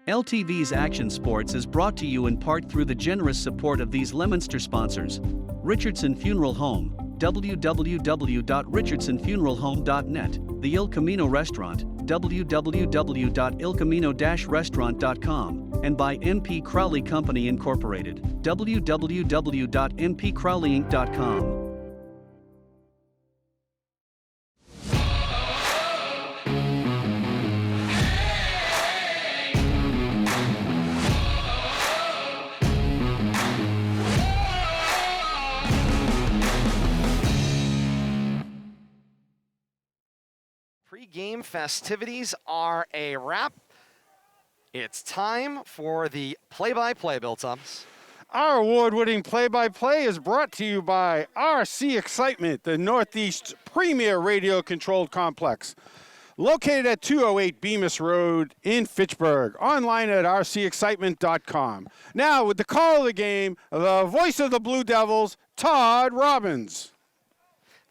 LTV's Action Sports is brought to you in part through the generous support of these Leominster sponsors. Richardson Funeral Home, www.richardsonfuneralhome.net, the Il Camino Restaurant, www.ilcamino-restaurant.com, and by MP Crowley Company Incorporated, www.mpcrowleyinc.com. Pre-game festivities are a wrap. It's time for the play-by-play, Bill Thomas. Our award-winning play-by-play is brought to you by RC Excitement, the Northeast's premier radio-controlled complex. Located at 208 Bemis Road in Fitchburg. Online at rcexcitement.com. Now, with the call of the game, the voice of the Blue Devils, Todd Robbins.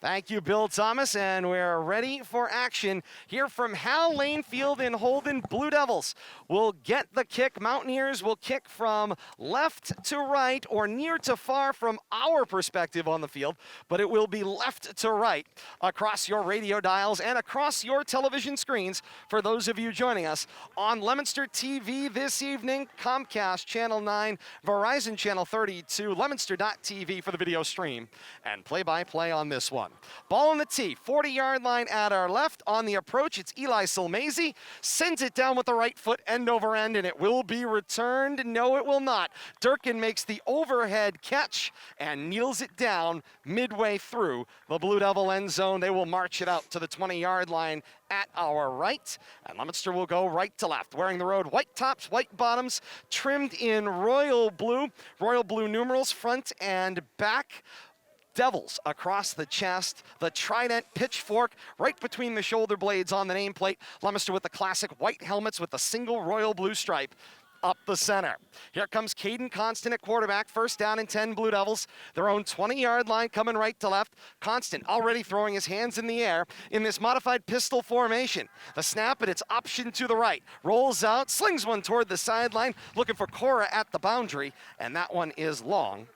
Thank you, Bill Thomas, and we're ready for action here from Hal Lane Field in Holden. Blue Devils will get the kick. Mountaineers will kick from left to right or near to far from our perspective on the field, but it will be left to right across your radio dials and across your television screens for those of you joining us on Leominster TV this evening, Comcast Channel 9, Verizon Channel 32, Leominster.tv for the video stream, and play-by-play on this one. Ball on the tee, 40-yard line at our left. On the approach, it's Eli Silmazy. Sends it down with the right foot, end over end, and it will be returned. No, it will not. Durkin makes the overhead catch and kneels it down midway through the Blue Devil end zone. They will march it out to the 20-yard line at our right, and Leominster will go right to left, wearing the road white tops, white bottoms, trimmed in royal blue numerals front and back. Devils across the chest, the trident pitchfork right between the shoulder blades on the nameplate. Leominster with the classic white helmets with the single royal blue stripe up the center. Here comes Caden Constant at quarterback. First down and 10 Blue Devils. Their own 20-yard line coming right to left. Constant already throwing his hands in the air in this modified pistol formation. The snap, and it's option to the right. Rolls out, slings one toward the sideline, looking for Cora at the boundary, and that one is long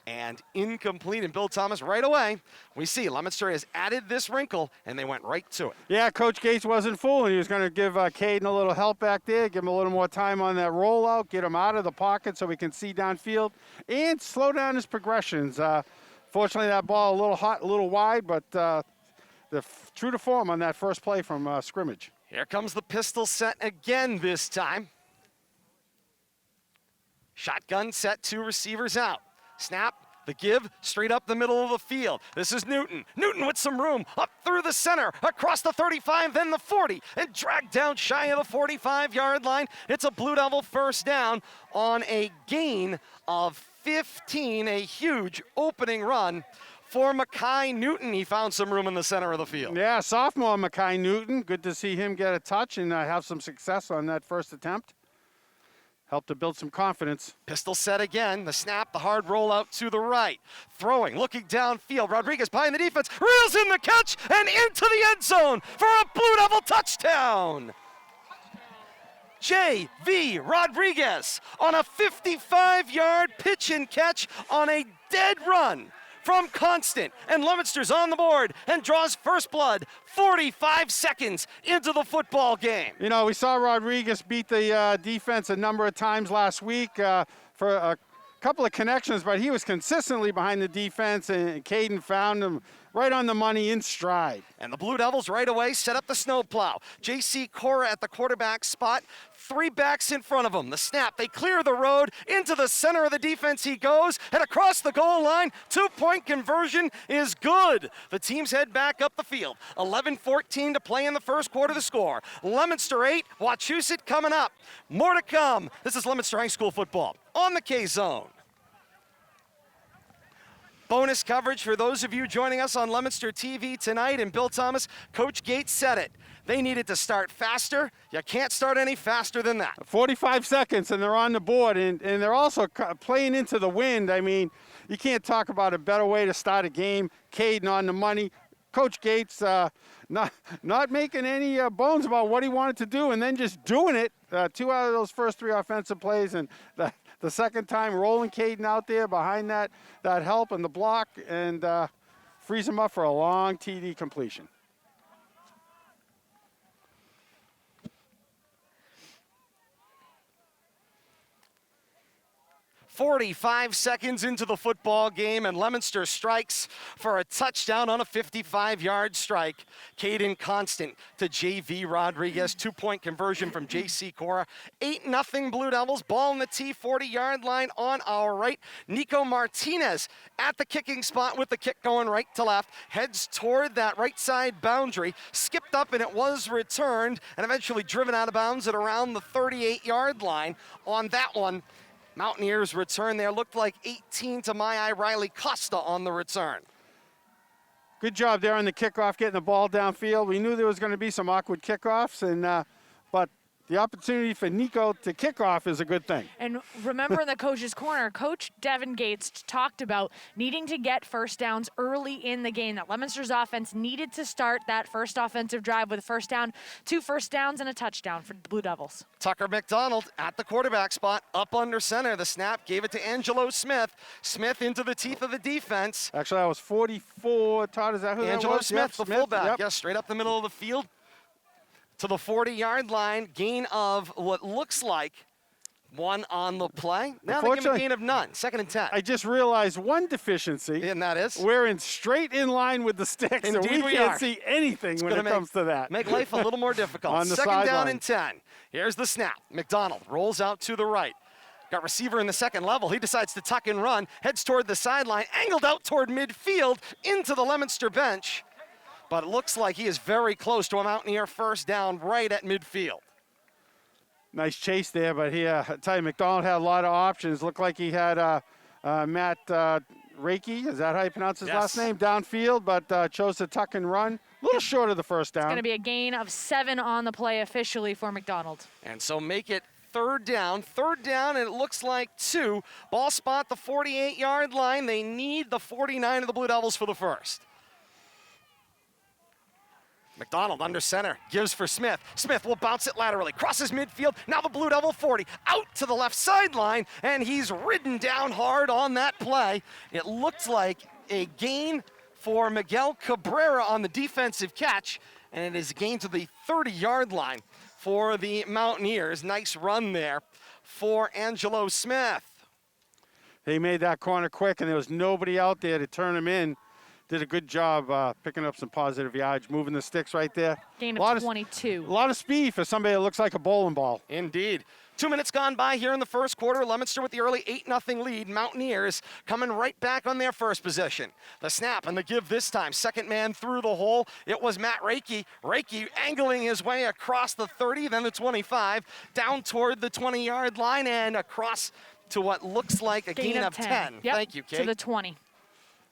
and incomplete. And Bill Thomas, right away, we see Leominster has added this wrinkle, and they went right to it. Yeah, Coach Gates wasn't fooling. He was going to give Caden a little help back there, give him a little more time on that rollout, get him out of the pocket so we can see downfield, and slow down his progressions. Fortunately, that ball a little hot, a little wide, but true to form on that first play from scrimmage. Here comes the pistol set again this time. Shotgun set, two receivers out. Snap, the give, straight up the middle of the field. This is Newton. Newton with some room, up through the center, across the 35, then the 40, and dragged down shy of the 45-yard line. It's a Blue Devil first down on a gain of 15, a huge opening run for Mackay Newton. He found some room in the center of the field. Yeah, sophomore Mackay Newton. Good to see him get a touch and have some success on that first attempt. Helped to build some confidence. Pistol set again. The snap, the hard rollout to the right. Throwing, looking downfield. Rodriguez behind the defense, reels in the catch and into the end zone for a Blue Devil touchdown. J.V. Rodriguez on a 55-yard pitch and catch on a dead run from Constant, and Leominster's on the board and draws first blood 45 seconds into the football game. You know, we saw Rodriguez beat the defense a number of times last week for a couple of connections, but he was consistently behind the defense, and Caden found him right on the money in stride. And the Blue Devils right away set up the snowplow. J.C. Cora at the quarterback spot, three backs in front of him. The snap, they clear the road, into the center of the defense he goes, and across the goal line, two-point conversion is good. The teams head back up the field. 11-14 to play in the first quarter, the score. Leominster 8, Wachusett coming up. More to come. This is Leominster High School football on the K-Zone. Bonus coverage for those of you joining us on Leominster TV tonight. And Bill Thomas, Coach Gates said it. They needed to start faster. You can't start any faster than that. 45 seconds, and they're on the board, and they're also playing into the wind. I mean, you can't talk about a better way to start a game. Caden on the money, Coach Gates not making any bones about what he wanted to do and then just doing it. 2 out of those first 3 offensive plays, and the second time rolling Caden out there behind that help and the block, and frees him up for a long TD completion. 45 seconds into the football game, and Leominster strikes for a touchdown on a 55-yard strike. Caden Constant to JV Rodriguez. 2-point conversion from JC Cora. 8-0 Blue Devils. Ball in the T, 40-yard line on our right. Nico Martinez at the kicking spot with the kick going right to left. Heads toward that right side boundary. Skipped up, and it was returned, and eventually driven out of bounds at around the 38-yard line. On that one, Mountaineers return there. Looked like 18 to my eye. Riley Costa on the return. Good job there on the kickoff, getting the ball downfield. We knew there was going to be some awkward kickoffs, and but the opportunity for Nico to kick off is a good thing. And remember in the coach's corner, Coach Devin Gates talked about needing to get first downs early in the game, that Leominster's offense needed to start that first offensive drive with a first down, 2 first downs, and a touchdown for the Blue Devils. Tucker McDonald at the quarterback spot, up under center. The snap gave it to Angelo Smith. Smith into the teeth of the defense. Actually, that was 44. Todd, is that who Angelo that was? Smith, the fullback. Yep. Yes, straight up the middle of the field to the 40-yard line. Gain of what looks like 1 on the play. Now they give a gain of none. 2nd and 10. I just realized one deficiency. And that is? We're straight in line with the sticks, Indeed and we can't are. see anything when it comes to that. Make life a little more difficult. On the 2nd down sideline. and 10. Here's the snap. McDonald rolls out to the right. Got receiver in the second level. He decides to tuck and run. Heads toward the sideline. Angled out toward midfield into the Leominster bench. But it looks like he is very close to a Mountaineer first down right at midfield. Nice chase there, but he, I tell you, McDonald had a lot of options. Looked like he had Matt Reiki, is that how you pronounce his last name? Downfield, but chose to tuck and run. A little short of the first down. It's going to be a gain of 7 on the play officially for McDonald. And so make it 3rd down. 3rd down, and it looks like 2. Ball spot the 48-yard line. They need the 49 of the Blue Devils for the first. McDonald under center, gives for Smith. Smith will bounce it laterally, crosses midfield. Now the Blue Devil 40, out to the left sideline, and he's ridden down hard on that play. It looked like a gain for Miguel Cabrera on the defensive catch, and it is a gain to the 30-yard line for the Mountaineers. Nice run there for Angelo Smith. He made that corner quick, and there was nobody out there to turn him in. Did a good job picking up some positive yardage, moving the sticks right there. Gain of 22. A lot of speed for somebody that looks like a bowling ball. Indeed. 2 minutes gone by here in the first quarter. Leominster with the early 8-0 lead. Mountaineers coming right back on their first possession. The snap and the give this time. Second man through the hole. It was Matt Reiki. Reiki angling his way across the 30, then the 25, down toward the 20-yard line and across to what looks like a gain of 10. Yep, Thank you, Kate. to the 20.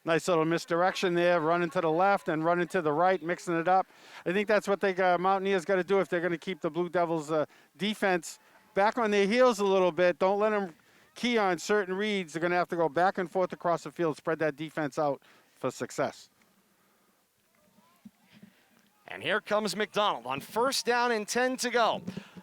Nice little misdirection there, running to the left and running to the right, mixing it up. I think that's what Mountaineers got to do if they're going to keep the Blue Devils defense back on their heels a little bit. Don't let them key on certain reads. They're going to have to go back and forth across the field, spread that defense out for success. And here comes McDonald on 1st down and 10 to go.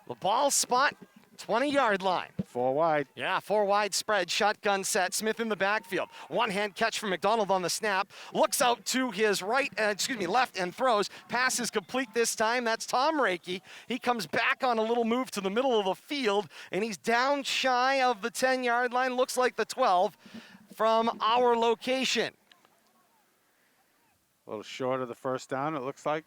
The ball spot, 20-yard line. 4 wide. Yeah, 4 wide spread, shotgun set. Smith in the backfield. One-hand catch from McDonald on the snap. Looks out to his left and throws. Pass is complete this time. That's Tom Reiki. He comes back on a little move to the middle of the field, and he's down shy of the 10-yard line. Looks like the 12 from our location. A little short of the first down, it looks like.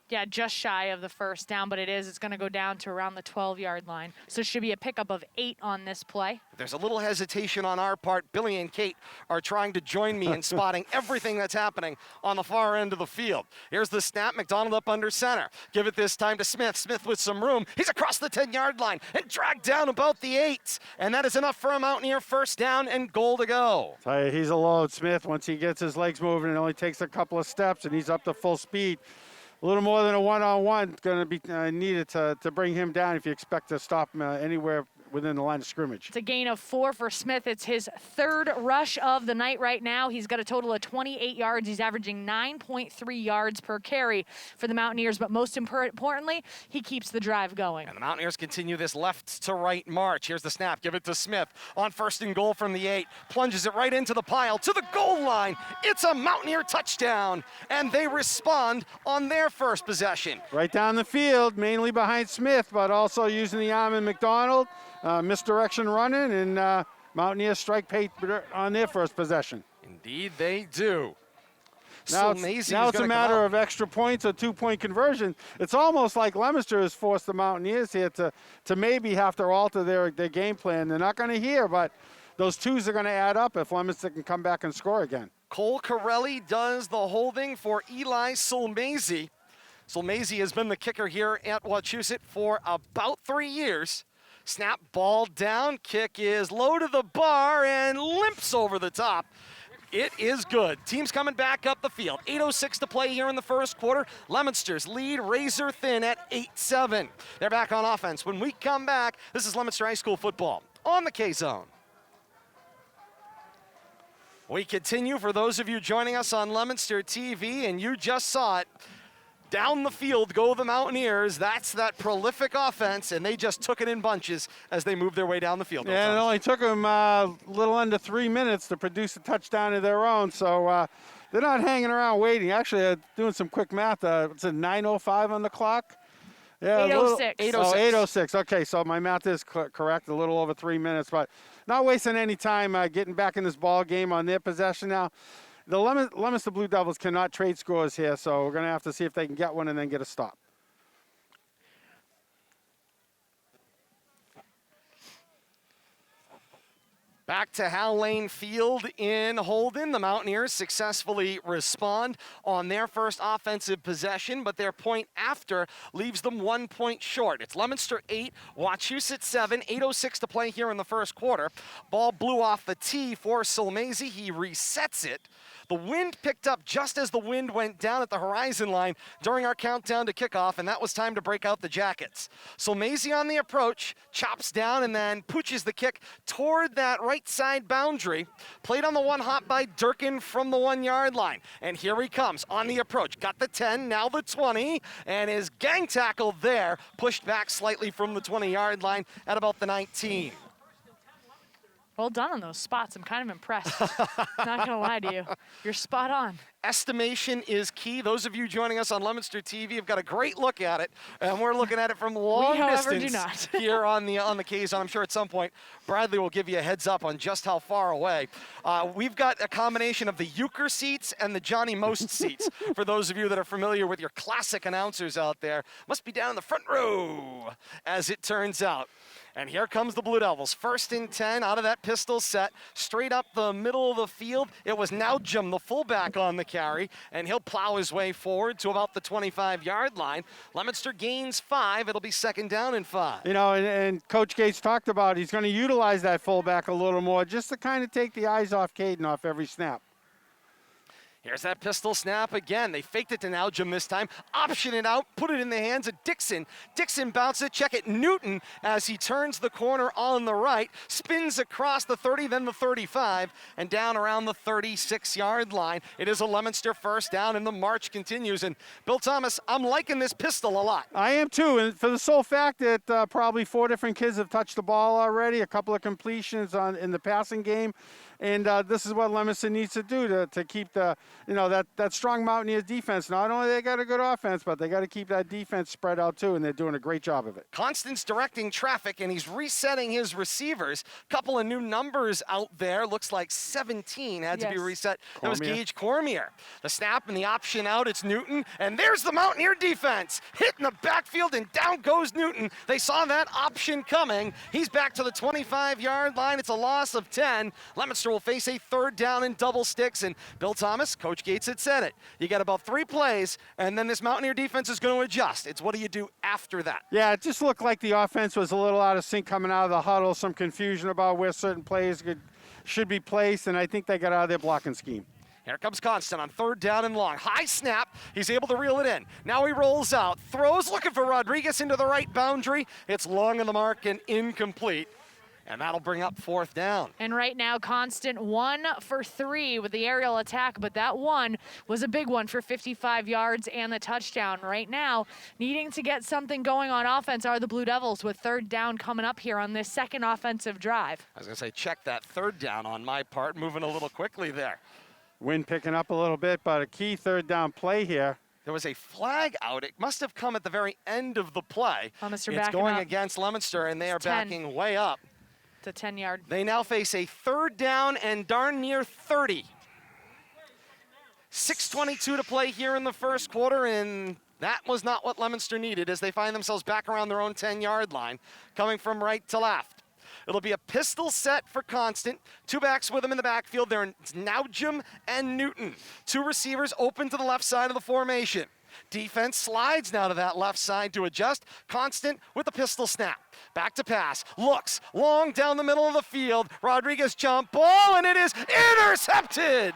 Yeah, just shy of the first down, but it's going to go down to around the 12-yard line. So it should be a pickup of 8 on this play. There's a little hesitation on our part. Billy and Kate are trying to join me in spotting everything that's happening on the far end of the field. Here's the snap. McDonald up under center. Give it this time to Smith. Smith with some room. He's across the 10-yard line and dragged down about the 8. And that is enough for a Mountaineer first down and goal to go. Tell you, he's a load, Smith. Once he gets his legs moving, it only takes a couple of steps, and he's up to full speed. a little more than a one-on-one going to be needed to bring him down if you expect to stop him anywhere within the line of scrimmage. It's a gain of 4 for Smith. It's his 3rd rush of the night right now. He's got a total of 28 yards. He's averaging 9.3 yards per carry for the Mountaineers, but most importantly, he keeps the drive going. And the Mountaineers continue this left to right march. Here's the snap. Give it to Smith on 1st and goal from the 8. Plunges it right into the pile to the goal line. It's a Mountaineer touchdown, and they respond on their first possession. Right down the field, mainly behind Smith, but also using the arm in Mcdonald. Misdirection running, and Mountaineers strike pay on their first possession. Indeed they do. Now it's a matter of extra points or 2-point conversion. It's almost like Leominster has forced the Mountaineers here to maybe have to alter their game plan. They're not going to hear, but those twos are going to add up if Leominster can come back and score again. Cole Corelli does the holding for Eli Solmazy. Solmazy has been the kicker here at Wachusett for about 3 years. Snap, ball down, kick is low to the bar and limps over the top. It is good. Team's coming back up the field. 8:06 to play here in the first quarter. Leominster's lead razor thin at 8-7. They're back on offense. When we come back, this is Leominster High School football on the K-Zone. We continue for those of you joining us on Leominster TV, and you just saw it. Down the field go the Mountaineers. That's that prolific offense, and they just took it in bunches as they moved their way down the field. Yeah, it only took them a little under 3 minutes to produce a touchdown of their own, so they're not hanging around waiting. Actually, doing some quick math, it's a 9:05 on the clock. Yeah, 8:06. 8:06. Okay, so my math is correct, a little over 3 minutes, but not wasting any time getting back in this ball game on their possession now. The Leominster Blue Devils cannot trade scores here, so we're going to have to see if they can get one and then get a stop. Back to Hal Lane Field in Holden. The Mountaineers successfully respond on their first offensive possession, but their point after leaves them 1 point short. It's Leominster 8, Wachusett 7, 8:06 to play here in the first quarter. Ball blew off the tee for Solmazy. He resets it. The wind picked up just as the wind went down at the horizon line during our countdown to kickoff, and that was time to break out the jackets. Solmazy on the approach, chops down and then pooches the kick toward that right side boundary. Played on the one hop by Durkin from the 1 yard line. And here he comes on the approach. Got the 10, now the 20, and is gang tackled there. Pushed back slightly from the 20-yard line at about the 19. Well done on those spots. I'm kind of impressed. Not going to lie to you. You're spot on. Estimation is key. Those of you joining us on Leominster TV have got a great look at it, and we're looking at it from long however, distance here on the K-Zone. I'm sure at some point Bradley will give you a heads up on just how far away. We've got a combination of the Euchre seats and the Johnny Most seats. For those of you that are familiar with your classic announcers out there, must be down in the front row, as it turns out. And here comes the Blue Devils. 1st and 10 out of that pistol set, straight up the middle of the field. It was Naujum, the fullback, on the carry, and he'll plow his way forward to about the 25-yard line. Leominster gains 5. It'll be 2nd down and 5. You know, and Coach Gates talked about he's going to utilize that fullback a little more just to kind of take the eyes off Caden off every snap. Here's that pistol snap again. They faked it to Naujum this time, option it out, put it in the hands of Dixon. Dixon bounces it, check it. Newton, as he turns the corner on the right, spins across the 30, then the 35, and down around the 36-yard line. It is a Leominster 1st down, and the march continues. And Bill Thomas, I'm liking this pistol a lot. I am too, and for the sole fact that probably 4 different kids have touched the ball already, a couple of completions in the passing game. And this is what Leominster needs to do to keep that strong Mountaineers defense. Not only they got a good offense, but they got to keep that defense spread out too, and they're doing a great job of it. Constance directing traffic, and he's resetting his receivers. Couple of new numbers out there. Looks like 17 had to be reset. That was Gage Cormier. The snap and the option out, it's Newton, and there's the Mountaineer defense. Hit in the backfield, and down goes Newton. They saw that option coming. He's back to the 25-yard line. It's a loss of 10. Leominster will face a 3rd down and double sticks, and Bill Thomas, Coach Gates had said it. You got about 3 plays, and then this Mountaineer defense is going to adjust. It's what do you do after that? Yeah, it just looked like the offense was a little out of sync coming out of the huddle, some confusion about where certain plays should be placed, and I think they got out of their blocking scheme. Here comes Constant on 3rd down and long. High snap. He's able to reel it in. Now he rolls out. Throws, looking for Rodriguez into the right boundary. It's long on the mark and incomplete. And that'll bring up 4th down. And right now, Constant 1 for 3 with the aerial attack, but that one was a big one for 55 yards and the touchdown. Right now, needing to get something going on offense are the Blue Devils with 3rd down coming up here on this second offensive drive. I was going to say, check that 3rd down on my part, moving a little quickly there. Wind picking up a little bit, but a key 3rd down play here. There was a flag out. It must have come at the very end of the play. Leominster It's backing going up. against Leominster, and they are 10. backing way up. It's a 10-yard. They now face a 3rd down and darn near 30. 6:22 to play here in the first quarter, and that was not what Leominster needed as they find themselves back around their own 10-yard line, coming from right to left. It'll be a pistol set for Constant. 2 backs with him in the backfield. They're Naujum and Newton. 2 receivers open to the left side of the formation. Defense slides now to that left side to adjust. Constant with the pistol snap. Back to pass. Looks long down the middle of the field. Rodriguez jump ball, and it is intercepted.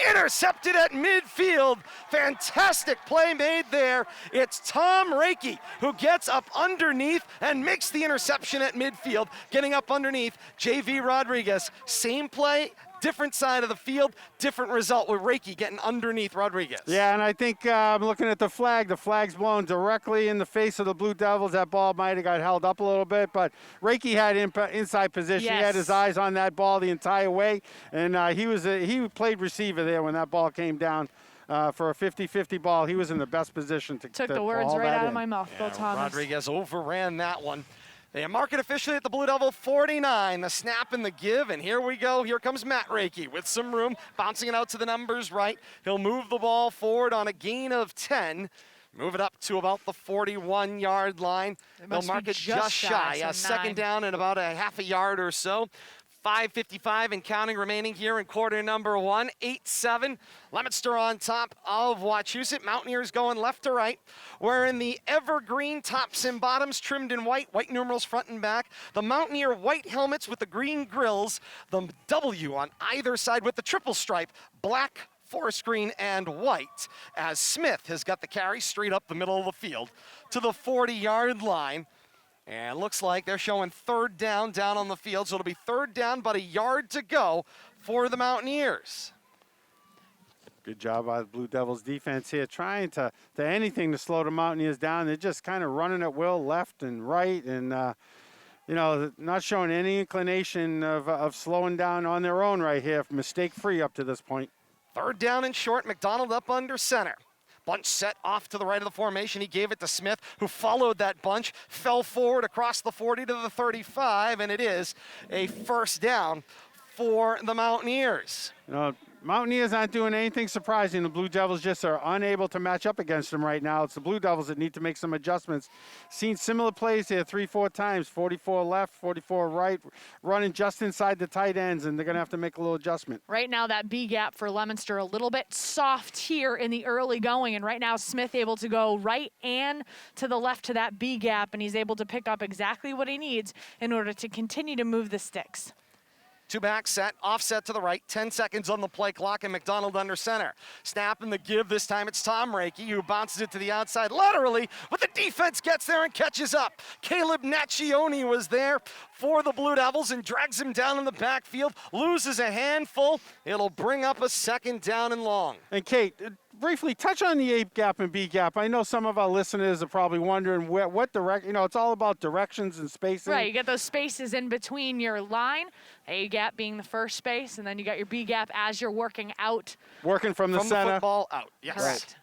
Intercepted at midfield. Fantastic play made there. It's Tom Reiki who gets up underneath and makes the interception at midfield. Getting up underneath JV Rodriguez. Same play, different side of the field, different result with Reiki getting underneath Rodriguez. Yeah, and I think I'm looking at the flag. The flag's blown directly in the face of the Blue Devils. That ball might have got held up a little bit, but Reiki had inside position. Yes. He had his eyes on that ball the entire way, and he played receiver there when that ball came down. For a 50-50 ball, he was in the best position to Took to the words haul right that out of in. my mouth, Bill Thomas. Rodriguez overran that one. They mark it officially at the Blue Devil 49. The snap and the give, and here we go. Here comes Matt Reiki with some room, bouncing it out to the numbers right. He'll move the ball forward on a gain of 10. Move it up to about the 41-yard line. They'll must mark be it just shy. so A second 9. down and about a half a yard or so. 5:55 and counting remaining here in quarter number 1. 8-7. Leominster on top of Wachusett. Mountaineers going left to right. Wearing the evergreen tops and bottoms trimmed in white. White numerals front and back. The Mountaineer white helmets with the green grills. The W on either side with the triple stripe. Black, forest green, and white. As Smith has got the carry straight up the middle of the field to the 40-yard line. And looks like they're showing 3rd down on the field. So it'll be 3rd down, but a yard to go for the Mountaineers. Good job by the Blue Devils defense here, trying to anything to slow the Mountaineers down. They're just kind of running at will left and right, and not showing any inclination of slowing down on their own right here, mistake-free up to this point. 3rd down and short. Mcdonald up under center. Bunch set off to the right of the formation. He gave it to Smith, who followed that bunch, fell forward across the 40 to the 35, and it is a 1st down for the Mountaineers. Mountaineers aren't doing anything surprising. The Blue Devils just are unable to match up against them right now. It's the Blue Devils that need to make some adjustments. Seen similar plays here 3-4 times, 44 left, 44 right, running just inside the tight ends, and they're going to have to make a little adjustment. Right now, that B gap for Leominster a little bit soft here in the early going, and right now Smith able to go right and to the left to that B gap, and he's able to pick up exactly what he needs in order to continue to move the sticks. 2 back set, offset to the right, 10 seconds on the play clock, and Mcdonald under center. Snap and the give, this time it's Tom Reiki who bounces it to the outside laterally, but the defense gets there and catches up. Caleb Naccioni was there for the Blue Devils and drags him down in the backfield, loses a handful. It'll bring up a 2nd down and long. And Kate, briefly touch on the A gap and B gap. I know some of our listeners are probably wondering what direction, it's all about directions and spacing. Right, you get those spaces in between your line, A gap being the first space, and then you got your B gap as you're working out. Working from the center. The football out, yes. Correct.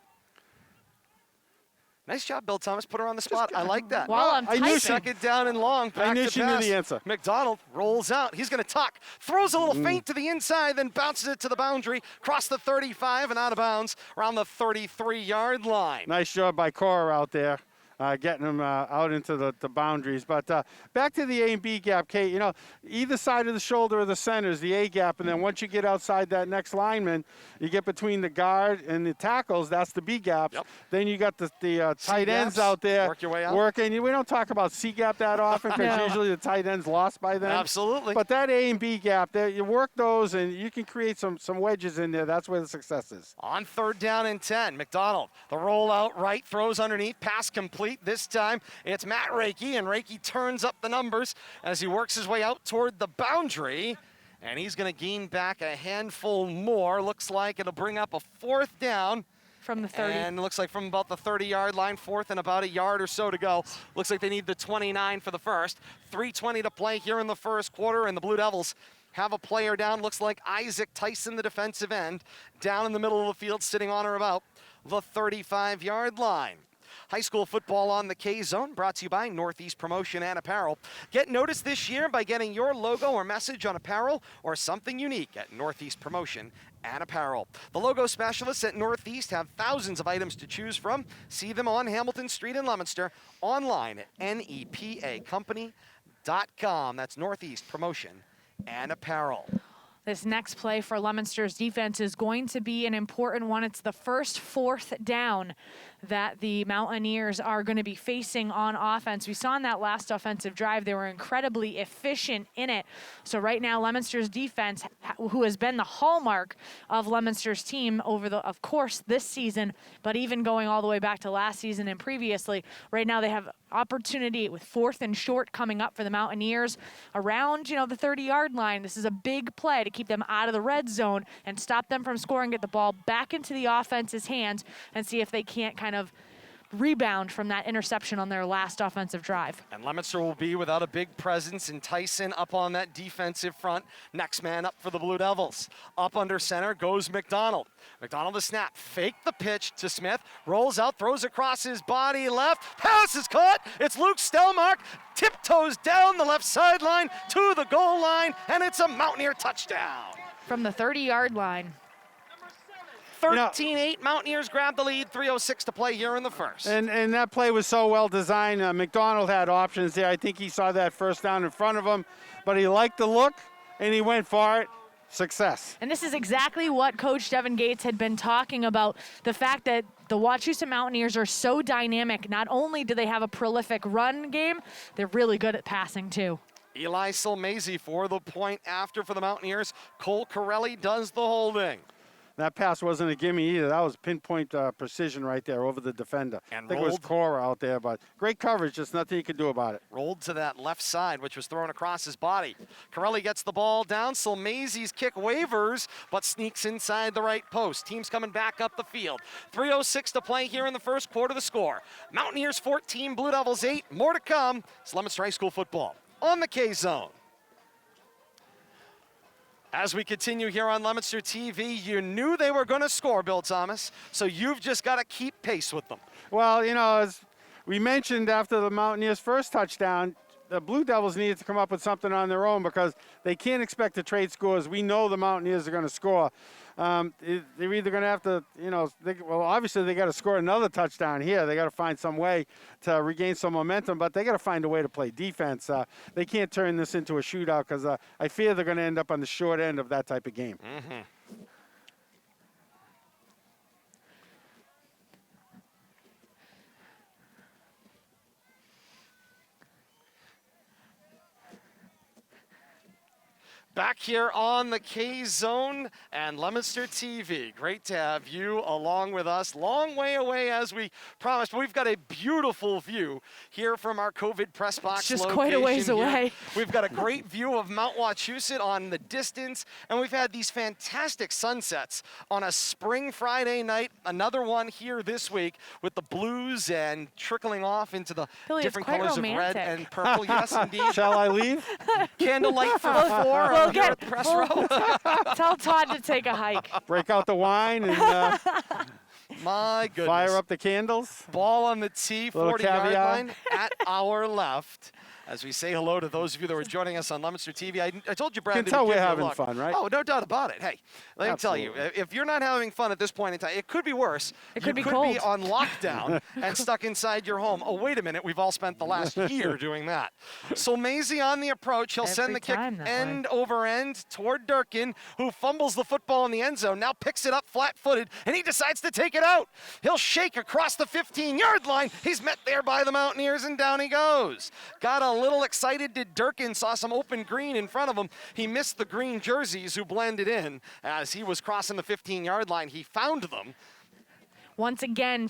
Nice job, Bill Thomas. Put her on the spot. I like that. While I'm I knew typing. 2nd down and long. Back I knew to she pass. knew the answer. McDonald rolls out. He's going to tuck. Throws a little feint to the inside, then bounces it to the boundary. Cross the 35 and out of bounds around the 33-yard line. Nice job by Cora out there. getting them out into the boundaries. But back to the A and B gap, Kate, you know, either side of the shoulder of the center is the A gap, and then once you get outside that next lineman, you get between the guard and the tackles, that's the B gaps. Yep. Then you got the tight ends out there work your way out. working. We don't talk about C gap that often because No. usually the tight end's lost by then. Absolutely. But that A and B gap, there, you work those, and you can create some wedges in there. That's where the success is. On 3rd down and 10, McDonald, the rollout right, throws underneath, pass complete. This time it's Matt Reiki, and Reiki turns up the numbers as he works his way out toward the boundary, and he's going to gain back a handful more. Looks like it'll bring up a 4th down. From the 30. And looks like from about the 30-yard line, 4th and about a yard or so to go. Looks like they need the 29 for the first. 3:20 to play here in the first quarter, and the Blue Devils have a player down. Looks like Isaac Tyson, the defensive end, down in the middle of the field, sitting on or about the 35-yard line. High school football on the K-Zone, brought to you by Northeast Promotion and Apparel. Get noticed this year by getting your logo or message on apparel or something unique at Northeast Promotion and Apparel. The logo specialists at Northeast have thousands of items to choose from. See them on Hamilton Street in Leominster, online at nepacompany.com. That's Northeast Promotion and Apparel. This next play for Leominster's defense is going to be an important one. It's the first 4th down that the Mountaineers are going to be facing on offense. We saw in that last offensive drive, they were incredibly efficient in it. So right now, Leominster's defense, who has been the hallmark of Leominster's team over of course, this season, but even going all the way back to last season and previously, right now they have opportunity with 4th and short coming up for the Mountaineers around, the 30-yard line. This is a big play to keep them out of the red zone and stop them from scoring, get the ball back into the offense's hands and see if they can't kind of rebound from that interception on their last offensive drive. And Leominster will be without a big presence in Tyson up on that defensive front. Next man up for the Blue Devils. Up under center goes McDonald. McDonald the snap, fake the pitch to Smith, rolls out, throws across his body left, pass is caught. It's Luke Stelmark, tiptoes down the left sideline to the goal line, and it's a Mountaineer touchdown. From the 30-yard line. 13-8, Mountaineers grab the lead, 3:06 to play here in the first. And that play was so well designed. McDonald had options there. I think he saw that first down in front of him, but he liked the look, and he went for it. Success. And this is exactly what Coach Devin Gates had been talking about, the fact that the Wachusett Mountaineers are so dynamic. Not only do they have a prolific run game, they're really good at passing too. Eli Silmazy for the point after for the Mountaineers. Cole Corelli does the holding. That pass wasn't a gimme either. That was pinpoint precision right there over the defender. And I think it was rolled. Cora out there, but great coverage, just nothing you could do about it. Rolled to that left side, which was thrown across his body. Corelli gets the ball down. Silmazy's kick wavers, but sneaks inside the right post. Team's coming back up the field. 3:06 to play here in the first quarter. The score: Mountaineers 14, Blue Devils 8. More to come. It's Leominster High School football on the K-Zone. As we continue here on Leominster TV, you knew they were going to score, Bill Thomas, so you've just got to keep pace with them. Well, as we mentioned after the Mountaineers' first touchdown, the Blue Devils needed to come up with something on their own because they can't expect to trade scores. We know the Mountaineers are going to score. They're either going to have to, obviously they got to score another touchdown here. They got to find some way to regain some momentum, but they got to find a way to play defense. They can't turn this into a shootout because I fear they're going to end up on the short end of that type of game. Mm-hmm. Back here on the K-Zone and Leominster TV. Great to have you along with us. Long way away as we promised, but we've got a beautiful view here from our COVID press box It's just location quite a ways here. away. We've got a great view of Mount Wachusett on the distance, and we've had these fantastic sunsets on a spring Friday night. Another one here this week with the blues and trickling off into the Billy, it's different quite colors romantic. of red and purple. Yes, indeed. Shall I leave? Candlelight for 4 here at the press row. Tell Todd to take a hike. Break out the wine and My goodness. fire up the candles? Ball on the tee, Little 40-yard caveat. line at our left. As we say hello to those of you that were joining us on Leominster TV. I told you, Brandon, Can tell we'd we're give you a having look. fun, right? Oh, no doubt about it. Hey, let me tell you, if you're not having fun at this point in time, it could be worse. It could be you could cold. be on lockdown and stuck inside your home. Oh, wait a minute. We've all spent the last year doing that. So Maisie on the approach. He'll send the kick end over end toward Durkin, who fumbles the football in the end zone, now picks it up flat-footed, and he decides to take it out. He'll shake across the 15-yard line. He's met there by the Mountaineers, and down he goes. Got a little excited, did Durkin, saw some open green in front of him. He missed the green jerseys who blended in. As he was crossing the 15-yard line, he found them. Once again,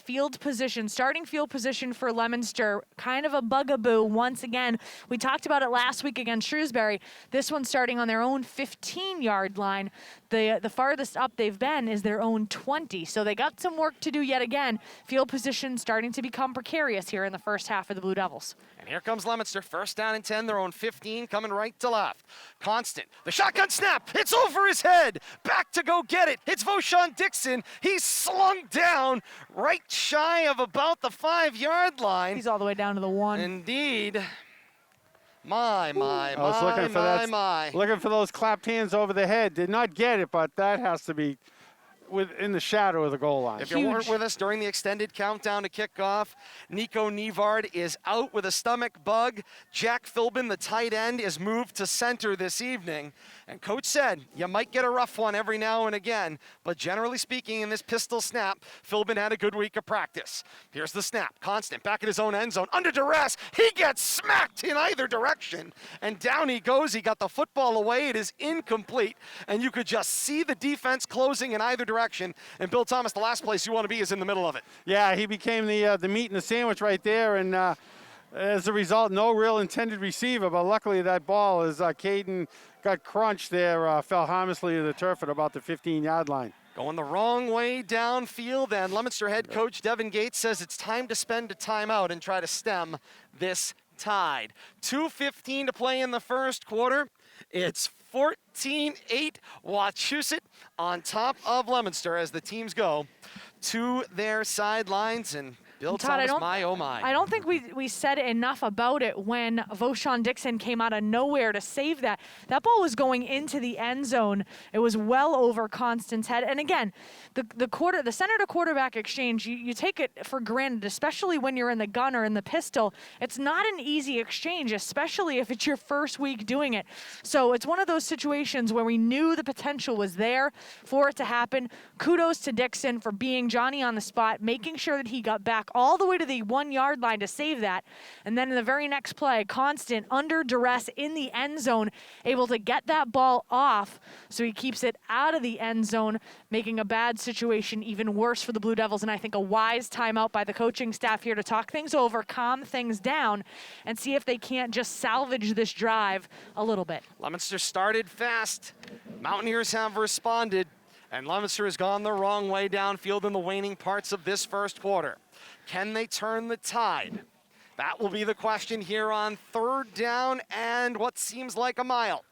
starting field position for Leominster, kind of a bugaboo once again. We talked about it last week against Shrewsbury. This one starting on their own 15-yard line. The farthest up they've been is their own 20. So they got some work to do yet again. Field position starting to become precarious here in the first half for the Blue Devils. And here comes Leominster, first down and 10, their own 15, coming right to left. Constant, the shotgun snap, it's over his head. Back to go get it. It's Voshawn Dixon. He's slung down right shy of about the 5-yard line. He's all the way down to the 1. Indeed. My. Looking for those clapped hands over the head. Did not get it, but that has to be in the shadow of the goal line. If you weren't with us during the extended countdown to kickoff, Nico Nevard is out with a stomach bug. Jack Philbin, the tight end, is moved to center this evening. And Coach said, you might get a rough one every now and again, but generally speaking, in this pistol snap, Philbin had a good week of practice. Here's the snap. Constant, back at his own end zone, under duress. He gets smacked in either direction, and down he goes. He got the football away. It is incomplete, and you could just see the defense closing in either direction. And Bill Thomas, the last place you want to be is in the middle of it. Yeah, he became the meat in the sandwich right there, and as a result, no real intended receiver. But luckily, that ball, as Caden got crunched there, fell harmlessly to the turf at about the 15-yard line. Going the wrong way downfield, and Leominster head coach Devin Gates says it's time to spend a timeout and try to stem this tide. 2:15 to play in the first quarter. It's 14-8 Wachusett on top of Leominster as the teams go to their sidelines. And Bill Todd, Thomas, my oh my. I don't think we said enough about it when Voshawn Dixon came out of nowhere to save that. That ball was going into the end zone. It was well over Constant's head. And again, the center to quarterback exchange, you take it for granted, especially when you're in the gun or in the pistol. It's not an easy exchange, especially if it's your first week doing it. So it's one of those situations where we knew the potential was there for it to happen. Kudos to Dixon for being Johnny on the spot, making sure that he got back all the way to the 1-yard line to save that. And then in the very next play, Constant under duress in the end zone, able to get that ball off so he keeps it out of the end zone, making a bad situation even worse for the Blue Devils. And I think a wise timeout by the coaching staff here to talk things over, calm things down, and see if they can't just salvage this drive a little bit. Leominster started fast. Mountaineers have responded, and Leominster has gone the wrong way downfield in the waning parts of this first quarter. Can they turn the tide? That will be the question here on third down and what seems like a mile.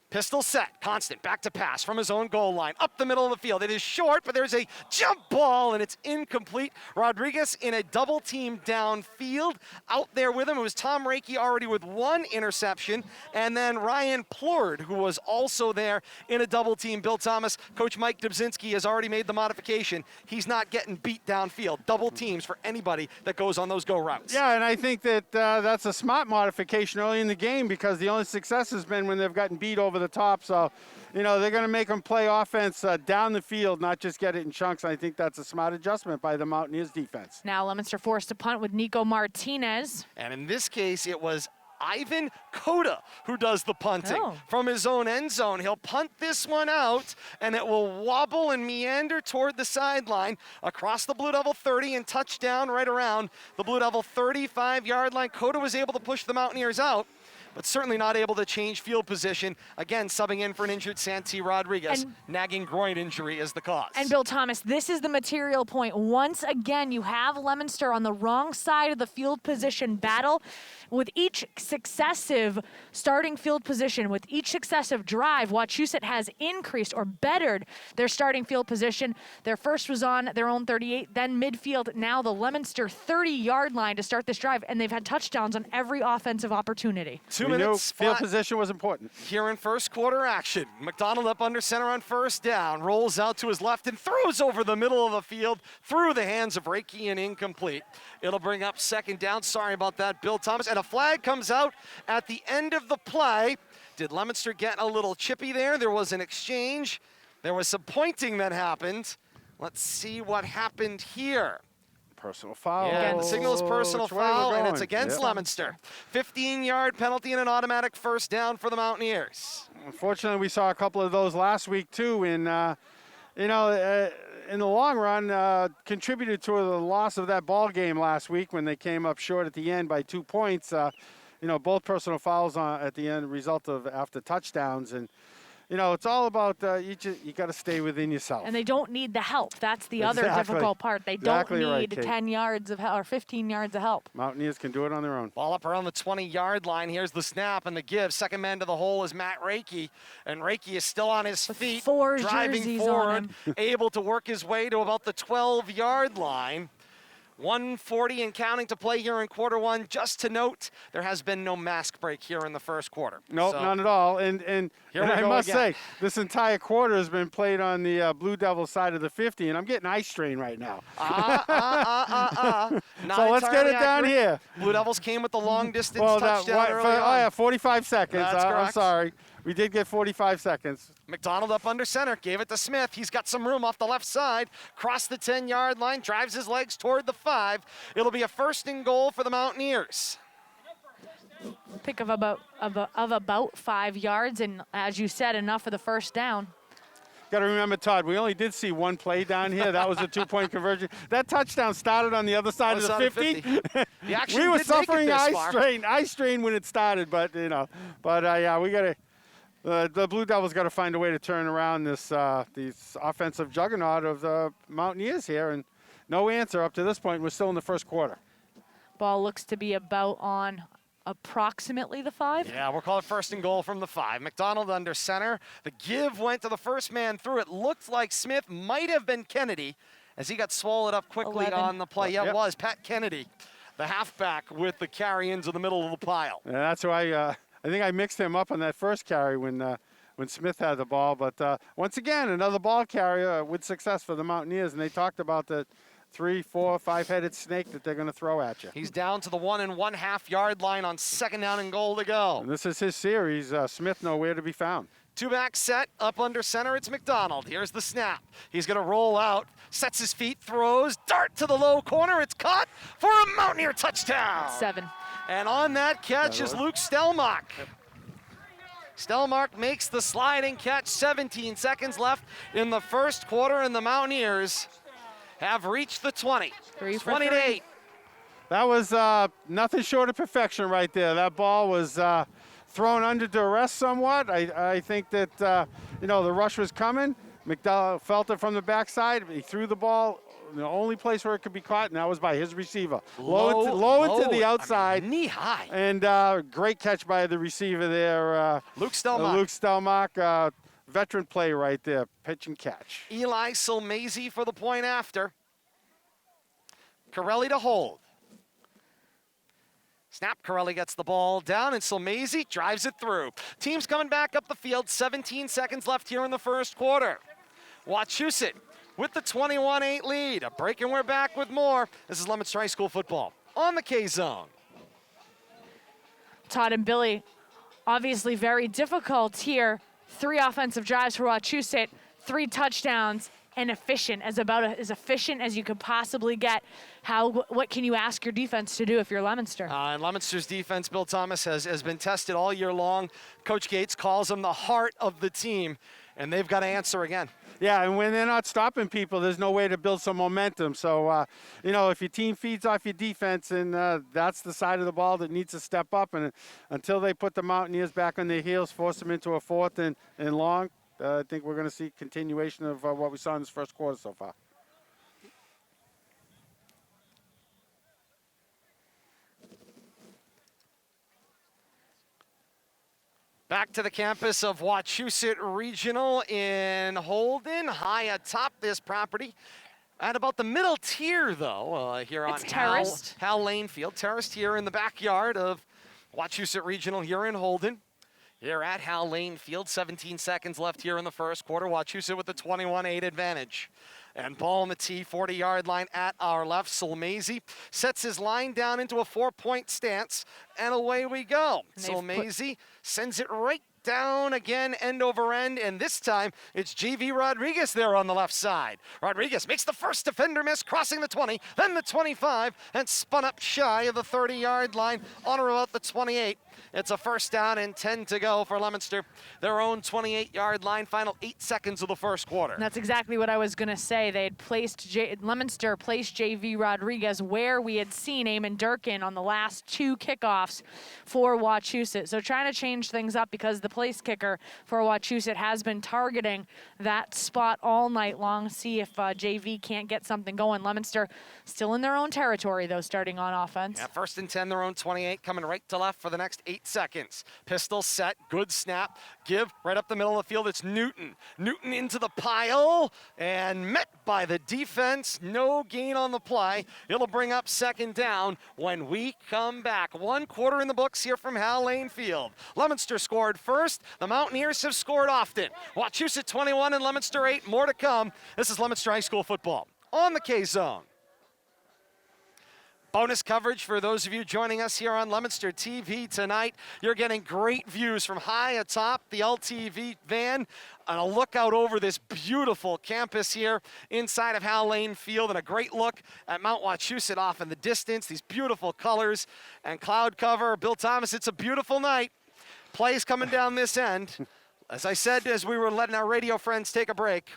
Pistol set, Constant, back to pass from his own goal line, up the middle of the field. It is short, but there's a jump ball, and it's incomplete. Rodriguez in a double team downfield. Out there with him, it was Tom Reiki already with 1 interception, and then Ryan Plord, who was also there in a double team. Bill Thomas, Coach Mike Dubzinski has already made the modification. He's not getting beat downfield. Double teams for anybody that goes on those go routes. Yeah, and I think that that's a smart modification early in the game, because the only success has been when they've gotten beat over the top. So, they're going to make them play offense down the field, not just get it in chunks. I think that's a smart adjustment by the Mountaineers defense. Now Leominster forced to punt with Nico Martinez. And in this case, it was Ivan Koda who does the punting from his own end zone. He'll punt this one out, and it will wobble and meander toward the sideline across the Blue Devil 30 and touchdown right around the Blue Devil 35-yard line. Koda was able to push the Mountaineers out. but certainly not able to change field position. Again, subbing in for an injured Santi Rodriguez. Nagging groin injury is the cause. And Bill Thomas, this is the material point. Once again, you have Leominster on the wrong side of the field position battle. With each successive starting field position, with each successive drive, Wachusett has increased or bettered their starting field position. Their first was on their own 38, then midfield, now the Leominster 30-yard line to start this drive, and they've had touchdowns on every offensive opportunity. 2 We knew minutes field flat position was important. here in first quarter action. Mcdonald up under center on first down, rolls out to his left and throws over the middle of the field through the hands of Reiki and incomplete. It'll bring up second down. Sorry about that, Bill Thomas. And a flag comes out at the end of the play. Did Leominster get a little chippy there? There was an exchange. There was some pointing that happened. Let's see what happened here. Personal foul. Yeah, the signal is personal Which way we're foul, and going. it's against Yep. Leominster. 15-yard penalty and an automatic first down for the Mountaineers. Unfortunately, we saw a couple of those last week too, and in the long run, contributed to the loss of that ball game last week when they came up short at the end by 2 points. Both personal fouls at the end, result of after touchdowns, and it's all about you got to stay within yourself. And they don't need the help. That's the other Exactly. difficult part. They don't Exactly right, need Kate. 10 yards of help or 15 yards of help. Mountaineers can do it on their own. Ball up around the 20-yard line. Here's the snap and the give. Second man to the hole is Matt Reiki, and Reiki is still on his feet, 4 driving jerseys on forward, him. able to work his way to about the 12-yard line. 1:40 and counting to play here in quarter one. Just to note, there has been no mask break here in the first quarter. Nope, So, none at all. And Here we I go must again. say, this entire quarter has been played on the Blue Devils side of the 50, and I'm getting eye strain right now. Not So let's get entirely it down accurate. here. Blue Devils came with the long distance touchdown early on. Oh yeah, 45 seconds. That's I'm correct. sorry. We did get 45 seconds. McDonald up under center, gave it to Smith. He's got some room off the left side, crossed the 10-yard line, drives his legs toward the 5. It'll be a first and goal for the Mountaineers. Pick of about 5 yards, and as you said, enough for the first down. Got to remember, Todd, we only did see one play down here. That was a 2-point conversion. That touchdown started on the other side of the 50. The action We were did make it suffering this eye far. strain when it started, but yeah, we got to. The Blue Devils got to find a way to turn around this offensive juggernaut of the Mountaineers here, and no answer up to this point. We're still in the first quarter. Ball looks to be about on approximately the 5. Yeah, we'll call it first and goal from the 5. McDonald under center. The give went to the first man through. It looked like Smith might have been Kennedy as he got swallowed up quickly 11. on the play. Yeah, Yep. it was Pat Kennedy, the halfback with the carry into the middle of the pile. And that's why I think I mixed him up on that first carry when Smith had the ball. But once again, another ball carrier with success for the Mountaineers, and they talked about the 3, 4, 5-headed snake that they're going to throw at you. He's down to the 1 1/2 yard line on second down and goal to go. And this is his series. Smith nowhere to be found. Two-back set, up under center, it's McDonald. Here's the snap. He's gonna roll out, sets his feet, throws, dart to the low corner. It's caught for a Mountaineer touchdown. 7. And on that catch is Luke Stelmach. Stelmach makes the sliding catch. 17 seconds left in the first quarter, and the Mountaineers have reached the 20. 3 for 20 to 3. 8. That was nothing short of perfection right there. That ball was thrown under duress somewhat. I think that, the rush was coming. McDowell felt it from the backside. He threw the ball. The only place where it could be caught, and that was by his receiver. Low into the outside. Knee high. And great catch by the receiver there. Luke Stelmach. Luke Stelmach, veteran play right there, pitch and catch. Eli Silmazy for the point after. Corelli to hold. Snap, Corelli gets the ball down, and Silmazy drives it through. Team's coming back up the field, 17 seconds left here in the first quarter. Wachusett with the 21-8 lead. A break, and we're back with more. This is Leominster High School football on the K-Zone. Todd and Billy, obviously very difficult here. 3 offensive drives for Wachusett, 3 touchdowns, and efficient, as efficient as you could possibly get. What can you ask your defense to do if you're Leominster? And Leominster's defense, Bill Thomas, has been tested all year long. Coach Gates calls them the heart of the team, and they've got to answer again. Yeah, and when they're not stopping people, there's no way to build some momentum. So, if your team feeds off your defense, and that's the side of the ball that needs to step up. And until they put the Mountaineers back on their heels, force them into a 4th and long, I think we're going to see continuation of what we saw in this first quarter so far. Back to the campus of Wachusett Regional in Holden, high atop this property. At about the middle tier, though, here on Hal Lane Field. Terraced here in the backyard of Wachusett Regional here in Holden. Here at Hal Lane Field, 17 seconds left here in the first quarter. Wachusett with the 21-8 advantage. And ball on the tee, 40-yard line at our left. Solmazy sets his line down into a 4-point stance, and away we go. Solmazy sends it right down again, end over end, and this time it's JV Rodriguez there on the left side. Rodriguez makes the first defender miss, crossing the 20, then the 25, and spun up shy of the 30-yard line on or about the 28. It's a first down and 10 to go for Leominster. Their own 28-yard line, final 8 seconds of the first quarter. And that's exactly what I was going to say. They had Leominster placed JV Rodriguez where we had seen Eamon Durkin on the last 2 kickoffs for Wachusett. So trying to change things up because the place kicker for Wachusett has been targeting that spot all night long. See if JV can't get something going. Leominster still in their own territory, though, starting on offense. Yeah, first and 10, their own 28, coming right to left for the next 8 seconds. Pistol set, good snap, give right up the middle of the field. It's Newton. Newton into the pile and met by the defense. No gain on the play. It'll bring up second down when we come back. 1 quarter in the books here from Hal Lane Field. Leominster scored first. The Mountaineers have scored often. Wachusett 21 and Leominster 8. More to come. This is Leominster High School football on the K-Zone. Bonus coverage for those of you joining us here on Leominster TV tonight. You're getting great views from high atop the LTV van and a look out over this beautiful campus here inside of Hal Lane Field, and a great look at Mount Wachusett off in the distance. These beautiful colors and cloud cover. Bill Thomas, it's a beautiful night. Plays coming down this end. As I said, as we were letting our radio friends take a break,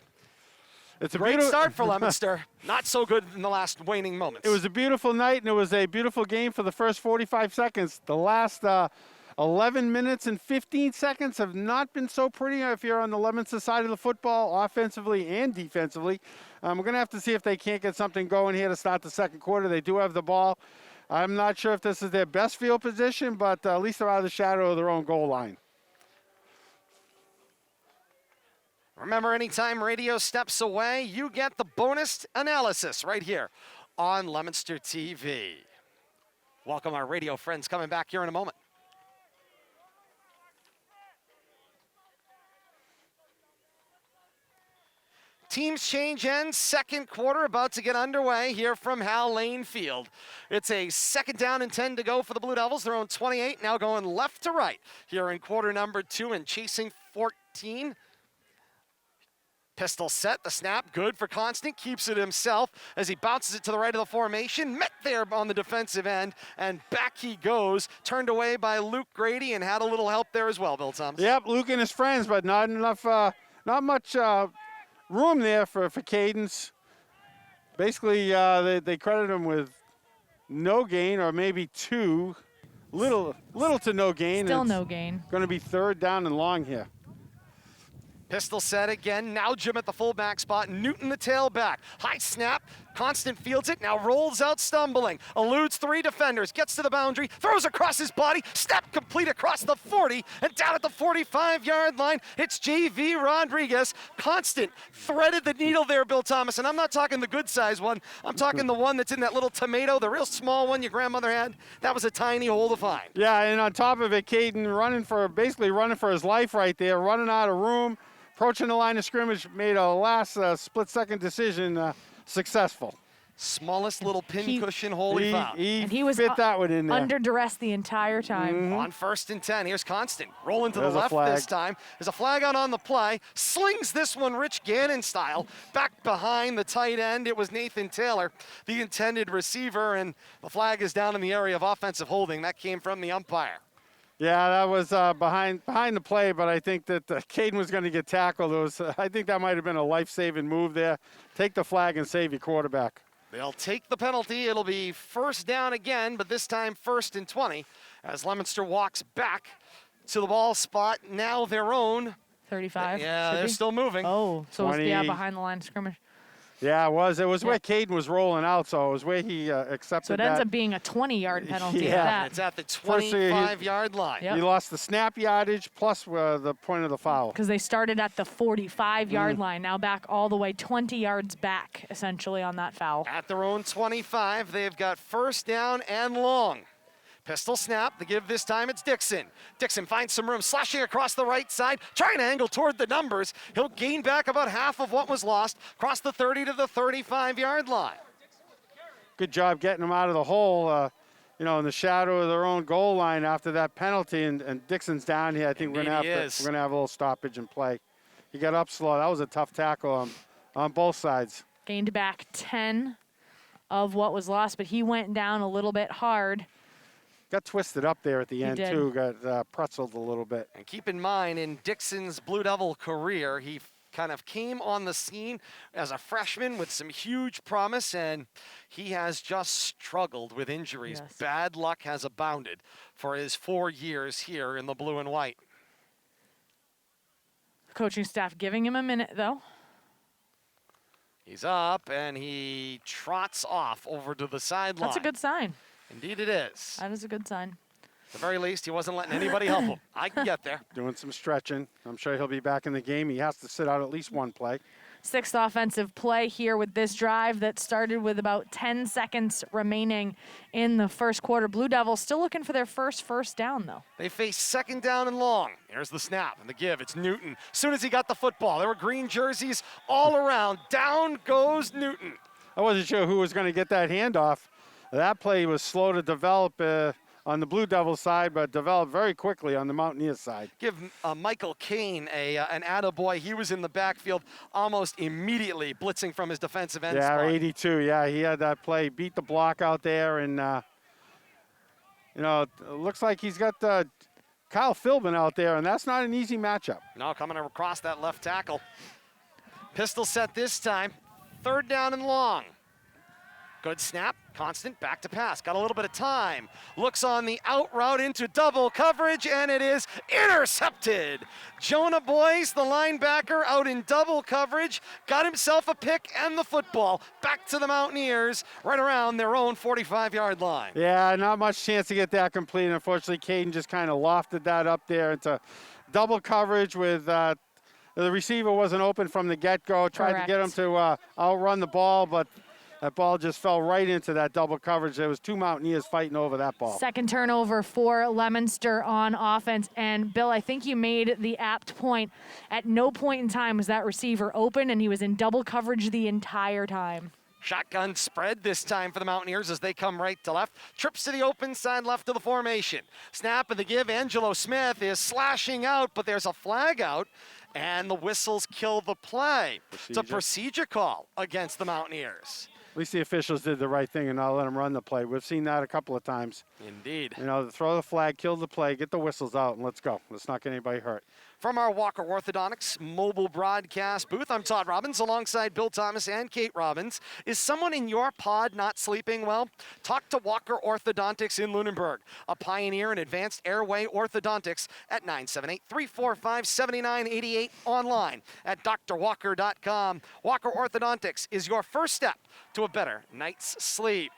it's a great start for Leominster. Not so good in the last waning moments. It was a beautiful night, and it was a beautiful game for the first 45 seconds. The last 11 minutes and 15 seconds have not been so pretty if you're on the Leominster side of the football, offensively and defensively. We're going to have to see if they can't get something going here to start the second quarter. They do have the ball. I'm not sure if this is their best field position, but at least they're out of the shadow of their own goal line. Remember, anytime radio steps away, you get the bonus analysis right here on Leominster TV. Welcome our radio friends coming back here in a moment. Teams change ends, second quarter about to get underway here from Hal Lane Field. It's a second down and 10 to go for the Blue Devils. Their own 28, now going left to right here in quarter number 2 and chasing 14. Pistol set, the snap, good for Constant, keeps it himself as he bounces it to the right of the formation, met there on the defensive end, and back he goes, turned away by Luke Grady and had a little help there as well, Bill Thomas. Yep, Luke and his friends, but not enough, not much room there for Cadence. Basically, they credit him with no gain or maybe 2, little to no gain. Still no gain. Going to be third down and long here. Pistol set again, now Jim at the fullback spot, Newton the tailback. High snap, Constant fields it, now rolls out stumbling, eludes 3 defenders, gets to the boundary, throws across his body, step complete across the 40, and down at the 45-yard line, it's JV Rodriguez. Constant threaded the needle there, Bill Thomas, and I'm not talking the good size one, I'm talking the one that's in that little tomato, the real small one your grandmother had. That was a tiny hole to find. Yeah, and on top of it, Caden basically running for his life right there, running out of room, approaching the line of scrimmage, made a last split-second decision successful. Smallest little pincushion hole he found. He was fit that one in there. Under duress the entire time. Mm-hmm. On first and 10, here's Constant. Rolling to the left this time. There's a flag out on the play. Slings this one Rich Gannon style. Back behind the tight end, it was Nathan Taylor, the intended receiver, and the flag is down in the area of offensive holding. That came from the umpire. Yeah, that was behind the play, but I think that Caden was going to get tackled. It was, I think that might have been a life-saving move there. Take the flag and save your quarterback. They'll take the penalty. It'll be first down again, but this time 1st and 20 as Leominster walks back to the ball spot, now their own. 35. Yeah, should they're be. still moving. Oh, so it's 20. behind the line of scrimmage. Yeah, it was. It was Yeah. where Caden was rolling out, so it was where he accepted So it that. ends up being a 20-yard penalty. Yeah. at that. It's at the First, he- 25-yard line. Yep. He lost the snap yardage plus the point of the foul. Because they started at the 45-yard line, now back all the way 20 yards back, essentially, on that foul. At their own 25, they've got first down and long. Pistol snap, the give this time, it's Dixon. Dixon finds some room, slashing across the right side, trying to angle toward the numbers. He'll gain back about half of what was lost, across the 30 to the 35-yard line. Good job getting them out of the hole, in the shadow of their own goal line after that penalty. And Dixon's down here. I think we're Indeed he gonna is. have a little stoppage and play. He got up slow. That was a tough tackle on both sides. Gained back 10 of what was lost, but he went down a little bit hard. Got twisted up there at the end did. too. Got pretzeled a little bit. And keep in mind, in Dixon's Blue Devil career, he kind of came on the scene as a freshman with some huge promise, and he has just struggled with injuries. Yes. Bad luck has abounded for his 4 years here in the blue and white. Coaching staff giving him a minute, though. He's up, and he trots off over to the sideline. That's a good sign. Indeed it is. That is a good sign. At the very least, he wasn't letting anybody help him. I can get there. Doing some stretching. I'm sure he'll be back in the game. He has to sit out at least one play. Sixth offensive play here with this drive that started with about 10 seconds remaining in the first quarter. Blue Devils still looking for their first down, though. They face second down and long. Here's the snap and the give. It's Newton. As soon as he got the football, there were green jerseys all around. Down goes Newton. I wasn't sure who was going to get that handoff. That play was slow to develop on the Blue Devils side, but developed very quickly on the Mountaineers side. Give Michael Kane an attaboy. He was in the backfield almost immediately, blitzing from his defensive end Yeah, spot. 82. Yeah, he had that play, beat the block out there, and it looks like he's got Kyle Philbin out there, and that's not an easy matchup. Now coming across that left tackle. Pistol set this time. Third down and long. Good snap, constant, back to pass. Got a little bit of time. Looks on the out route into double coverage, and it is intercepted. Jonah Boyce, the linebacker, out in double coverage, got himself a pick and the football. Back to the Mountaineers, right around their own 45-yard line. Yeah, not much chance to get that complete. Unfortunately, Caden just kind of lofted that up there into double coverage with the receiver wasn't open from the get-go. Tried to get him to outrun the ball, but that ball just fell right into that double coverage. There was two Mountaineers fighting over that ball. Second turnover for Leominster on offense. And, Bill, I think you made the apt point. At no point in time was that receiver open, and he was in double coverage the entire time. Shotgun spread this time for the Mountaineers as they come right to left. Trips to the open side left of the formation. Snap of the give. Angelo Smith is slashing out, but there's a flag out, and the whistles kill the play. It's a procedure call against the Mountaineers. At least the officials did the right thing and not let him run the play. We've seen that a couple of times. Indeed. Throw the flag, kill the play, get the whistles out, and let's go. Let's not get anybody hurt. From our Walker Orthodontics mobile broadcast booth, I'm Todd Robbins alongside Bill Thomas and Kate Robbins. Is someone in your pod not sleeping well? Talk to Walker Orthodontics in Lunenburg, a pioneer in advanced airway orthodontics at 978-345-7988 online at drwalker.com. Walker Orthodontics is your first step to a better night's sleep.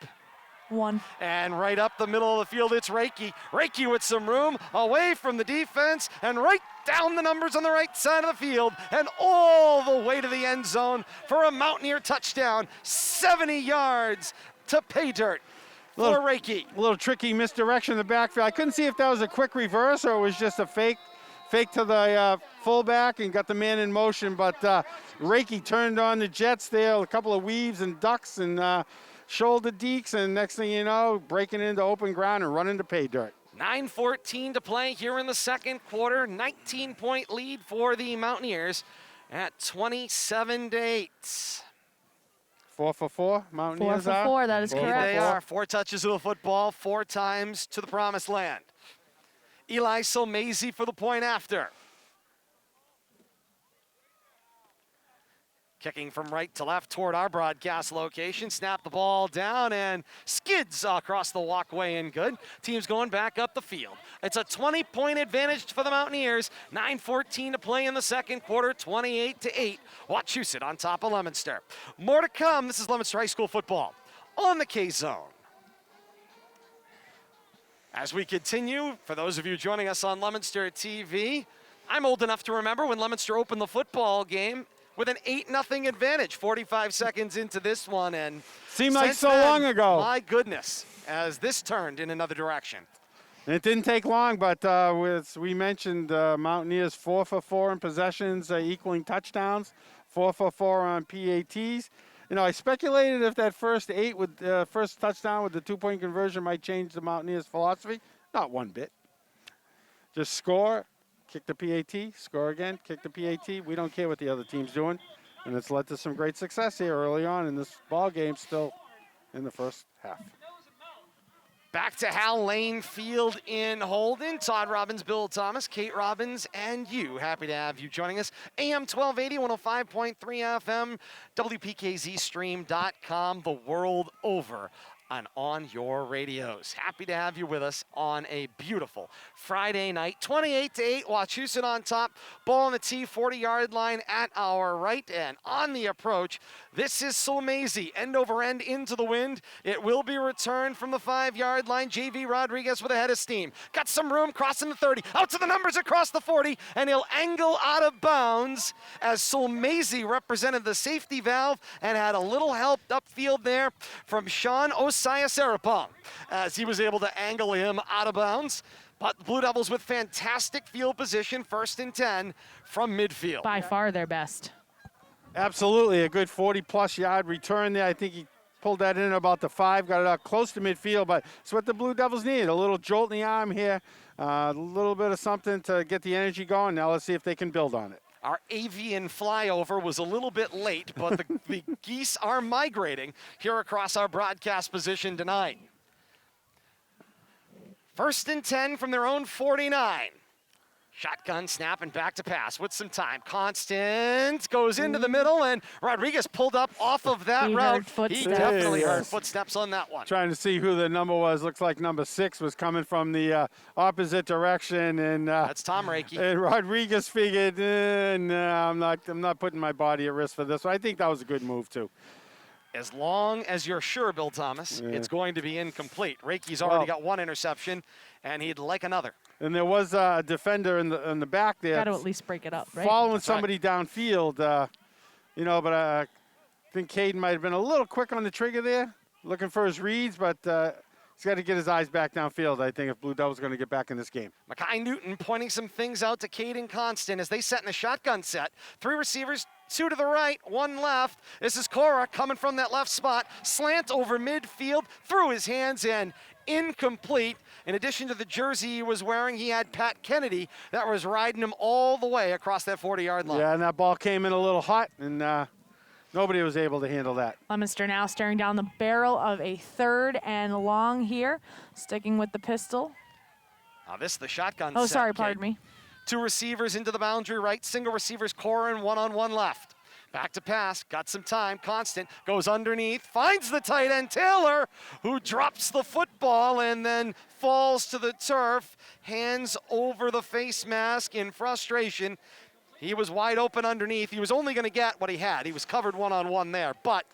One. And right up the middle of the field, it's Reiki. Reiki with some room, away from the defense, and right down the numbers on the right side of the field, and all the way to the end zone for a Mountaineer touchdown. 70 yards to pay dirt for Reiki. A little tricky misdirection in the backfield. I couldn't see if that was a quick reverse or it was just a fake to the fullback and got the man in motion, but Reiki turned on the Jets there, a couple of weaves and ducks and shoulder deeks, and next thing you know, breaking into open ground and running to pay dirt. 9:14 to play here in the second quarter. 19-point lead for the Mountaineers at 27-8. 4 for 4, Mountaineers 4 for 4, that is correct. They are 4 touches of the football, 4 times to the promised land. Eli Solmazy for the point after. Kicking from right to left toward our broadcast location. Snap the ball down and skids across the walkway and good. Team's going back up the field. It's a 20-point advantage for the Mountaineers. 9:14 to play in the second quarter, 28-8. Wachusett on top of Leominster. More to come. This is Leominster High School football on the K-Zone. As we continue, for those of you joining us on Leominster TV, I'm old enough to remember when Leominster opened the football game with an 8-0 advantage, 45 seconds into this one. And seemed like since so then, long ago. My goodness, as this turned in another direction. It didn't take long, but we mentioned Mountaineers 4 for 4 in possessions, equaling touchdowns, 4 for 4 on PATs. You know, I speculated if that first first touchdown with the 2-point conversion might change the Mountaineers' philosophy. Not one bit. Just score, kick the PAT, score again, kick the PAT. We don't care what the other team's doing, and it's led to some great success here early on in this ball game, still in the first half. Back to Hal Lane Field in Holden. Todd Robbins, Bill Thomas, Kate Robbins, and you. Happy to have you joining us. AM 1280, 105.3 FM, WPKZstream.com, the world over and on your radios. Happy to have you with us on a beautiful Friday night. 28-8, Wachusett on top. Ball on the tee, 40-yard line at our right, and on the approach, this is Solmazy, end over end into the wind. It will be returned from the 5-yard line. JV Rodriguez with a head of steam. Got some room, crossing the 30, out to the numbers across the 40, and he'll angle out of bounds as Solmazy represented the safety valve and had a little help upfield there from Sean Osaya Sarapong as he was able to angle him out of bounds. But the Blue Devils with fantastic field position, 1st and 10 from midfield. By far their best. Absolutely, a good 40-plus yard return there. I think he pulled that in about the 5, got it out close to midfield, but it's what the Blue Devils need. A little jolt in the arm here, a little bit of something to get the energy going. Now let's see if they can build on it. Our avian flyover was a little bit late, but the geese are migrating here across our broadcast position tonight. 1st and 10 from their own 49. Shotgun snap and back to pass with some time. Constant goes into the middle, and Rodriguez pulled up off of that route. He definitely heard footsteps on that one. Trying to see who the number was. Looks like number 6 was coming from the opposite direction, and that's Tom Reiki. And Rodriguez figured, no, I'm not putting my body at risk for this. So I think that was a good move too. As long as you're sure, Bill Thomas, it's going to be incomplete. Reiki's already got 1 interception, and he'd like another. And there was a defender in the back there. Got to at least break it up, right? Following somebody downfield, you know, but I think Caden might have been a little quick on the trigger there, looking for his reads, but he's got to get his eyes back downfield, I think, if Blue Devils are going to get back in this game. Makai Newton pointing some things out to Caden Constant as they set in a shotgun set. 3 receivers, 2 to the right, 1 left. This is Cora coming from that left spot. Slant over midfield, through his hands and incomplete. In addition to the jersey he was wearing, he had Pat Kennedy that was riding him all the way across that 40-yard line. Yeah, and that ball came in a little hot, and nobody was able to handle that. Leominster now staring down the barrel of a 3rd and long here, sticking with the pistol. Now this is the shotgun Oh, set, sorry, Kate. pardon me. 2 receivers into the boundary right, single receivers core and 1-on-1 left. Back to pass, got some time, Constant goes underneath, finds the tight end Taylor, who drops the football and then falls to the turf, hands over the face mask in frustration. He was wide open underneath. He was only going to get what he had. He was covered 1-on-1 there, but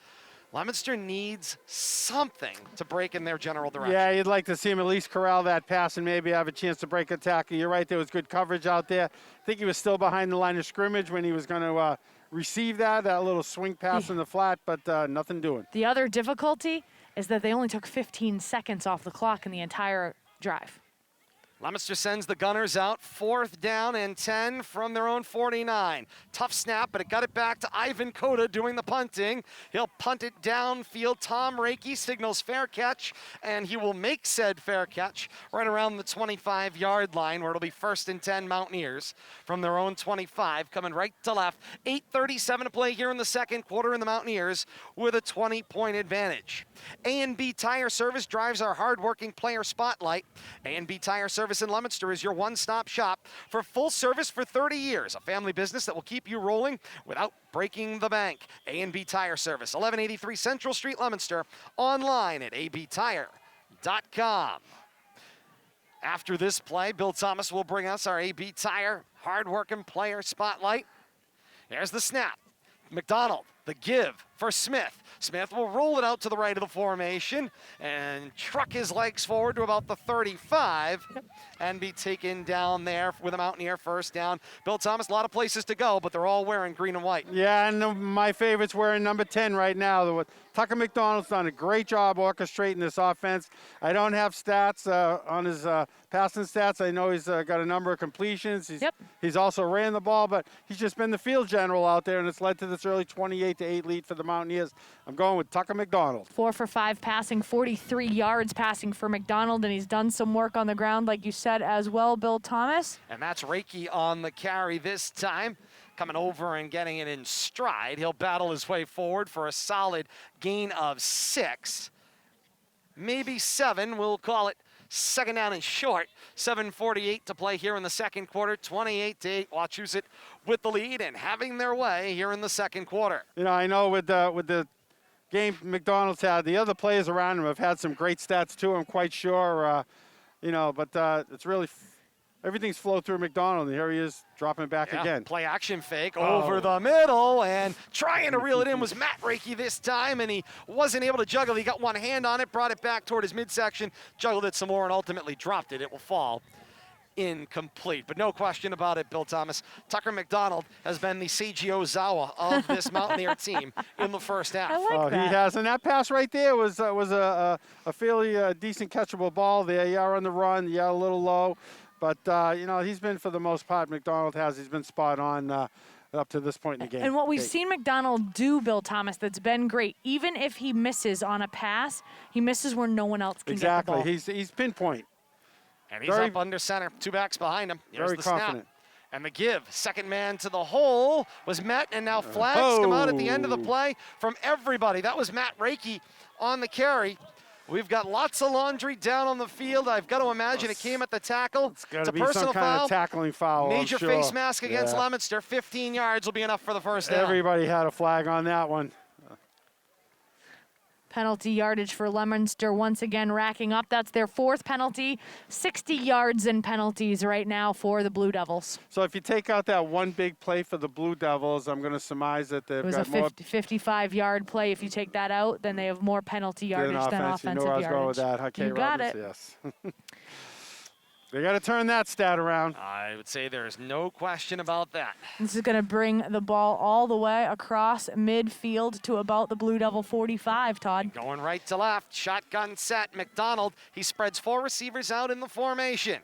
Leominster needs something to break in their general direction. Yeah, you'd like to see him at least corral that pass and maybe have a chance to break a tackle. You're right, there was good coverage out there. I think he was still behind the line of scrimmage when he was going to receive that little swing pass in the flat, but nothing doing. The other difficulty is that they only took 15 seconds off the clock in the entire drive. Leominster sends the Gunners out, 4th down and 10 from their own 49. Tough snap, but it got it back to Ivan Cota doing the punting. He'll punt it downfield. Tom Reiki signals fair catch, and he will make said fair catch right around the 25-yard line, where it'll be 1st and 10 Mountaineers from their own 25, coming right to left. 8:37 to play here in the second quarter, and the Mountaineers with a 20-point advantage. A&B Tire Service drives our hardworking player spotlight. A&B Tire Service Service in Leominster is your one-stop shop for full service for 30 years. A family business that will keep you rolling without breaking the bank. A&B Tire Service, 1183 Central Street, Leominster. Online at abtire.com. After this play, Bill Thomas will bring us our AB Tire hard-working player spotlight. Here's the snap. McDonald, the give for Smith. Smith will roll it out to the right of the formation and truck his legs forward to about the 35 and be taken down there with a Mountaineer first down. Bill Thomas, a lot of places to go, but they're all wearing green and white. Yeah, and my favorite's wearing number 10 right now. Tucker McDonald's done a great job orchestrating this offense. I don't have stats on his passing stats. I know he's got a number of completions. He's also ran the ball, but he's just been the field general out there, and it's led to this early 28-8 lead for the Mountaineers. I'm going with Tucker McDonald. 4 for 5 passing, 43 yards passing for McDonald, and he's done some work on the ground, like you said, as well, Bill Thomas. And that's Reiki on the carry this time. Coming over and getting it in stride. He'll battle his way forward for a solid gain of 6. Maybe 7. We'll call it second down and short. 7:48 to play here in the second quarter. 28-8. Wachusett with the lead and having their way here in the second quarter. You know, I know with the game McDonald's had, the other players around him have had some great stats too, I'm quite sure. But it's really everything's flowed through McDonald, and here he is dropping back again. Play action fake over the middle, and trying to reel it in was Matt Reiki this time, and he wasn't able to juggle. He got one hand on it, brought it back toward his midsection, juggled it some more, and ultimately dropped it. It will fall incomplete. But no question about it, Bill Thomas. Tucker McDonald has been the Seiji Ozawa of this Mountaineer team in the first half. I like that. He has, and that pass right there was a fairly decent catchable ball there. Yeah, on the run, yeah, a little low. But, he's been, for the most part, McDonald he's been spot on up to this point in the game. And what we've seen McDonald do, Bill Thomas, that's been great, even if he misses on a pass, he misses where no one else can get the ball. Exactly. He's pinpoint. And he's up under center, 2 backs behind him. Here's Very the confident. snap. And the give, second man to the hole, was met, and now flags come out at the end of the play from everybody. That was Matt Reiki on the carry. We've got lots of laundry down on the field. I've got to imagine it came at the tackle. It's got to be personal some kind foul. of tackling foul, Major I'm sure. face mask against Leominster. 15 yards will be enough for the first down. Everybody had a flag on that one. Penalty yardage for Leominster once again racking up. That's their 4th penalty. 60 yards in penalties right now for the Blue Devils. So if you take out that one big play for the Blue Devils, I'm going to surmise that they've It was got a more 55-yard play. If you take that out, then they have more penalty yardage than offensive You know where I was yardage. going with that, huh, Kay You got Roberts? it. Yes. They got to turn that stat around. I would say there's no question about that. This is going to bring the ball all the way across midfield to about the Blue Devil 45, Todd. Going right to left, shotgun set. McDonald, he spreads 4 receivers out in the formation.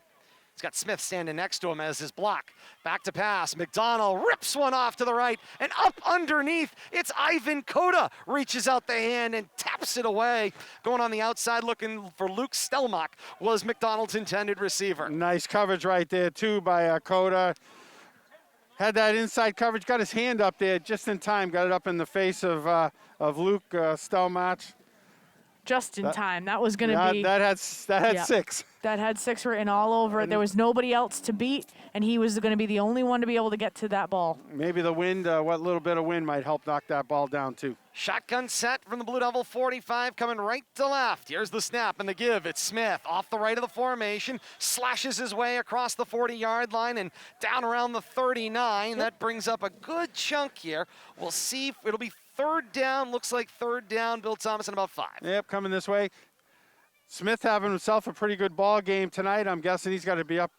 He's got Smith standing next to him as his block. Back to pass. McDonald rips one off to the right, and up underneath, it's Ivan Cota. Reaches out the hand and taps it away. Going on the outside looking for Luke Stelmach was McDonald's intended receiver. Nice coverage right there, too, by Cota. Had that inside coverage, got his hand up there just in time, got it up in the face of Luke Stelmach. Just in time. That was going to be... That had 6. That had 6 written all over it. There was nobody else to beat, and he was going to be the only one to be able to get to that ball. Maybe the wind, what little bit of wind might help knock that ball down, too. Shotgun set from the Blue Devil 45, coming right to left. Here's the snap and the give. It's Smith off the right of the formation, slashes his way across the 40-yard line and down around the 39. That brings up a good chunk here. We'll see if it'll be 3rd down. Looks like 3rd down. Bill Thomas in about 5. Yep, coming this way. Smith having himself a pretty good ball game tonight. I'm guessing he's got to be up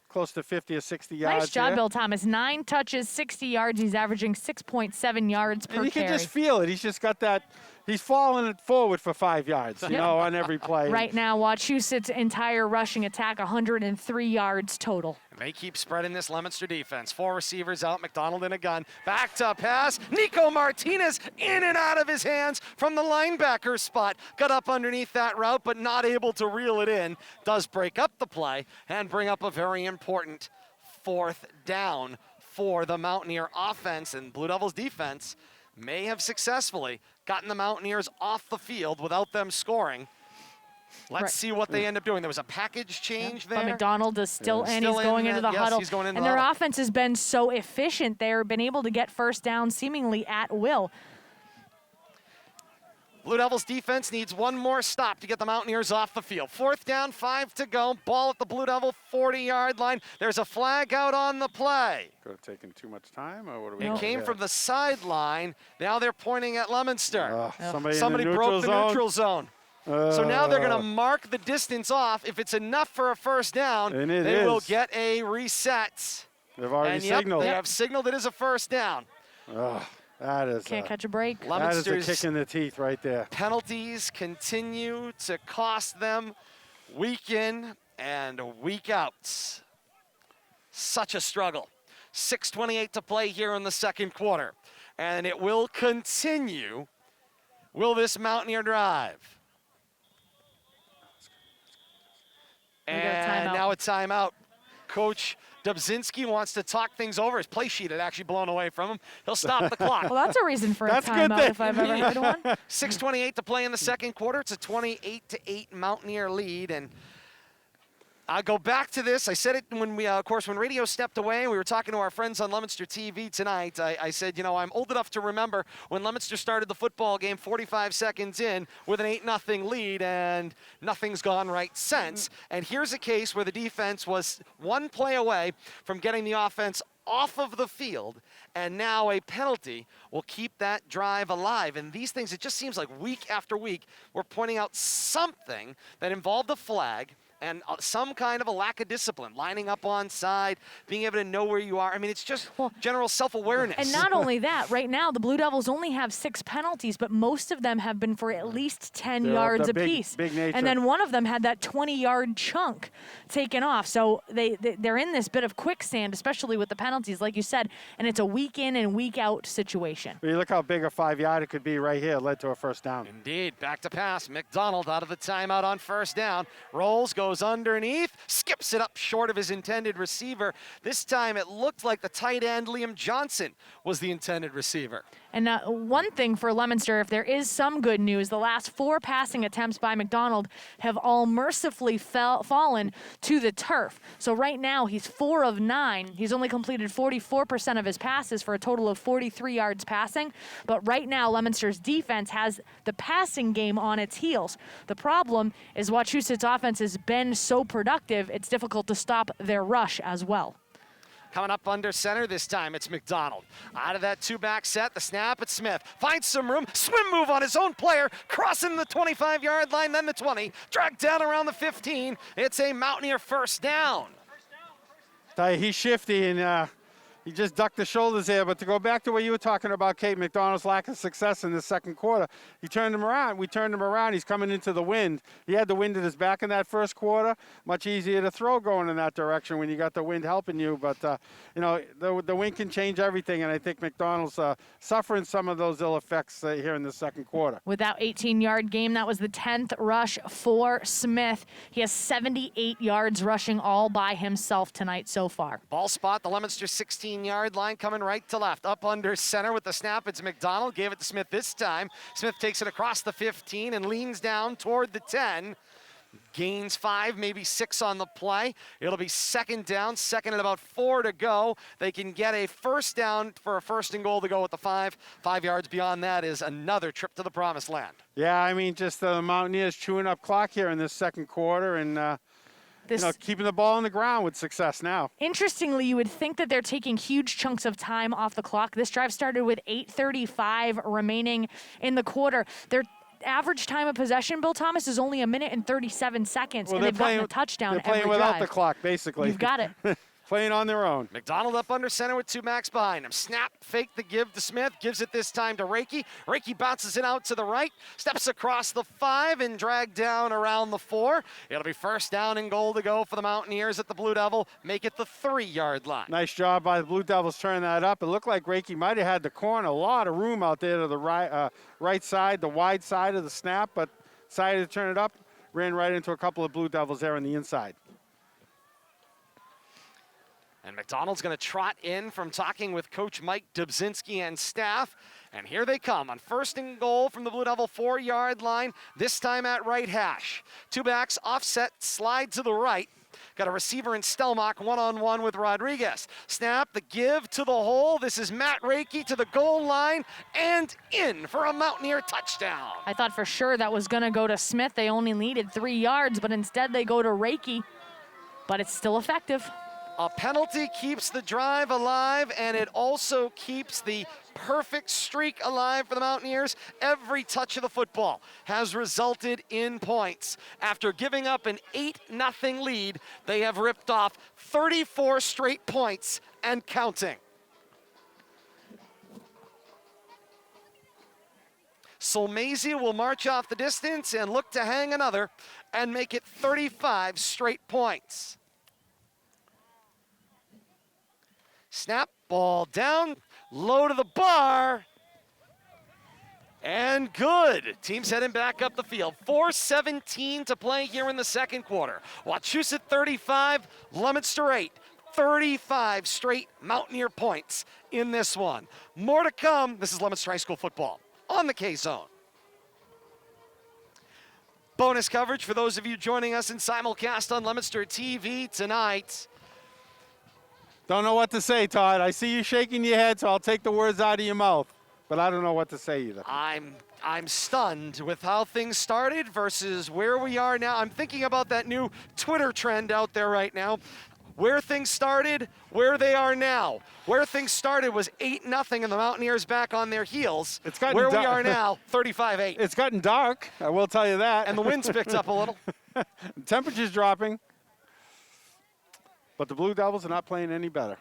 close to 50 or 60 yards. Nice job, here. Bill Thomas. 9 touches, 60 yards. He's averaging 6.7 yards per carry. And you can just feel it. He's just got that. He's falling it forward for 5 yards, on every play. Right now, Wachusett's entire rushing attack, 103 yards total. And they keep spreading this Leominster defense. 4 receivers out, McDonald in a gun. Back to pass. Nico Martinez in and out of his hands from the linebacker spot. Got up underneath that route, but not able to reel it in. Does break up the play and bring up a very important 4th down for the Mountaineer offense, and Blue Devils defense may have successfully gotten the Mountaineers off the field without them scoring. Let's see what they end up doing. There was a package change there. But Mcdonald is still in. Still He's going in, into the yes, huddle. he's going into and the their huddle. offense has been so efficient. They've been able to get first down seemingly at will. Blue Devils defense needs one more stop to get the Mountaineers off the field. 4th down, 5 to go. Ball at the Blue Devil 40-yard line. There's a flag out on the play. Could have taken too much time, or what do we It got came here? from the sideline. Now they're pointing at Leominster. Somebody in the broke the zone. neutral zone. So now they're going to mark the distance off. If it's enough for a first down, And it they will is. get a reset. They've already And yep, signaled. they have signaled it is a first down. That is Can't catch a break. that is a Leominster's kick in the teeth right there. penalties continue to cost them week in and week out. Such a struggle. 6:28 to play here in the second quarter. And it will continue. Will this Mountaineer drive? We got a And timeout. now a timeout. Coach Dubzinski wants to talk things over. His play sheet had actually blown away from him. He'll stop the clock. Well, that's a reason for a That's a good timeout thing. if I've ever heard one. 6:28 to play in the second quarter. It's a 28-8 Mountaineer lead. And I'll go back to this. I said it when we, of course, when radio stepped away, we were talking to our friends on Leominster TV tonight. I said, you know, I'm old enough to remember when Leominster started the football game 45 seconds in with an 8-0 lead, and nothing's gone right since. And here's a case where the defense was one play away from getting the offense off of the field, and now a penalty will keep that drive alive. And these things, it just seems like week after week, we're pointing out something that involved a flag and some kind of a lack of discipline, lining up on side, being able to know where you are. I mean, it's just general self-awareness. And not only that, right now the Blue Devils only have 6 penalties, but most of them have been for at least 10 They're of yards the big- apiece. big nature. And then one of them had that 20-yard chunk taken off. So they're in this bit of quicksand, especially with the penalties, like you said, and it's a week in and week out situation. You look how big a 5-yard it could be right here. Led to a first down. Indeed, back to pass. Mcdonald out of the timeout on first down. Rolls, goes underneath, skips it up short of his intended receiver. This time it looked like the tight end Liam Johnson was the intended receiver. And one thing for Leominster, if there is some good news, the last 4 passing attempts by Mcdonald have all mercifully fallen to the turf. So right now he's 4 of 9. He's only completed 44% of his passes for a total of 43 yards passing. But right now Leominster's defense has the passing game on its heels. The problem is Wachusett's offense has been so productive, it's difficult to stop their rush as well. Coming up under center this time, it's Mcdonald. Out of that 2-back set, the snap at Smith. Finds some room, swim move on his own player, crossing the 25-yard line, then the 20. Dragged down around the 15. It's a Mountaineer first down. Tell you, he's shifty, and he just ducked the shoulders there. But to go back to what you were talking about, Kate, McDonald's lack of success in the second quarter, he turned him around. We turned him around. He's coming into the wind. He had the wind at his back in that first quarter. Much easier to throw going in that direction when you got the wind helping you. But, you know, the wind can change everything, and I think McDonald's suffering some of those ill effects here in the second quarter. With that 18-yard game, that was the 10th rush for Smith. He has 78 yards rushing all by himself tonight so far. Ball spot, the Leominster 16-yard line coming right to left. Up under center with the snap, it's Mcdonald. Gave it to Smith this time. Smith takes it across the 15 and leans down toward the 10. Gains 5, maybe 6 on the play. It'll be second down, second and about 4 to go. They can get a first down for a first and goal to go with the 5. 5 yards beyond that is another trip to the promised land. Yeah, I mean, just the Mountaineers chewing up clock here in this second quarter and, you know, keeping the ball on the ground with success now. Interestingly, you would think that they're taking huge chunks of time off the clock. This drive started with 8:35 remaining in the quarter. Their average time of possession, Bill Thomas, is only 1 minute and 37 seconds, and they've gotten a touchdown They're playing every without drive. the clock, basically. You've got it. Playing on their own. Mcdonald up under center with 2 backs behind him. Snap, fake the give to Smith. Gives it this time to Reiki. Reiki bounces it out to the right. Steps across the 5 and dragged down around the 4. It'll be first down and goal to go for the Mountaineers at the Blue Devil. Make it the 3-yard line. Nice job by the Blue Devils turning that up. It looked like Reiki might have had the corner. A lot of room out there to the right side, the wide side of the snap, but decided to turn it up. Ran right into a couple of Blue Devils there on the inside. And Mcdonald's going to trot in from talking with Coach Mike Dubzinski and staff. And here they come on 1st and goal from the Blue Devil 4-yard line, this time at right hash. Two backs, offset, slide to the right. Got a receiver in Stelmach, one-on-one with Rodriguez. Snap, the give to the hole. This is Matt Reiki to the goal line and in for a Mountaineer touchdown. I thought for sure that was going to go to Smith. They only needed 3 yards, but instead they go to Reiki. But it's still effective. A penalty keeps the drive alive, and it also keeps the perfect streak alive for the Mountaineers. Every touch of the football has resulted in points. After giving up an 8-0 lead, they have ripped off 34 straight points and counting. Solmazia will march off the distance and look to hang another and make it 35 straight points. Snap, ball down, low to the bar, and good. Team's heading back up the field. 4:17 to play here in the second quarter. Wachusett 35, Leominster 8. 35 straight Mountaineer points in this one. More to come. This is Leominster High School football on the K-Zone. Bonus coverage for those of you joining us in simulcast on Leominster TV tonight. Don't know what to say, Todd. I see you shaking your head, so I'll take the words out of your mouth. But I don't know what to say either. I'm stunned with how things started versus where we are now. I'm thinking about that new Twitter trend out there right now. Where things started, where they are now. Where things started was 8-0 and the Mountaineers back on their heels. It's gotten where we dark. are now, 35-8. It's gotten dark, I will tell you that. And the wind's picked up a little. Temperature's dropping. But the Blue Devils are not playing any better.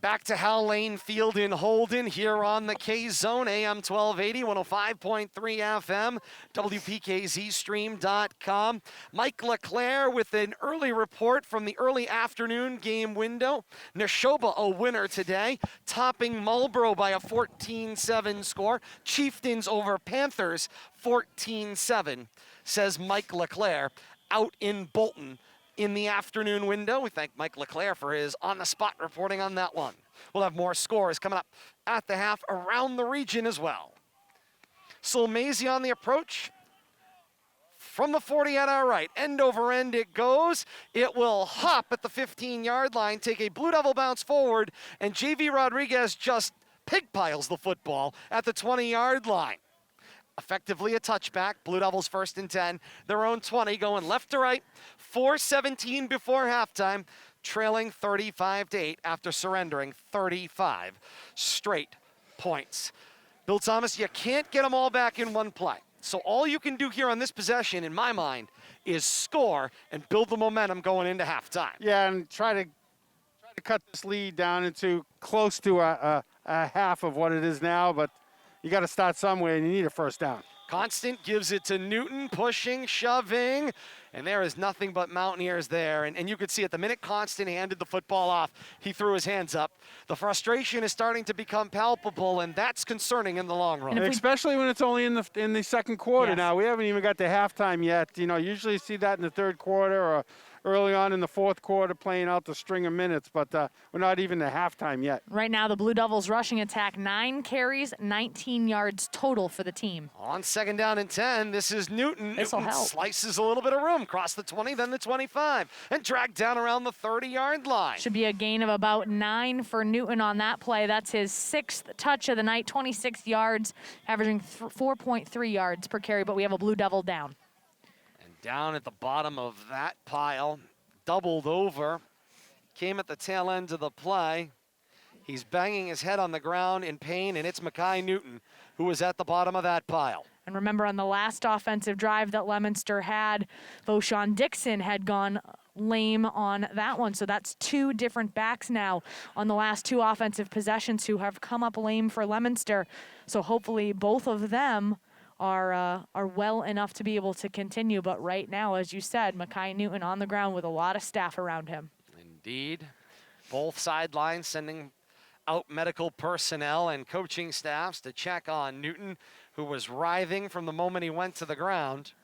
Back to Hal Lane Field in Holden here on the K-Zone, AM 1280, 105.3 FM, WPKZstream.com. Mike LeClaire with an early report from the early afternoon game window. Neshoba a winner today, topping Marlboro by a 14-7 score. Chieftains over Panthers, 14-7, says Mike LeClaire, out in Bolton in the afternoon window. We thank Mike LeClaire for his on-the-spot reporting on that one. We'll have more scores coming up at the half around the region as well. Solmazia on the approach. From the 40 at our right, end over end it goes. It will hop at the 15-yard line, take a Blue Devil bounce forward, and JV Rodriguez just pigpiles the football at the 20-yard line. Effectively a touchback. Blue Devils 1st and 10. Their own 20 going left to right. 4:17 before halftime. Trailing 35-8 after surrendering 35 straight points. Bill Thomas, you can't get them all back in one play. So all you can do here on this possession, in my mind, is score and build the momentum going into halftime. Yeah, and try to cut this lead down into close to a half of what it is now, but you got to start somewhere, and you need a first down. Constant gives it to Newton, pushing, shoving, and there is nothing but Mountaineers there. And you could see at the minute Constant handed the football off, he threw his hands up. The frustration is starting to become palpable, and that's concerning in the long run. Especially when it's only in the second quarter Yes. now. We haven't even got to halftime yet. You know, usually you see that in the third quarter or early on in the fourth quarter playing out the string of minutes, but we're not even to halftime yet. Right now, the Blue Devils rushing attack, 9 carries, 19 yards total for the team. On 2nd down and 10, this is Newton. This'll Newton help. slices a little bit of room, across the 20, then the 25, and dragged down around the 30-yard line. Should be a gain of about 9 for Newton on that play. That's his 6th touch of the night, 26 yards, averaging 4.3 yards per carry, but we have a Blue Devil down. Down at the bottom of that pile, doubled over, came at the tail end of the play. He's banging his head on the ground in pain, and it's Mackay Newton who was at the bottom of that pile. And remember, on the last offensive drive that Leominster had, Voshawn Dixon had gone lame on that one. So that's 2 different backs now on the last 2 offensive possessions who have come up lame for Leominster. So hopefully both of them are well enough to be able to continue. But right now, as you said, Mackay Newton on the ground with a lot of staff around him. Indeed. Both sidelines sending out medical personnel and coaching staffs to check on Newton, who was writhing from the moment he went to the ground.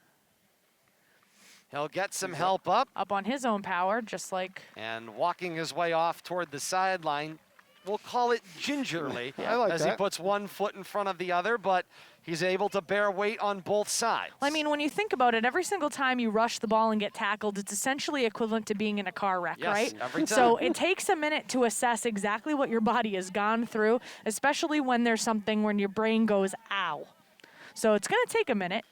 He'll get some help up. Up on his own power, just like. And walking his way off toward the sideline. We'll call it gingerly I like as that. he puts one foot in front of the other, but he's able to bear weight on both sides. I mean, when you think about it, every single time you rush the ball and get tackled, it's essentially equivalent to being in a car wreck, Yes, right? every So time. it takes a minute to assess exactly what your body has gone through, especially when there's something when your brain goes, ow. So it's going to take a minute.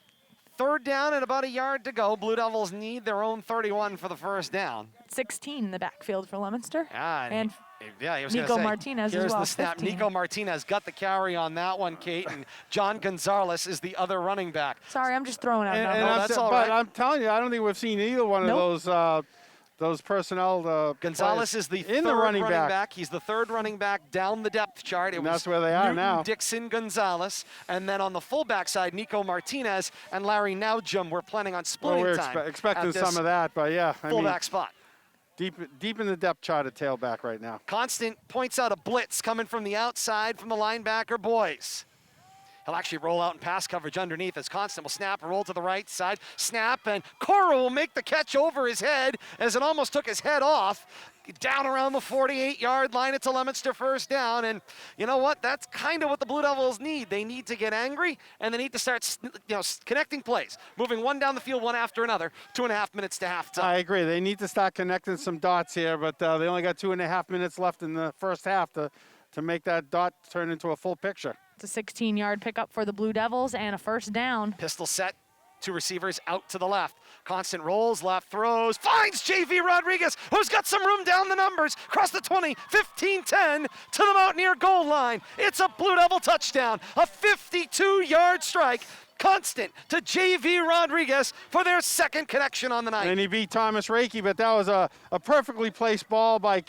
Third down and about a yard to go. Blue Devils need their own 31 for the first down. 16 in the backfield for Leominster. Yeah, And yeah, he was gonna Nico say, Martinez as here's well, the snap. 15. Nico Martinez got the carry on that one, Kate, and John Gonzalez is the other running back. sorry, I'm just throwing out And, numbers. No, I'm that's sa- all but right. I'm telling you, I don't think we've seen either one Nope. of those personnel. Gonzalez players is the in third the running running back. back. He's the third running back down the depth chart. It And was that's where they are Newton, now. Dixon, Gonzalez, and then on the fullback side, Nico Martinez and Larry Naujum. We're planning on Well, splitting we're time expecting at this some of that, but yeah, I mean, fullback spot. deep in the depth chart at tailback right now. Constant points out a blitz coming from the outside from the linebacker boys. He'll actually roll out in pass coverage underneath as Constant will snap, roll to the right side, snap, and Cora will make the catch over his head as it almost took his head off. Down around the 48-yard line, it's a Leominster first down, and you know what? That's kind of what the Blue Devils need. They need to get angry, and they need to start, connecting plays, moving one down the field, one after another. 2.5 minutes to halftime. I agree. They need to start connecting some dots here, but they only got 2.5 minutes left in the first half to make that dot turn into a full picture. It's a 16-yard pickup for the Blue Devils and a first down. Pistol set, two receivers out to the left. Constant rolls, left throws, finds J.V. Rodriguez, who's got some room down the numbers. Across the 20, 15-10 to the Mountaineer goal line. It's a Blue Devil touchdown, a 52-yard strike. Constant to J.V. Rodriguez for their second connection on the night. And he beat Thomas Reiki, but that was a perfectly placed ball by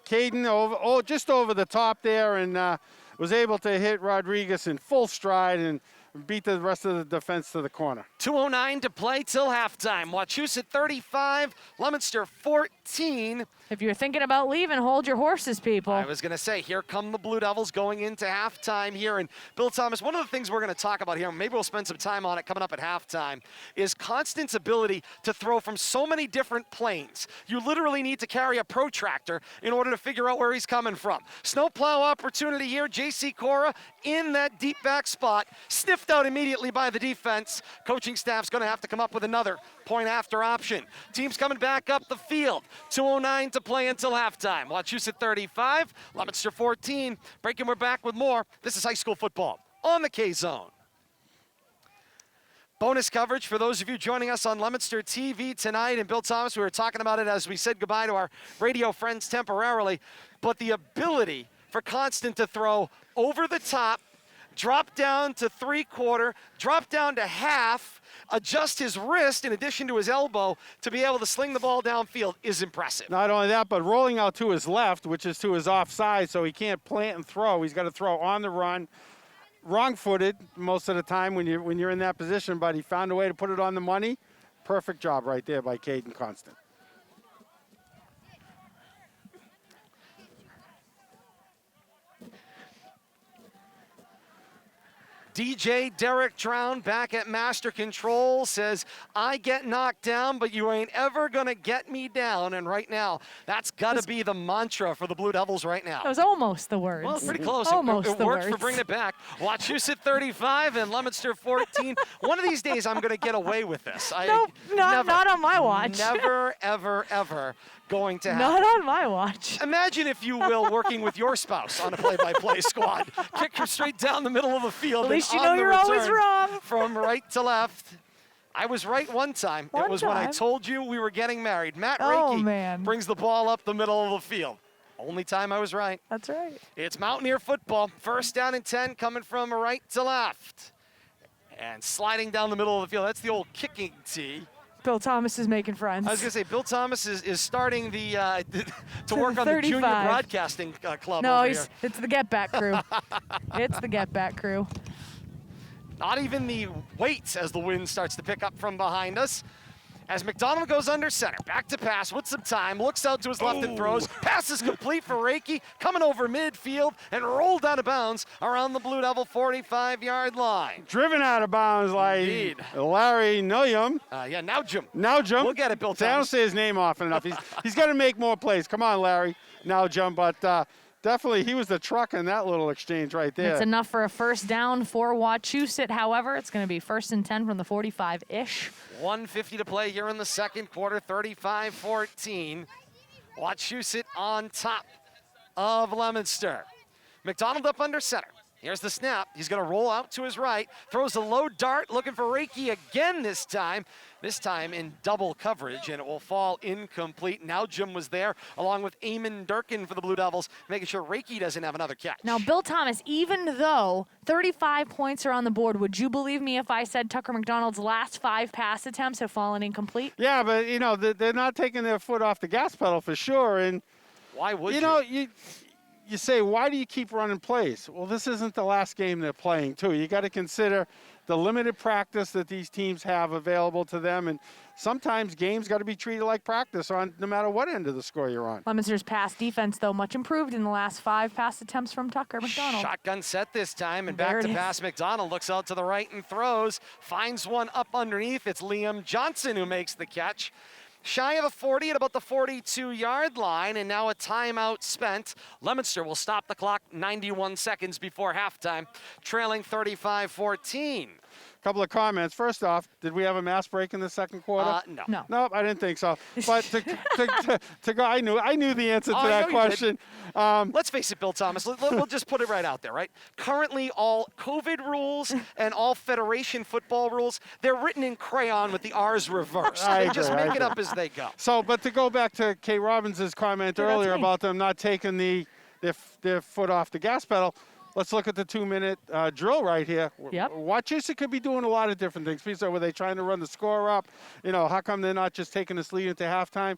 Caden just over the top there, and was able to hit Rodriguez in full stride and beat the rest of the defense to the corner. 2:09 to play till halftime. Wachusett 35, Leominster 14. If you're thinking about leaving, hold your horses, people. I was going to say, here come the Blue Devils going into halftime here. And Bill Thomas, one of the things we're going to talk about here, and maybe we'll spend some time on it coming up at halftime, is Constant's ability to throw from so many different planes. You literally need to carry a protractor in order to figure out where he's coming from. Snowplow opportunity here. J.C. Cora in that deep back spot, sniffed out immediately by the defense. Coaching staff's going to have to come up with another point after option. Team's coming back up the field. 2:09 to play until halftime. Wachusett 35, Leominster 14. Breaking, we're back with more. This is high school football on the K-Zone. Bonus coverage for those of you joining us on Leominster TV tonight. And Bill Thomas, we were talking about it as we said goodbye to our radio friends temporarily. But the ability for Constant to throw over the top, drop down to three-quarter, drop down to half, adjust his wrist in addition to his elbow to be able to sling the ball downfield is impressive. Not only that, but rolling out to his left, which is to his offside, so he can't plant and throw. He's got to throw on the run, wrong-footed most of the time when you're in that position, but he found a way to put it on the money. Perfect job right there by Caden Constant. DJ Derek Drown back at Master Control says, I get knocked down, but you ain't ever going to get me down. And right now, that's got to be the mantra for the Blue Devils right now. That was almost the words. Well, pretty close. Almost it the worked words. for bringing it back. Wachusett 35 and Leominster 14. One of these days, I'm going to get away with this. Nope, not on my watch. Never, ever, ever going to happen. Not on my watch. Imagine, if you will, working with your spouse on a play-by-play squad. Kick her straight down the middle of the field. At least and you know on the you're always return wrong. From right to left. I was right one time. It One was when I time? told you we were getting married. Matt Oh, Reiki man. brings the ball up the middle of the field. Only time I was right. That's right. It's Mountaineer football. First down and 10 coming from right to left. And sliding down the middle of the field. That's the old kicking tee. Bill Thomas is making friends. I was going to say, Bill Thomas is starting the to work on the junior 35. broadcasting club No, over it's the Get Back crew. It's the Get Back crew. Not even the weight as the wind starts to pick up from behind us. as Mcdonald goes under center. Back to pass with some time. Looks out to his left and throws. Pass is complete for Reiki. Coming over midfield and rolled out of bounds around the Blue Devil 45-yard line. Driven out of bounds like Indeed. Larry Nuyum. Yeah, now jump. We'll get it, Bill I don't Thomas. say his name often enough. He's got to make more plays. Come on, Larry. Now jump, but definitely he was the truck in that little exchange right there. It's enough for a first down for Wachusett. However, it's going to be 1st and 10 from the 45-ish. 1:50 to play here in the second quarter, 35-14. Wachusett on top of Leominster. McDonald up under center. Here's the snap. He's going to roll out to his right. Throws a low dart, looking for Reiki again this time. This time in double coverage, and it will fall incomplete. Now Jim was there, along with Eamon Durkin for the Blue Devils, making sure Reiki doesn't have another catch. Now, Bill Thomas, even though 35 points are on the board, would you believe me if I said Tucker McDonald's last 5 pass attempts have fallen incomplete? Yeah, but, you know, they're not taking their foot off the gas pedal for sure. And, why would you? You know, you say, why do you keep running plays? Well, this isn't the last game they're playing, too. You got to consider the limited practice that these teams have available to them, and sometimes games got to be treated like practice on no matter what end of the score you're on. Leominster's pass defense, though, much improved in the last 5 pass attempts from Tucker McDonald. Shotgun set this time, and There back it to is. pass. McDonald looks out to the right and throws. Finds one up underneath. It's Liam Johnson who makes the catch. Shy of the 40 at about the 42-yard line, and now a timeout spent. Leominster will stop the clock 91 seconds before halftime, trailing 35-14. Couple of comments. First off, did we have a mass break in the second quarter? No. No. Nope, I didn't think so. But to go, I knew the answer to I that know you did. question. Let's face it, Bill Thomas, we'll just put it right out there, right? Currently, all COVID rules and all Federation football rules, they're written in crayon with the R's reversed. I They just agree, I make it agree. up as they go. So, but to go back to Kay Robbins' comment Yeah, that's earlier me. about them not taking their foot off the gas pedal, let's look at the 2-minute drill right here. Yep. Wachusett could be doing a lot of different things. So were they trying to run the score up? You know, how come they're not just taking this lead into halftime?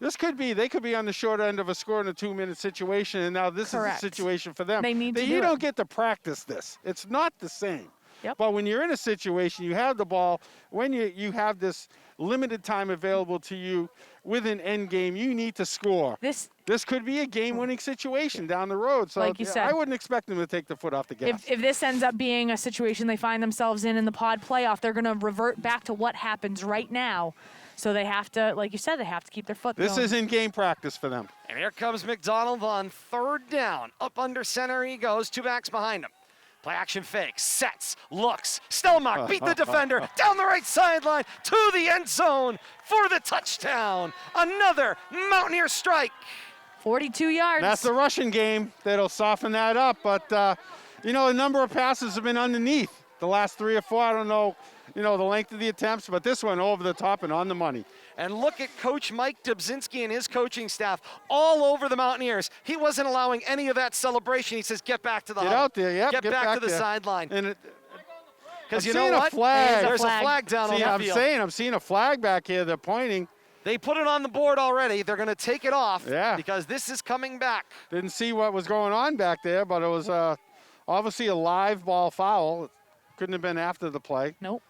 They could be on the short end of a score in a 2-minute situation, and now this Correct. is the situation for them. They need to You do don't it. get to practice this. It's not the same. Yep. But when you're in a situation, you have the ball, when you have this limited time available to you with an end game, you need to score. This could be a game-winning situation down the road. So Like you said. I wouldn't expect them to take the foot off the gas. If this ends up being a situation they find themselves in the pod playoff, they're going to revert back to what happens right now. So they have to, like you said, they have to keep their foot This going. is in-game practice for them. And here comes McDonald on 3rd down. Up under center he goes, 2 backs behind him. Play action fake, sets, looks, Stelmach beat the defender, down the right sideline, to the end zone for the touchdown. Another Mountaineer strike. 42 yards. That's the Russian game that'll soften that up. But, you know, a number of passes have been underneath the last 3 or 4. I don't know, you know, the length of the attempts, but this one over the top and on the money. And look at Coach Mike Dubzinski and his coaching staff all over the Mountaineers. He wasn't allowing any of that celebration. He says, get back to the Get huddle. out there, yep. Get back to the there. sideline. And Because I'm you know seeing a what? flag. There's a flag down on the I'm field. I'm seeing a flag back here. They're pointing. They put it on the board already. They're going to take it off Yeah. because this is coming back. Didn't see what was going on back there, but it was obviously a live ball foul. It couldn't have been after the play. Nope.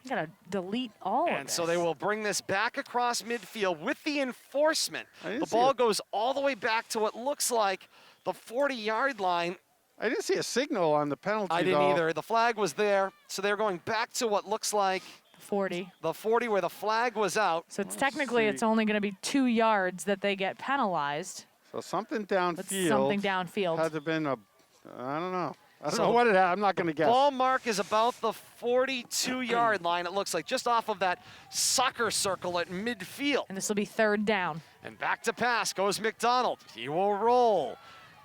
You got to delete all of And this. so they will bring this back across midfield with the enforcement. I didn't The see ball it. goes all the way back to what looks like the 40-yard line. I didn't see a signal on the penalty, I didn't though. either. The flag was there, so they're going back to what looks like 40. the 40 where the flag was out. So it's technically see. it's only going to be 2 yards that they get penalized. So something But downfield. something downfield. Had to have been I don't know. I don't So know what it had. I'm not going to guess. Ball mark is about the 42-yard line, it looks like, just off of that soccer circle at midfield. And this will be 3rd down. And back to pass goes McDonald. He will roll.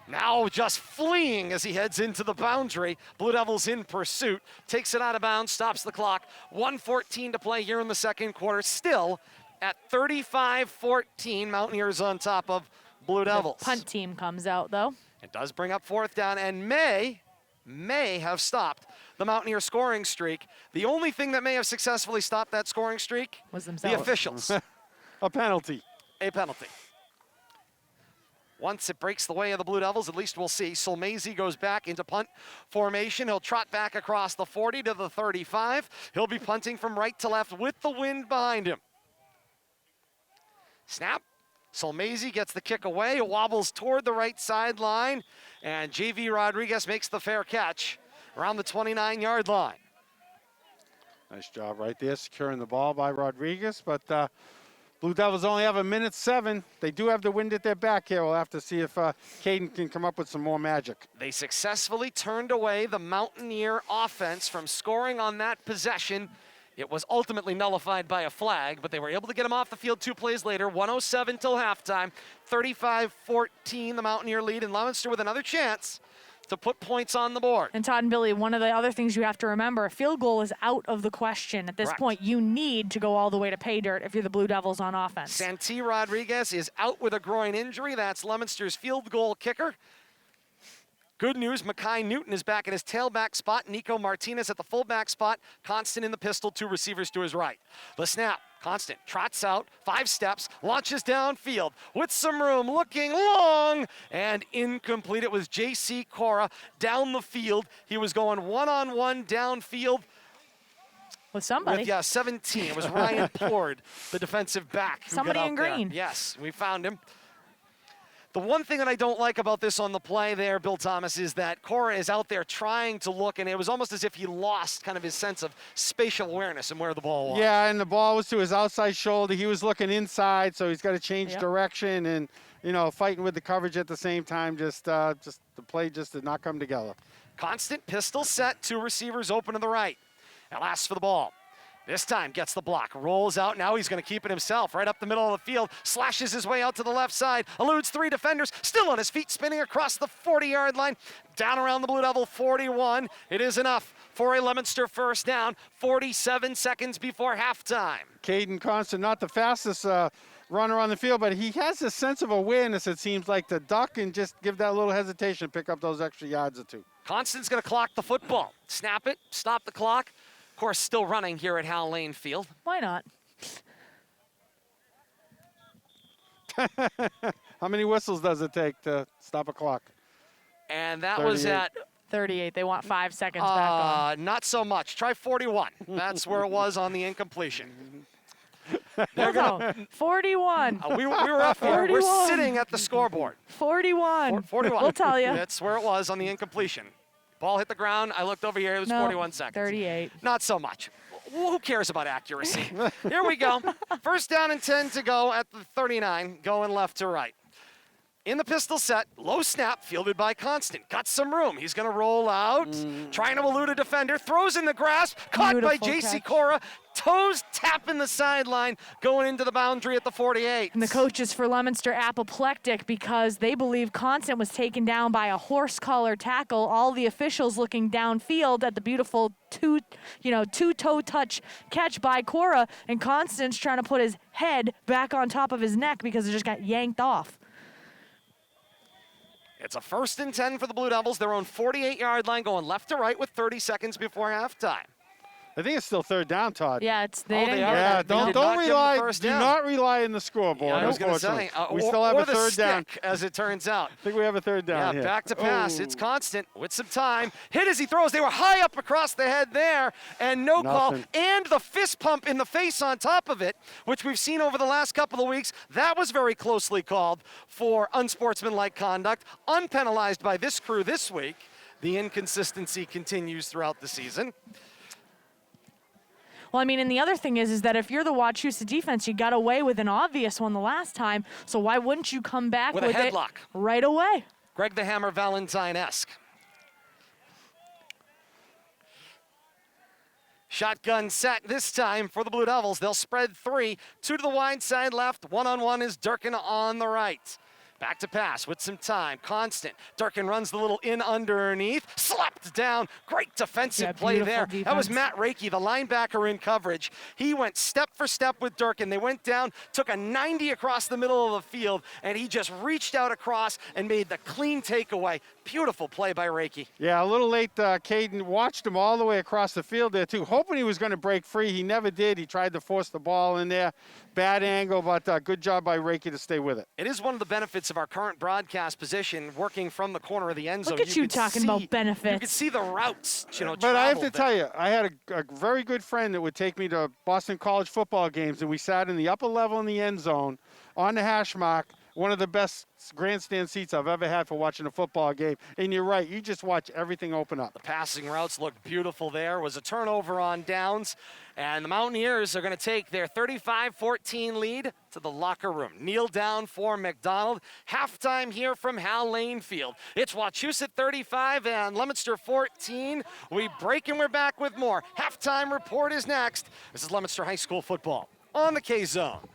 Now just fleeing as he heads into the boundary. Blue Devils in pursuit. Takes it out of bounds, stops the clock. 1:14 to play here in the second quarter. Still at 35-14. Mountaineers on top of Blue Devils. The punt team comes out, though. It does bring up 4th down and may have stopped the Mountaineer scoring streak. The only thing that may have successfully stopped that scoring streak, Was the themselves. officials. A penalty. A penalty. Once it breaks the way of the Blue Devils, at least we'll see. Solmazy goes back into punt formation. He'll trot back across the 40 to the 35. He'll be punting from right to left with the wind behind him. Snap. Solmazy gets the kick away. It wobbles toward the right sideline, and J.V. Rodriguez makes the fair catch around the 29-yard line. Nice job right there, securing the ball by Rodriguez, but Blue Devils only have 1:07. They do have the wind at their back here. We'll have to see if Caden can come up with some more magic. They successfully turned away the Mountaineer offense from scoring on that possession. It was ultimately nullified by a flag, but they were able to get him off the field 2 plays later. 1:07 till halftime. 35-14 the Mountaineer lead, and Leominster with another chance to put points on the board. And Todd and Billy, one of the other things you have to remember, a field goal is out of the question. At this Correct. point, you need to go all the way to pay dirt if you're the Blue Devils on offense. Santee Rodriguez is out with a groin injury. That's Leominster's field goal kicker. Good news, Makai Newton is back at his tailback spot. Nico Martinez at the fullback spot. Constant in the pistol, 2 receivers to his right. The snap, Constant trots out, 5 steps, launches downfield with some room, looking long, and incomplete. It was J.C. Cora down the field. He was going one-on-one downfield. With somebody. With, 17. It was Ryan Plord, the defensive back. Who Somebody got out in there. green. Yes, we found him. The one thing that I don't like about this on the play there, Bill Thomas, is that Cora is out there trying to look, and it was almost as if he lost kind of his sense of spatial awareness and where the ball was. Yeah, and the ball was to his outside shoulder. He was looking inside, so he's got to change direction and, you know, fighting with the coverage at the same time. Just the play just did not come together. Constant pistol set, 2 receivers open to the right. Now asks for the ball. This time gets the block, rolls out. Now he's going to keep it himself right up the middle of the field, slashes his way out to the left side, eludes 3 defenders, still on his feet, spinning across the 40-yard line, down around the Blue Devil 41. It is enough for a Leominster first down, 47 seconds before halftime. Caden Constant, not the fastest runner on the field, but he has a sense of awareness, it seems like, to duck and just give that little hesitation, pick up those extra yards or 2. Constant's going to clock the football, snap it, stop the clock. Of course, still running here at Hal Lane Field. Why not? How many whistles does it take to stop a clock? And that 38. was at 38. They want 5 seconds back on. Not so much. Try 41. That's where it was on the incompletion. They're going 41. We were up here. 41. We're sitting at the scoreboard. 41. 41. We'll tell you. That's where it was on the incompletion. Ball hit the ground. I looked over here. It was 41 seconds. 38. Not so much. Who cares about accuracy? Here we go. First down and 10 to go at the 39, going left to right. In the pistol set, low snap, fielded by Constant. Got some room. He's going to roll out, trying to elude a defender, throws in the grasp, caught by Beautiful J.C. catch. Cora, toes tapping the sideline, going into the boundary at the 48. And the coaches for Leominster apoplectic because they believe Constant was taken down by a horse collar tackle. All the officials looking downfield at the beautiful two-toe touch catch by Cora, and Constant's trying to put his head back on top of his neck because it just got yanked off. It's a 1st and 10 for the Blue Devils. Their own 48-yard line, going left to right with 30 seconds before halftime. I think it's still 3rd down, Todd. Yeah, they didn't are. get Yeah, that. They don't did not give him the rely. first Do down. not rely on the scoreboard. I was going to unfortunately. say, we still have or a the 3rd down. stick, as it turns out. I think we have a 3rd down. Yeah, here. back to pass. Oh. It's Constant with some time. Hit as he throws. They were high up across the head there, and no call. Nothing. And the fist pump in the face on top of it, which we've seen over the last couple of weeks. That was very closely called for unsportsmanlike conduct, unpenalized by this crew this week. The inconsistency continues throughout the season. Well, I mean, and the other thing is that if you're the Wachusett defense, you got away with an obvious one the last time, so why wouldn't you come back With with a headlock. it right away? Greg the Hammer Valentine-esque. Shotgun set this time for the Blue Devils. They'll spread 3, 2 to the wide side left. One-on-one is Durkin on the right. Back to pass with some time. Constant. Durkin runs the little in underneath. Slapped down. Great defensive play there. beautiful That was defense. Matt Reiki, the linebacker in coverage. He went step for step with Durkin. They went down, took a 90 across the middle of the field, and he just reached out across and made the clean takeaway. Beautiful play by Reiki. Yeah, a little late. Caden watched him all the way across the field there, too, hoping he was going to break free. He never did. He tried to force the ball in there. Bad angle, but good job by Reiki to stay with it. It is one of the benefits benefits of our current broadcast position, working from the corner of the end zone. Look at you could talking see- about benefits. You could see the routes, But I have to traveled tell you, I had a very good friend that would take me to Boston College football games, and we sat in the upper level in the end zone on the hash mark, one of the best grandstand seats I've ever had for watching a football game. And you're right, you just watch everything open up. The passing routes look beautiful there. Was a turnover on downs. And the Mountaineers are going to take their 35-14 lead to the locker room. Kneel down for Mcdonald. Halftime here from Hal Lane Field. It's Wachusett 35 and Leominster 14. We break and we're back with more. Halftime report is next. This is Leominster High School football on the K-Zone.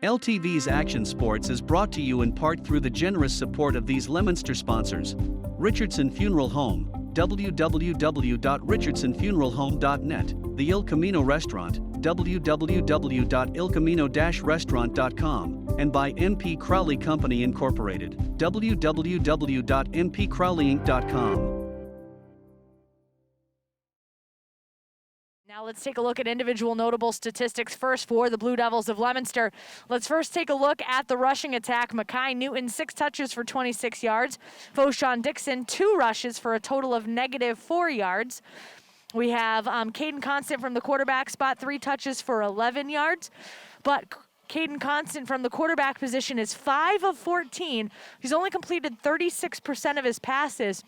LTV's Action Sports is brought to you in part through the generous support of these Leominster sponsors: Richardson Funeral Home, www.richardsonfuneralhome.net, the Il Camino Restaurant, www.ilcamino-restaurant.com, and by MP Crowley Company Incorporated, www.mpcrowleyinc.com. Now let's take a look at individual notable statistics first for the Blue Devils of Leominster. Let's first take a look at the rushing attack. Mackay Newton, 6 touches for 26 yards. Foshawn Dixon, 2 rushes for a total of -4 yards. We have Caden Constant from the quarterback spot, 3 touches for 11 yards. But Caden Constant from the quarterback position is 5 of 14. He's only completed 36% of his passes,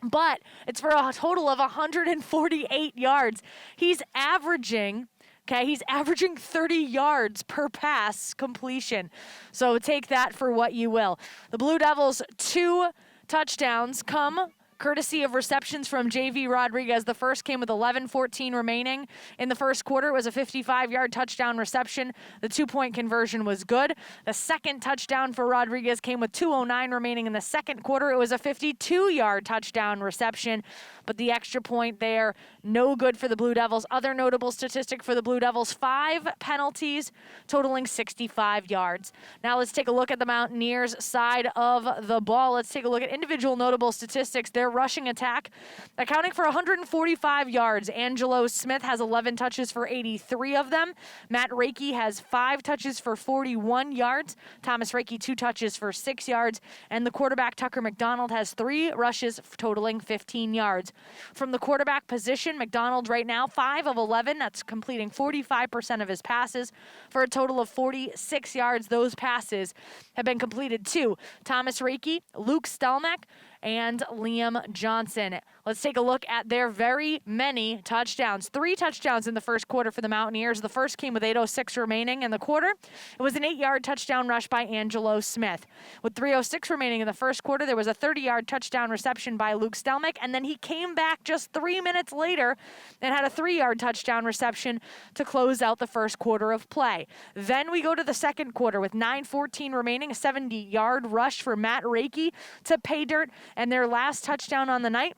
but it's for a total of 148 yards. He's averaging 30 yards per pass completion. So take that for what you will. The Blue Devils' 2 touchdowns come courtesy of receptions from J.V. Rodriguez. The first came with 11:14 remaining. In the first quarter, it was a 55-yard touchdown reception. The 2-point conversion was good. The second touchdown for Rodriguez came with 2:09 remaining in the second quarter. It was a 52-yard touchdown reception, but the extra point there, no good for the Blue Devils. Other notable statistic for the Blue Devils, 5 penalties totaling 65 yards. Now let's take a look at the Mountaineers side of the ball. Let's take a look at individual notable statistics. Their rushing attack accounting for 145 yards. Angelo Smith has 11 touches for 83 of them. Matt Reiki has 5 touches for 41 yards. Thomas Reiki, 2 touches for 6 yards. And the quarterback, Tucker McDonald, has 3 rushes totaling 15 yards. From the quarterback position, McDonald right now, 5 of 11. That's completing 45% of his passes for a total of 46 yards. Those passes have been completed to Thomas Reiki, Luke Stelmack, and Liam Johnson. Let's take a look at their very many touchdowns. 3 touchdowns in the first quarter for the Mountaineers. The first came with 8:06 remaining in the quarter. It was an 8-yard touchdown rush by Angelo Smith. With 3:06 remaining in the first quarter, there was a 30-yard touchdown reception by Luke Stelmack, and then he came back just 3 minutes later and had a 3-yard touchdown reception to close out the first quarter of play. Then we go to the second quarter with 9:14 remaining, a 70-yard rush for Matt Reiki to pay dirt, and their last touchdown on the night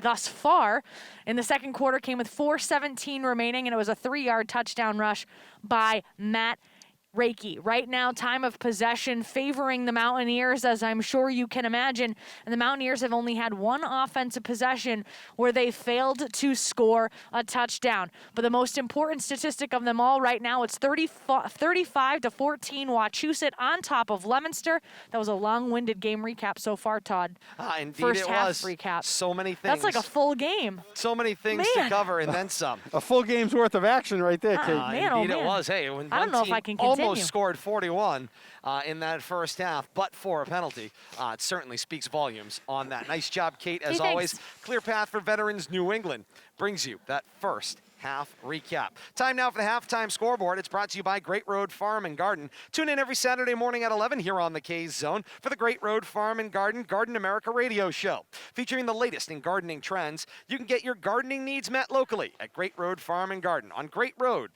thus far in the second quarter came with 4:17 remaining, and it was a 3-yard touchdown rush by Matt Reiki. Right now, time of possession favoring the Mountaineers, as I'm sure you can imagine. And the Mountaineers have only had 1 offensive possession where they failed to score a touchdown. But the most important statistic of them all right now, it's 35-14 Wachusett on top of Leominster. That was a long-winded game recap so far, Todd. Indeed First it half was. recap. So many things. That's like a full game. So many things to cover and then some. A full game's worth of action right there, Kate. Man, oh, Indeed man. it was. Hey, when I don't one know if team I can continue. almost scored 41 in that first half, but for a penalty, it certainly speaks volumes on that. Nice job, Kate, as Hey, always. thanks. Clear Path for Veterans New England brings you that first half recap. Time now for the halftime scoreboard. It's brought to you by Great Road Farm and Garden. Tune in every Saturday morning at 11 here on the K-Zone for the Great Road Farm and Garden America radio show. Featuring the latest in gardening trends, you can get your gardening needs met locally at Great Road Farm and Garden on Great Road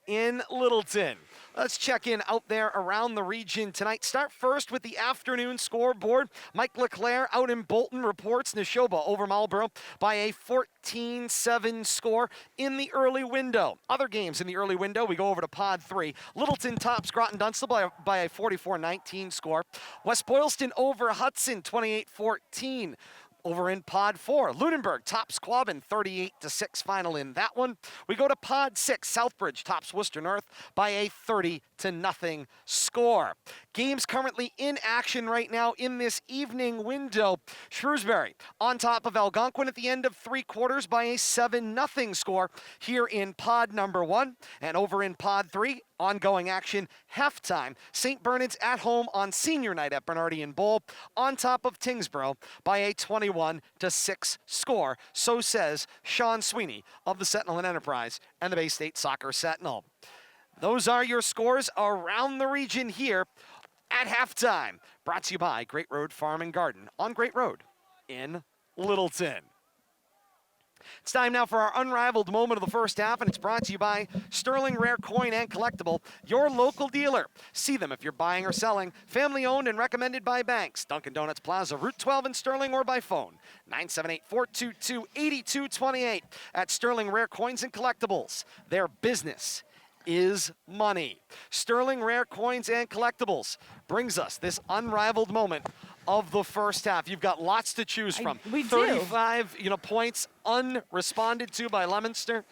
in Littleton. Let's check in out there around the region tonight. Start first with the afternoon scoreboard. Mike Leclerc out in Bolton reports Neshoba over Marlborough by a 14-7 score in the early window. Other games in the early window, we go over to Pod 3. Littleton tops Groton Dunstable by a 44-19 score. West Boylston over Hudson, 28-14. Over in Pod 4, Lunenburg tops Quabbin 38-6 final in that one. We go to Pod 6, Southbridge tops Worcester North by a 30-0 score. Games currently in action right now in this evening window. Shrewsbury on top of Algonquin at the end of 3 quarters by a 7-0 score here in Pod number 1. And over in Pod 3, ongoing action, halftime. St. Bernard's at home on senior night at Bernardian Bowl on top of Tingsboro by a 21-6 score. So says Sean Sweeney of the Sentinel and Enterprise and the Bay State Soccer Sentinel. Those are your scores around the region here at halftime. Brought to you by Great Road Farm and Garden on Great Road in Littleton. It's time now for our unrivaled moment of the first half, and it's brought to you by Sterling Rare Coin and Collectible, your local dealer. See them if you're buying or selling. Family owned and recommended by banks. Dunkin' Donuts Plaza, Route 12 in Sterling, or by phone. 978-422-8228 at Sterling Rare Coins and Collectibles. Their business is money. Sterling Rare Coins and Collectibles brings us this unrivaled moment of the first half. You've got lots to choose from. We do. 35 points unresponded to by Leominster.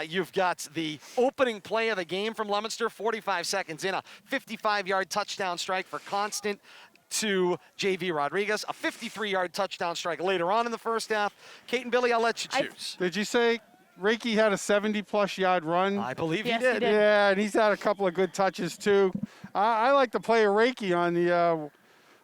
You've got the opening play of the game from Leominster, 45 seconds in, a 55-yard touchdown strike for Constant to J.V. Rodriguez, a 53-yard touchdown strike later on in the first half. Kate and Billy, I'll let you choose. Did you say Reiki had a 70-plus yard run? I believe Yes, he did. he did. Yeah, and he's had a couple of good touches, too. I like to play a Reiki on the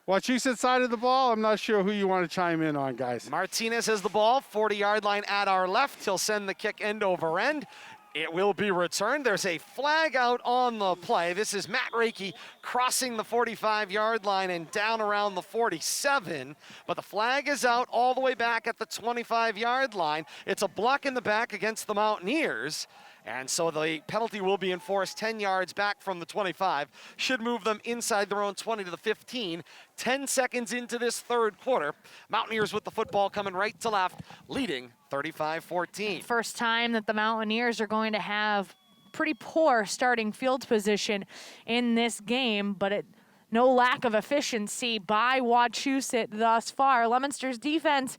Wachusett side of the ball. I'm not sure who you want to chime in on, guys. Martinez has the ball, 40-yard line at our left. He'll send the kick end over end. It will be returned. There's a flag out on the play. This is Matt Reiki crossing the 45-yard line and down around the 47. But the flag is out all the way back at the 25-yard line. It's a block in the back against the Mountaineers. And so the penalty will be enforced 10 yards back from the 25. Should move them inside their own 20 to the 15. 10 seconds into this third quarter. Mountaineers with the football coming right to left, leading 35-14. First time that the Mountaineers are going to have pretty poor starting field position in this game, but no lack of efficiency by Wachusett thus far. Leominster's defense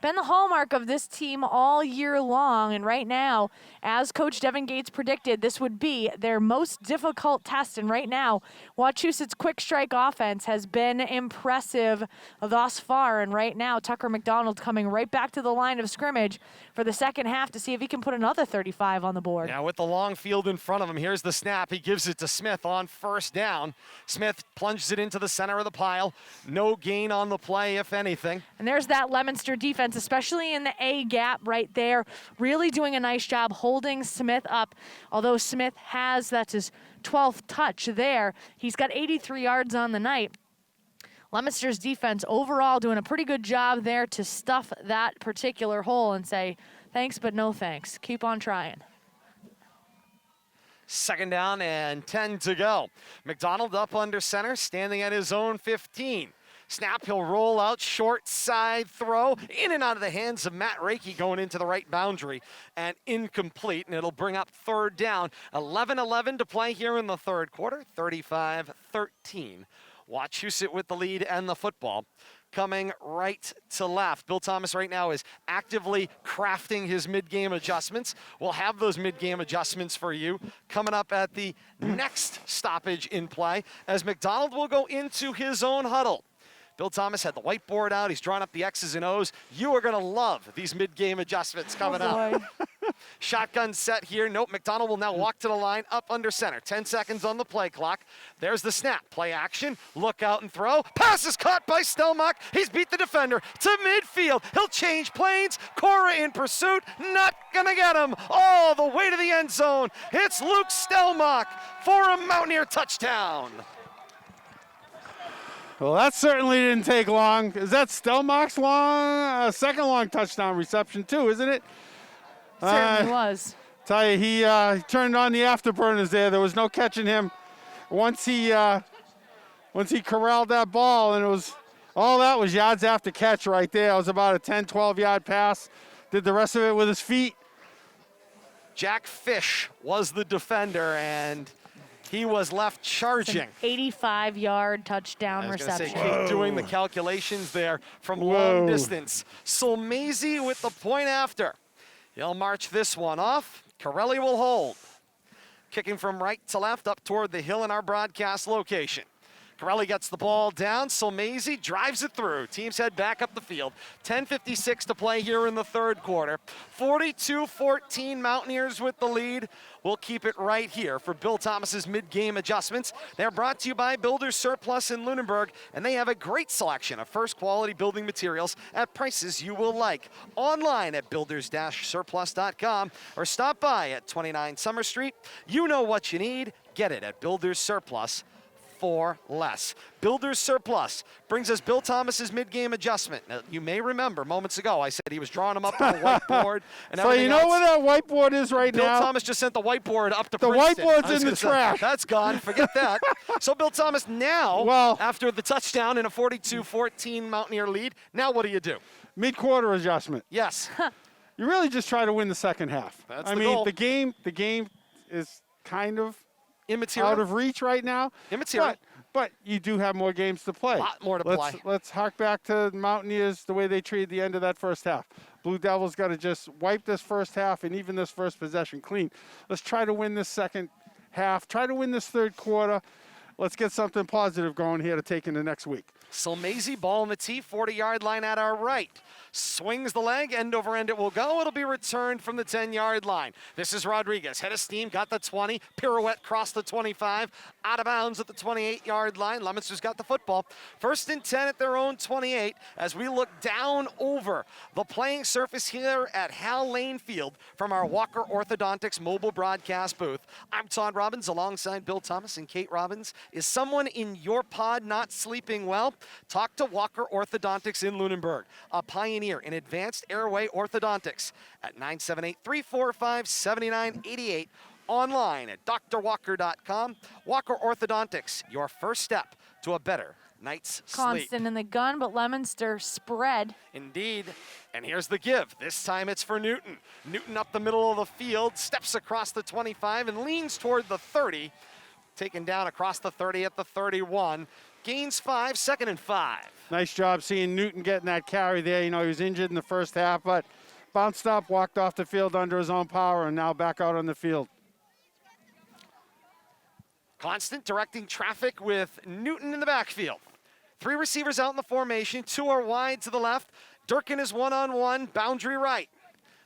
been the hallmark of this team all year long, and right now, as Coach Devin Gates predicted, this would be their most difficult test, and right now, Wachusett's quick strike offense has been impressive thus far, and right now, Tucker McDonald coming right back to the line of scrimmage for the second half to see if he can put another 35 on the board. Now with the long field in front of him, here's the snap. He gives it to Smith on first down. Smith plunges it into the center of the pile. No gain on the play, if anything. And there's that Leominster defense, especially in the A gap right there, really doing a nice job holding Smith up. Although Smith that's his 12th touch there. He's got 83 yards on the night. Leominster's defense overall doing a pretty good job there to stuff that particular hole and say, thanks, but no thanks. Keep on trying. Second down and 10 to go. McDonald up under center, standing at his own 15. Snap, he'll roll out, short side throw, in and out of the hands of Matt Reiki going into the right boundary, and incomplete, and it'll bring up third down. 11-11 to play here in the third quarter, 35-13. Wachusett with the lead and the football. Coming right to left. Bill Thomas right now is actively crafting his mid-game adjustments. We'll have those mid-game adjustments for you coming up at the next stoppage in play as McDonald will go into his own huddle. Bill Thomas had the whiteboard out. He's drawn up the X's and O's. You are going to love these mid-game adjustments coming up. Shotgun set here. Nope, McDonald will now walk to the line up under center. 10 seconds on the play clock. There's the snap. Play action. Look out and throw. Pass is caught by Stelmach. He's beat the defender to midfield. He'll change planes. Cora in pursuit. Not going to get him all the way to the end zone. It's Luke Stelmach for a Mountaineer touchdown. Well, that certainly didn't take long. Is that Stelmach's second long touchdown reception too, isn't it? Certainly was. Tell you, he turned on the afterburners there. There was no catching him. once he corralled that ball, and that was yards after catch right there. It was about a 10, 12-yard pass. Did the rest of it with his feet. Jack Fish was the defender, and he was left charging. 85-yard touchdown I was gonna reception. say, keep doing the calculations there from long distance. Solmese with the point after. He'll march this one off. Corelli will hold. Kicking from right to left up toward the hill in our broadcast location. Corelli gets the ball down. Solmese drives it through. Teams head back up the field. 10:56 to play here in the third quarter. 42-14 Mountaineers with the lead. We'll keep it right here for Bill Thomas's mid-game adjustments. They're brought to you by Builders Surplus in Lunenburg, and they have a great selection of first-quality building materials at prices you will like. Online at builders-surplus.com or stop by at 29 Summer Street. You know what you need. Get it at Builders Surplus for less. Builders Surplus brings us Bill Thomas's mid-game adjustment. Now, you may remember moments ago I said he was drawing them up on the whiteboard. And so you know where that whiteboard is right Bill now? Bill Thomas just sent the whiteboard up to the Princeton. Whiteboard's in the trash. That's gone. Forget that. So Bill Thomas now, after the touchdown in a 42-14 Mountaineer lead, now what do you do? Mid-quarter adjustment. Yes. You really just try to win the second half. That's I the mean, goal. the game is kind of immaterial. Out of reach right now. Immaterial. But you do have more games to play. A lot more to play. Let's hark back to Mountaineers, the way they treated the end of that first half. Blue Devils got to just wipe this first half and even this first possession clean. Let's try to win this second half. Try to win this third quarter. Let's get something positive going here to take into next week. Solmese, ball on the tee, 40-yard line at our right. Swings the leg, end over end it will go. It'll be returned from the 10-yard line. This is Rodriguez, head of steam, got the 20, pirouette cross the 25, out of bounds at the 28-yard line. Leominster's got the football. 1st and 10 at their own 28 as we look down over the playing surface here at Hal Lane Field from our Walker Orthodontics mobile broadcast booth. I'm Todd Robbins alongside Bill Thomas and Kate Robbins. Is someone in your pod not sleeping well? Talk to Walker Orthodontics in Lunenburg, a pioneer in advanced airway orthodontics at 978-345-7988, online at drwalker.com. Walker Orthodontics, your first step to a better night's sleep. Constant in the gun, but Leominster spread. Indeed. And here's the give. This time it's for Newton. Newton up the middle of the field, steps across the 25 and leans toward the 30. Taken down across the 30 at the 31. Gains 5, 2nd and 5. Nice job seeing Newton getting that carry there. You know, he was injured in the first half, but bounced up, walked off the field under his own power, and now back out on the field. Constant directing traffic with Newton in the backfield. 3 receivers out in the formation. 2 are wide to the left. Durkin is one-on-one, boundary right.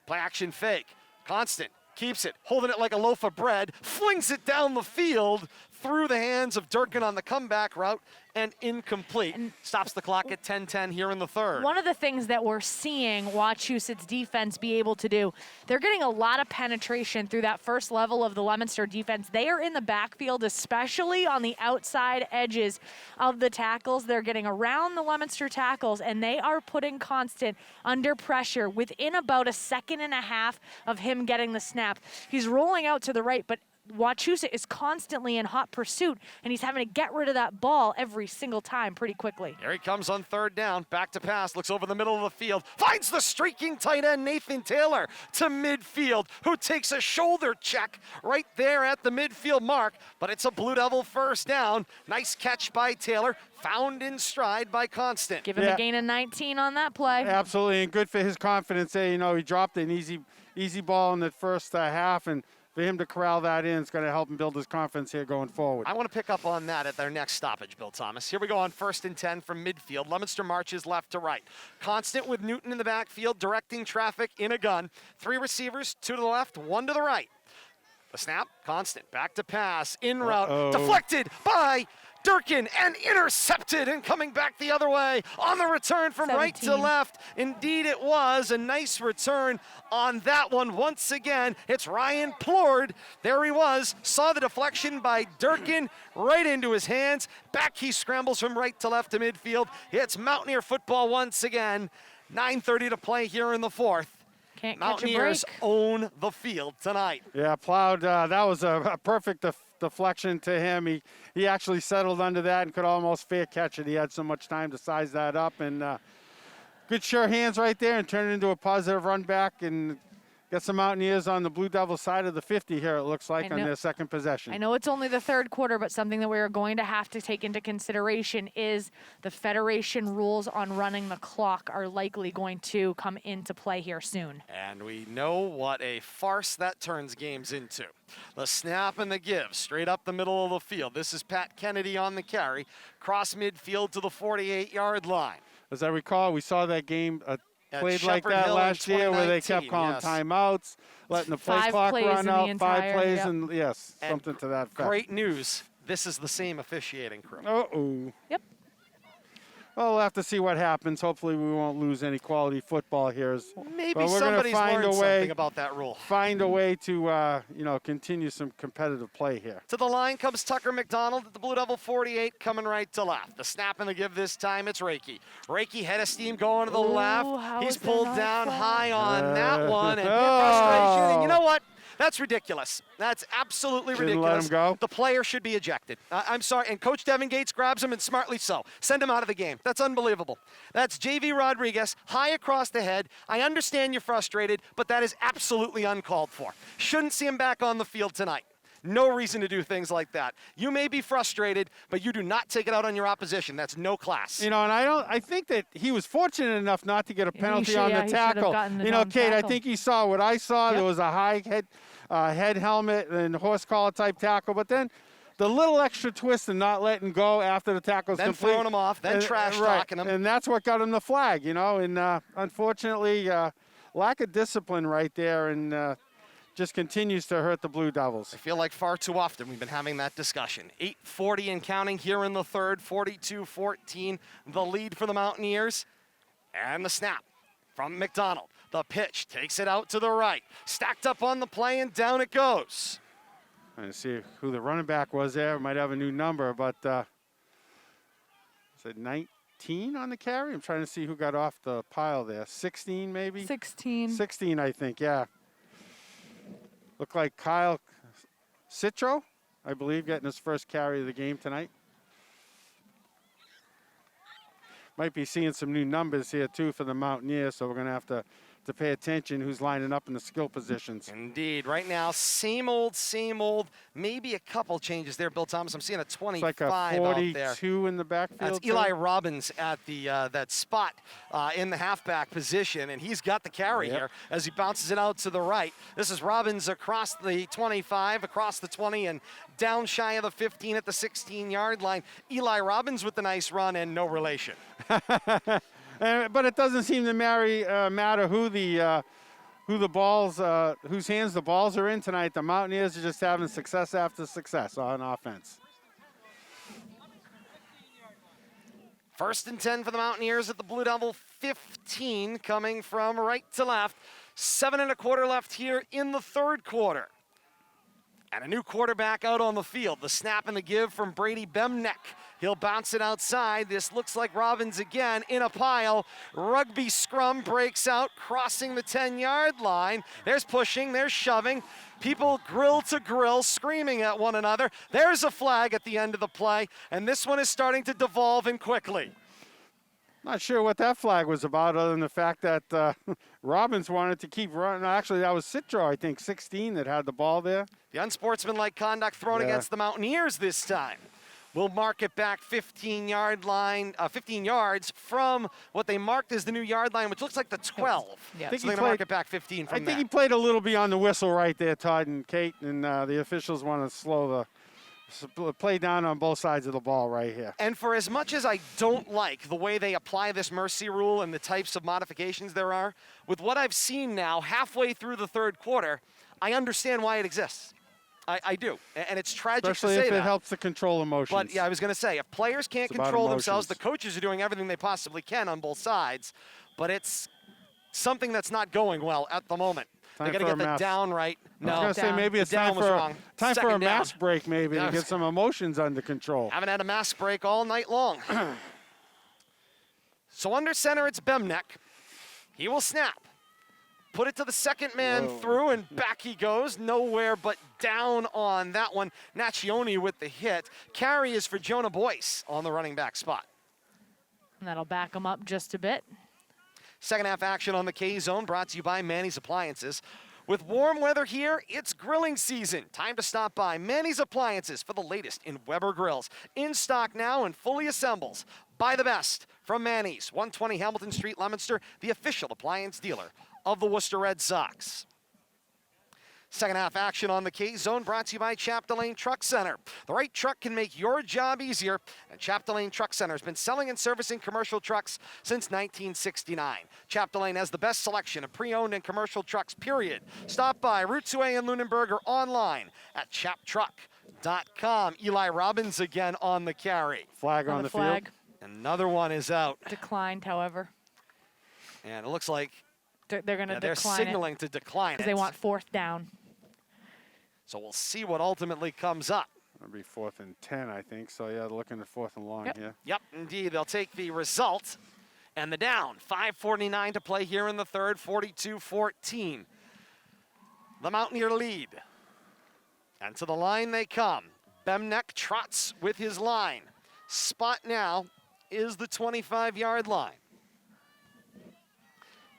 Play action fake. Constant keeps it, holding it like a loaf of bread, flings it down the field through the hands of Durkin on the comeback route, and incomplete. And stops the clock at 10:10 here in the third. One of the things that we're seeing Wachusett's defense be able to do, they're getting a lot of penetration through that first level of the Leominster defense. They are in the backfield, especially on the outside edges of the tackles. They're getting around the Leominster tackles, and they are putting Constant under pressure within about a 1.5 seconds of him getting the snap. He's rolling out to the right, but Wachusett is constantly in hot pursuit, and he's having to get rid of that ball every single time pretty quickly. Here he comes on 3rd down, back to pass, looks over the middle of the field, finds the streaking tight end Nathan Taylor to midfield, who takes a shoulder check right there at the midfield mark, but it's a Blue Devil first down. Nice catch by Taylor, found in stride by Constant. Give him a gain of 19 on that play. Absolutely, and good for his confidence there. You know, he dropped an easy ball in the first half, and for him to corral that in, it's going to help him build his confidence here going forward. I want to pick up on that at their next stoppage, Bill Thomas. Here we go on 1st and 10 from midfield. Leominster marches left to right. Constant with Newton in the backfield, directing traffic in a gun. 3 receivers, 2 to the left, 1 to the right. The snap, Constant, back to pass, in route, deflected by Durkin and intercepted, and coming back the other way on the return from 17. right to left. Indeed it was a nice return on that one. Once again, it's Ryan Plord. There he was, saw the deflection by Durkin right into his hands. Back he scrambles from right to left to midfield. It's Mountaineer football once again. 9:30 to play here in the 4th. Can't catch a break. Mountaineers own the field tonight. Yeah, Plowed, that was a perfect deflection to him. He actually settled under that and could almost fair catch it. He had so much time to size that up. And good sure hands right there and turn it into a positive run back and get some Mountaineers on the Blue Devil side of the 50 here, it looks like, on their second possession. I know it's only the third quarter, but something that we're going to have to take into consideration is the Federation rules on running the clock are likely going to come into play here soon. And we know what a farce that turns games into. The snap and the give, straight up the middle of the field. This is Pat Kennedy on the carry, cross midfield to the 48-yard line. As I recall, we saw that game played like Shepherd that Hill last year where they kept calling yes. timeouts, letting the play clock run out, 5 plays, and yes, and something to that effect. Great news, this is the same officiating crew. Uh-oh. Yep. Well, we'll have to see what happens. Hopefully we won't lose any quality football here. Maybe somebody's learned something about that rule. Find a way to, continue some competitive play here. To the line comes Tucker Mcdonald at the Blue Devil 48, coming right to left. The snap and the give this time, it's Reiki. Reiki, head of steam going to the left. He's pulled down high on that one, and frustration. And you know what? That's ridiculous. That's absolutely ridiculous. Let him go. The player should be ejected. I'm sorry. And Coach Devin Gates grabs him, and smartly so. Send him out of the game. That's unbelievable. That's J.V. Rodriguez, high across the head. I understand you're frustrated, but that is absolutely uncalled for. Shouldn't see him back on the field tonight. No reason to do things like that. You may be frustrated, but you do not take it out on your opposition. That's no class. And I think that he was fortunate enough not to get a penalty on the tackle. Kate, I think he saw what I saw. Yep. There was a high head helmet and horse collar type tackle, but then the little extra twist and not letting go after the tackle's then complete. Throwing him off, then trash talking him. And that's what got him the flag, and unfortunately, lack of discipline right there, and just continues to hurt the Blue Devils. I feel like far too often we've been having that discussion. 8:40 and counting here in the third, 42-14, the lead for the Mountaineers. And the snap from Mcdonald. The pitch takes it out to the right. Stacked up on the play, and down it goes. Trying to see who the running back was there. Might have a new number, but is it 19 on the carry? I'm trying to see who got off the pile there. 16 maybe? 16. 16, I think, yeah. Looked like Kyle Citro, I believe, getting his first carry of the game tonight. Might be seeing some new numbers here, too, for the Mountaineers, so we're going to have to pay attention who's lining up in the skill positions. Indeed. Right now, same old, maybe a couple changes there, Bill Thomas. I'm seeing a 25 it's like a 42 in the backfield. That's Eli Robbins at the that spot in the halfback position, and he's got the carry here as he bounces it out to the right. This is Robbins across the 25, across the 20, and down shy of the 15 at the 16-yard line. Eli Robbins with the nice run and no relation. But it doesn't seem to matter who the balls, whose hands the balls are in tonight. The Mountaineers are just having success after success on offense. 1st and 10 for the Mountaineers at the Blue Devil 15, coming from right to left. 7 1/4 left here in the third quarter. And a new quarterback out on the field. The snap and the give from Brady Bemnek. He'll bounce it outside. This looks like Robbins again in a pile. Rugby scrum breaks out, crossing the 10-yard line. There's pushing, there's shoving. People grill to grill, screaming at one another. There's a flag at the end of the play, and this one is starting to devolve in quickly. Not sure what that flag was about, other than the fact that Robbins wanted to keep running. Actually, that was Citro, I think, 16, that had the ball there. The unsportsmanlike conduct thrown against the Mountaineers this time. We'll mark it back 15 yards from what they marked as the new yard line, which looks like the 12. Yeah. So they're going to mark it back 15 from I think he played a little beyond the whistle right there, Todd and Kate, and the officials want to slow the play down on both sides of the ball right here. And for as much as I don't like the way they apply this mercy rule and the types of modifications there are, with what I've seen now halfway through the third quarter, I understand why it exists. I do, and it's tragic Especially to say if that. it helps to control emotions. But yeah, I was going to say, if players can't control themselves, the coaches are doing everything they possibly can on both sides, but it's something that's not going well at the moment. They got to get the down right. No, I was going to say maybe it's time for a mask break maybe to get some emotions under control. Haven't had a mask break all night long. So under center, it's Bemnek. He will snap. put it to the second man through, and back he goes. Nowhere but down on that one. Naccioni with the hit. Carry is for Jonah Boyce on the running back spot. And that'll back him up just a bit. Second half action on the K-Zone brought to you by Manny's Appliances. With warm weather here, it's grilling season. Time to stop by Manny's Appliances for the latest in Weber grills. In stock now and fully assembles. Buy the best from Manny's, 120 Hamilton Street, Leominster, the official appliance dealer of the Worcester Red Sox. Second half action on the K-Zone brought to you by Chapter Lane Truck Center. The right truck can make your job easier, and Chapter Lane Truck Center has been selling and servicing commercial trucks since 1969. Chapter Lane has the best selection of pre-owned and commercial trucks, period. Stop by Route 2A in Lunenburg or online at chaptruck.com. Eli Robbins again on the carry. Flag on the flag. field. Another one is out. Declined, however. And it looks like They're going to they're decline signaling to decline it. because they want 4th down. So we'll see what ultimately comes up. It'll be 4th and 10, I think. So, yeah, they're looking at 4th and long here. Yep, indeed. They'll take the result and the down. 5:49 to play here in the third, 42-14. The Mountaineer lead. And to the line they come. Bemnek trots with his line. Spot now is the 25-yard line.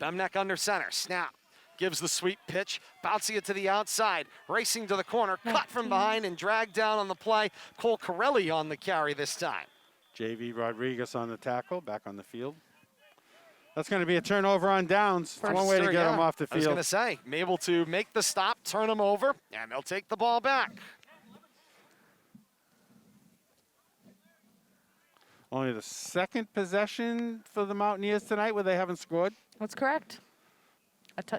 Bemnek under center. Snap. Gives the sweep pitch, bouncing it to the outside, racing to the corner, cut from behind and dragged down on the play. Cole Corelli on the carry this time. JV Rodriguez on the tackle, back on the field. That's going to be a turnover on downs. It's one way to get him off the I was field. going to say, able to make the stop, turn him over, and they'll take the ball back. Only the second possession for the Mountaineers tonight where they haven't scored. That's correct.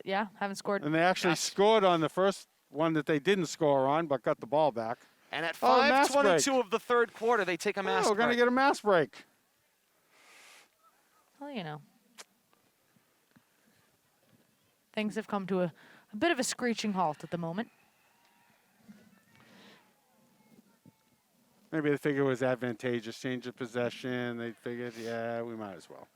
Yeah, haven't scored. And they actually scored on the first one that they didn't score on, but got the ball back. And at mass 5:22 break. of the third quarter, they take a mass break. We're going to get a mass break. Well, you know. Things have come to a bit of a screeching halt at the moment. Maybe they figured it was advantageous, change of possession. They figured, yeah, we might as well.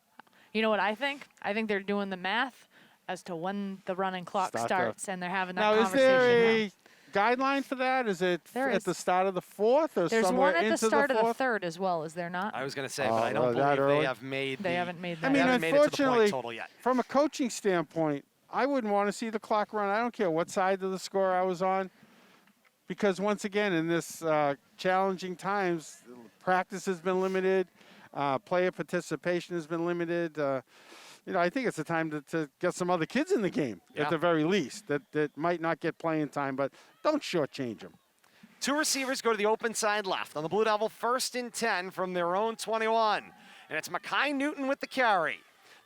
You know what I think? I think they're doing the math as to when the running clock starts, and they're having that now, conversation. Is there a guideline for that? Is it at the start of the fourth or There's somewhere one at into the start of the fourth? third as well, is there not? I was going to say, but I don't believe they have made They haven't made that. I mean, they haven't made it to the unfortunately, point total yet. from a coaching standpoint, I wouldn't want to see the clock run. I don't care what side of the score I was on. Because once again, in this challenging times, practice has been limited, player participation has been limited. You know, I think it's a time to get some other kids in the game at the very least that might not get playing time, but don't shortchange them. Two receivers go to the open side left on the Blue Devil, 1st and 10 from their own 21. And it's Mekhi Newton with the carry.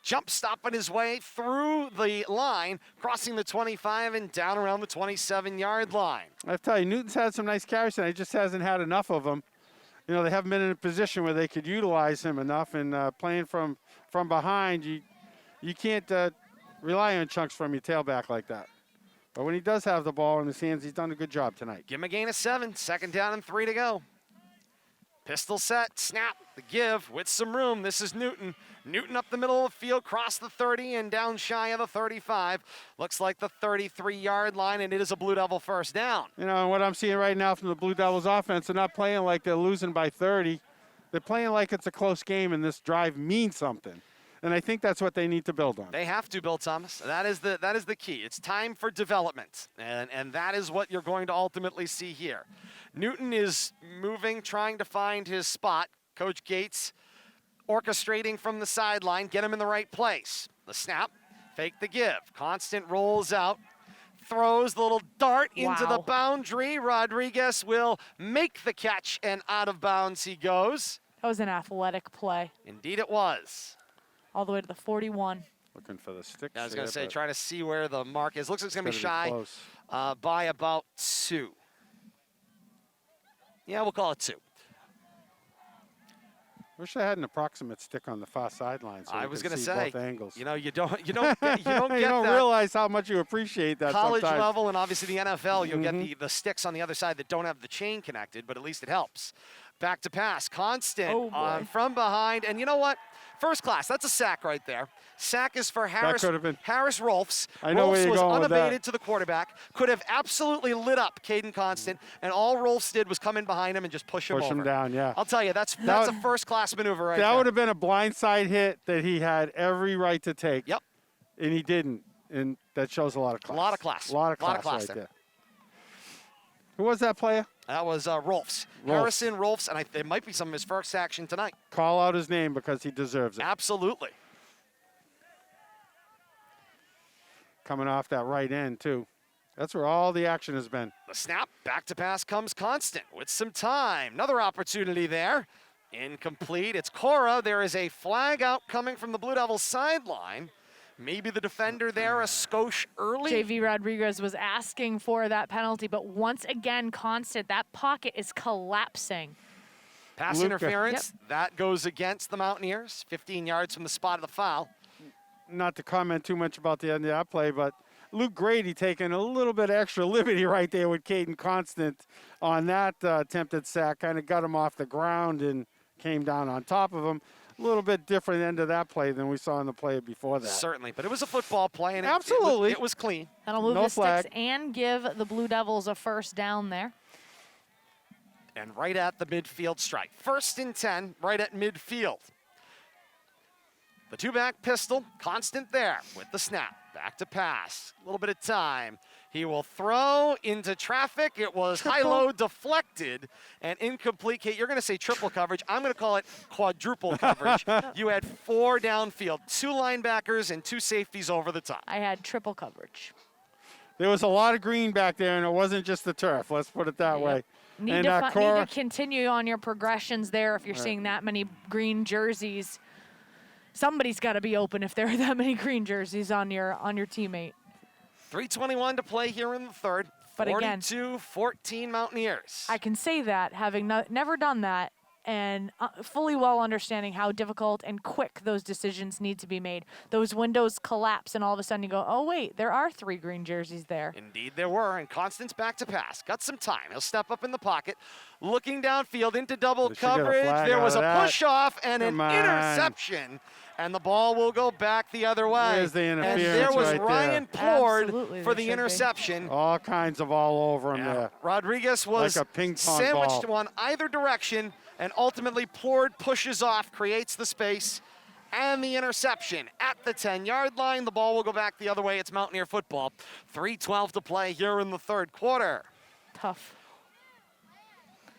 Jump stopping his way through the line, crossing the 25 and down around the 27-yard line. I tell you, Newton's had some nice carries, and he just hasn't had enough of them. You know, they haven't been in a position where they could utilize him enough, and playing from behind, you can't rely on chunks from your tailback like that. But when he does have the ball in his hands, he's done a good job tonight. Give him a gain of 7, 2nd down and 3 to go. Pistol set, snap, the give with some room. This is Newton. Newton up the middle of the field, cross the 30 and down shy of the 35. Looks like the 33-yard line, and it is a Blue Devil 1st down. You know, and what I'm seeing right now from the Blue Devils offense, they're not playing like they're losing by 30. They're playing like it's a close game, and this drive means something. And I think that's what they need to build on. They have to, Bill Thomas. That is the key. It's time for development, and that is what you're going to ultimately see here. Newton is moving, trying to find his spot. Coach Gates orchestrating from the sideline, get him in the right place. The snap, fake the give. Constant rolls out, throws the little dart into the boundary. Rodriguez will make the catch, and out of bounds he goes. That was an athletic play. Indeed it was. All the way to the 41. Looking for the sticks. I was going to say, try to see where the mark is. Looks like it's going to be shy close. by about 2. Yeah, we'll call it 2. Wish I had an approximate stick on the far sideline. So I was going to see say, both angles. you know, you don't get that. You don't realize how much you appreciate that College sometimes. level and obviously the NFL, you'll get the sticks on the other side that don't have the chain connected, but at least it helps. Back to pass, Constant from behind, and you know what? First class, that's a sack right there. Sack is for Harris. could have been. Harris Rolfs. I know where Rolfs you're was going with that. unabated to the quarterback. Could have absolutely lit up Caden Constant, and all Rolfs did was come in behind him and just push him over. Push him down, yeah. I'll tell you, that's a first-class maneuver right That there. would have been a blindside hit that he had every right to take. Yep. And he didn't. And that shows a lot of class. A lot of class. A lot of class, right there. Who was that player? That was Rolfs. Harrison Rolfs, and it might be some of his first action tonight. Call out his name because he deserves it. Absolutely. Coming off that right end, too. That's where all the action has been. The snap, back to pass comes Constant with some time. Another opportunity there. Incomplete. It's Cora. There is a flag out coming from the Blue Devils sideline. Maybe the defender there a skosh early. JV Rodriguez was asking for that penalty, but once again, Constant, that pocket is collapsing. Pass Luca. interference. That goes against the Mountaineers. 15 yards from the spot of the foul. Not to comment too much about the end of that play, but Luke Grady taking a little bit of extra liberty right there with Caden Constant on that attempted sack. Kind of got him off the ground and came down on top of him. A little bit different end of that play than we saw in the play before that. Certainly, but it was a football play, and Absolutely. it was clean. That'll move No the flag. sticks and give the Blue Devils a first down there. And right at the midfield strike. 1st and 10, right at midfield. The two-back pistol, Constant there with the snap. Back to pass. A little bit of time. He will throw into traffic. It was high-low deflected and incomplete. Kate, you're going to say triple coverage. I'm going to call it quadruple coverage. You had 4 downfield, 2 linebackers and 2 safeties over the top. I had triple coverage. There was a lot of green back there, and it wasn't just the turf. Let's put it that way. Need to continue on your progressions there if you're seeing that many green jerseys. Somebody's got to be open if there are that many green jerseys on your teammate. 3:21 to play here in the third. But again, 42-14 Mountaineers. I can say that, having never done that, and fully well understanding how difficult and quick those decisions need to be made. Those windows collapse, and all of a sudden you go, oh, wait, there are 3 green jerseys there. Indeed there were, and Constance back to pass. Got some time. He'll step up in the pocket, looking downfield into double coverage. There was a push-off and an interception, and the ball will go back the other way. There's the interference and there was right Ryan there. Plourd for the interception. All kinds of all over him there. Rodriguez was like a ping pong sandwiched ball. one either direction, and ultimately Plourd pushes off, creates the space, and the interception at the 10-yard line. The ball will go back the other way. It's Mountaineer football. 3:12 to play here in the third quarter. Tough.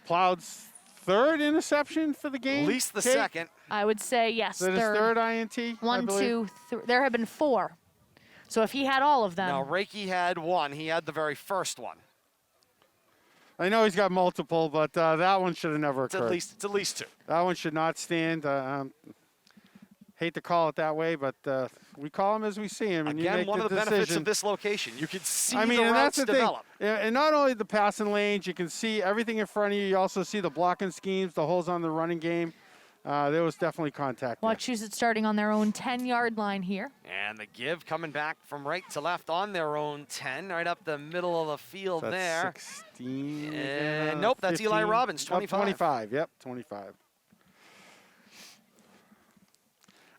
Ploud's 3rd interception for the game? At least the Kate? second. I would say yes, Is that his 3rd INT? 1, 2, 3. There have been 4. So if he had all of them. Now, Reiki had 1. He had the very first one. I know he's got multiple, but that one should have never occurred. It's at least 2. That one should not stand. Hate to call it that way, but we call him as we see him. And you Again, make one of the decision. benefits of this location. You can see I mean, the and routes that's the develop. thing. And not only the passing lanes, you can see everything in front of you. You also see the blocking schemes, the holes on the running game. There was definitely contact there. Wachusett starting on their own 10-yard line here. And the give coming back from right to left on their own 10, right up the middle of the field That's there. 16. And nope, that's Eli 15. Robbins, 25. 25, yep, 25.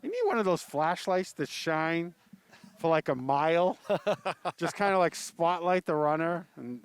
You need one of those flashlights that shine for like a mile. Just kind of like spotlight the runner. And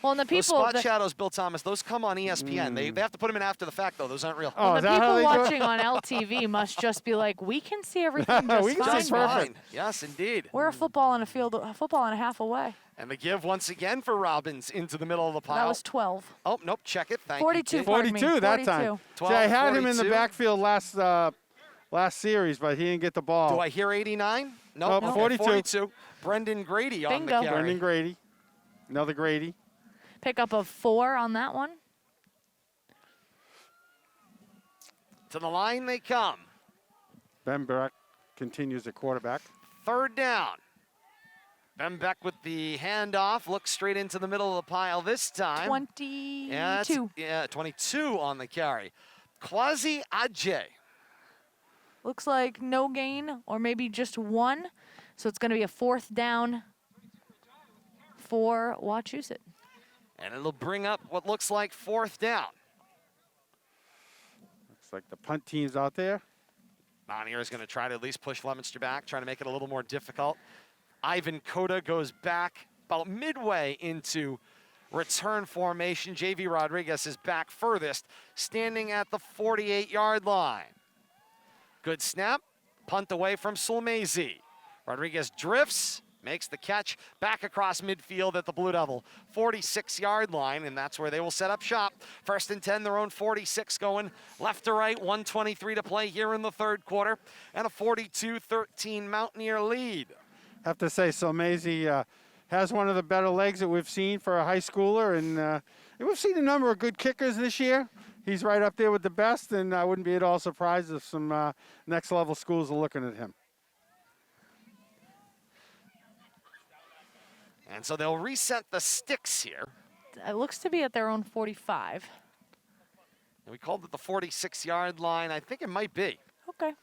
Well, and the Those people, spot shadows, Bill Thomas, those come on ESPN. They have to put them in after the fact, though. Those aren't real. Oh, the is that how people they do it? watching on LTV must just be like, we can see everything just We can see fine. Just perfect. fine. Yes, indeed. We're a football on a field, a football and a half away. And the give once again for Robbins into the middle of the pile. That was 12. Oh, nope, check it. Thank 42. you. Kate. Pardon me, 42 that time. 42. See, I had him in the 42. backfield last series, but he didn't get the ball. Do I hear 89? Nope. Nope, Okay, 42. 42. Brendan Grady on the Bingo. carry. Brendan Grady. Another Grady. Pickup of 4 on that one. To the line they come. Ben Beck continues at quarterback. 3rd down. Ben Beck with the handoff. Looks straight into the middle of the pile this time. 22. Yeah, 22 on the carry. Quasi Ajay. Looks like no gain or maybe just 1. So it's going to be a 4th down for Wachusett. And it'll bring up what looks like 4th down. Looks like the punt team's out there. Mountaineers going to try to at least push Leominster back, trying to make it a little more difficult. Ivan Cota goes back about midway into return formation. JV Rodriguez is back furthest, standing at the 48-yard line. Good snap, punt away from Sulmezi. Rodriguez drifts, makes the catch back across midfield at the Blue Devil 46-yard line, and that's where they will set up shop. 1st and 10, their own 46 going left to right, 1:23 to play here in the third quarter, and a 42-13 Mountaineer lead. Have to say, Sulmezi has one of the better legs that we've seen for a high schooler, and we've seen a number of good kickers this year. He's right up there with the best, and I wouldn't be at all surprised if some next-level schools are looking at him. And so they'll reset the sticks here. It looks to be at their own 45. And we called it the 46-yard line. I think it might be. Okay.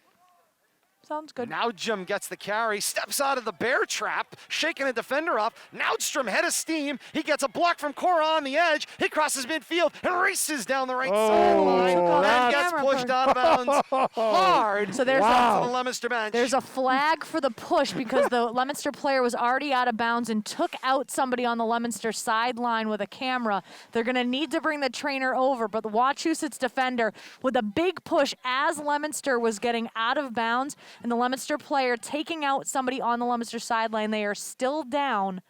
Sounds good. Naudstrom gets the carry, steps out of the bear trap, shaking a defender off. Naudstrom head of steam. He gets a block from Cora on the edge. He crosses midfield and races down the right sideline and gets pushed out of bounds hard. So there's to the Leominster bench. There's a flag for the push because the Leominster player was already out of bounds and took out somebody on the Leominster sideline with a camera. They're going to need to bring the trainer over, but the Wachusett's defender with a big push as Leominster was getting out of bounds, and the Leominster player taking out somebody on the Leominster sideline. They are still down,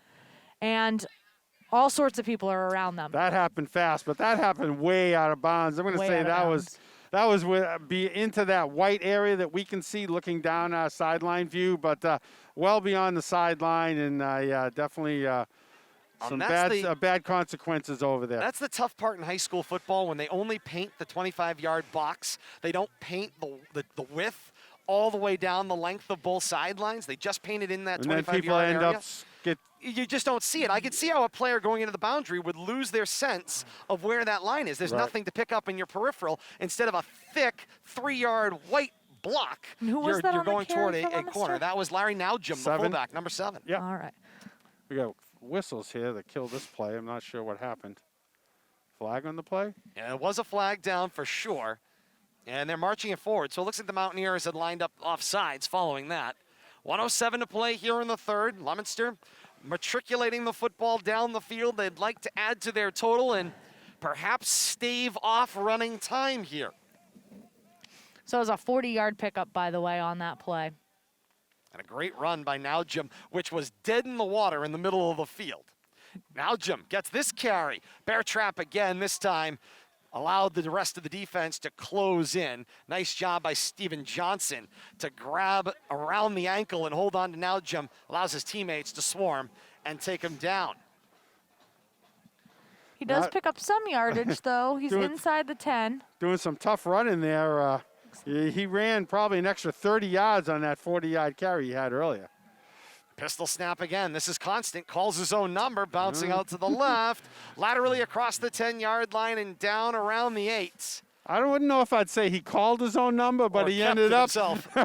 and all sorts of people are around them. That happened fast, but that happened way out of bounds. I'm going to say that was be into that white area that we can see looking down our sideline view, but well beyond the sideline, and definitely some bad consequences over there. That's the tough part in high school football when they only paint the 25-yard box. They don't paint the width all the way down the length of both sidelines. They just paint it in that 25-yard area. You just don't see it. I could see how a player going into the boundary would lose their sense of where that line is. There's nothing to pick up in your peripheral instead of a thick 3-yard white block. Who was that you're on the going toward carry a corner. That was Larry Naudstrom, the fullback, number 7. Yeah. All right. We got whistles here that killed this play. I'm not sure what happened. Flag on the play? Yeah, it was a flag down for sure. And they're marching it forward. So it looks like the Mountaineers had lined up off sides following that. 1:07 to play here in the third. Leominster matriculating the football down the field. They'd like to add to their total and perhaps stave off running time here. So it was a 40-yard pickup, by the way, on that play. And a great run by Naudstrom, which was dead in the water in the middle of the field. Naudstrom gets this carry. Bear trap again, this time allowed the rest of the defense to close in. Nice job by Steven Johnson to grab around the ankle and hold on to Naudstrom. Allows his teammates to swarm and take him down. He does pick up some yardage, though. He's inside the 10. Doing some tough running there. He ran probably an extra 30 yards on that 40-yard carry he had earlier. Pistol snap again. This is Constant. Calls his own number, bouncing out to the left, laterally across the 10-yard line and down around the 8. I wouldn't know if I'd say he called his own number, but he ended up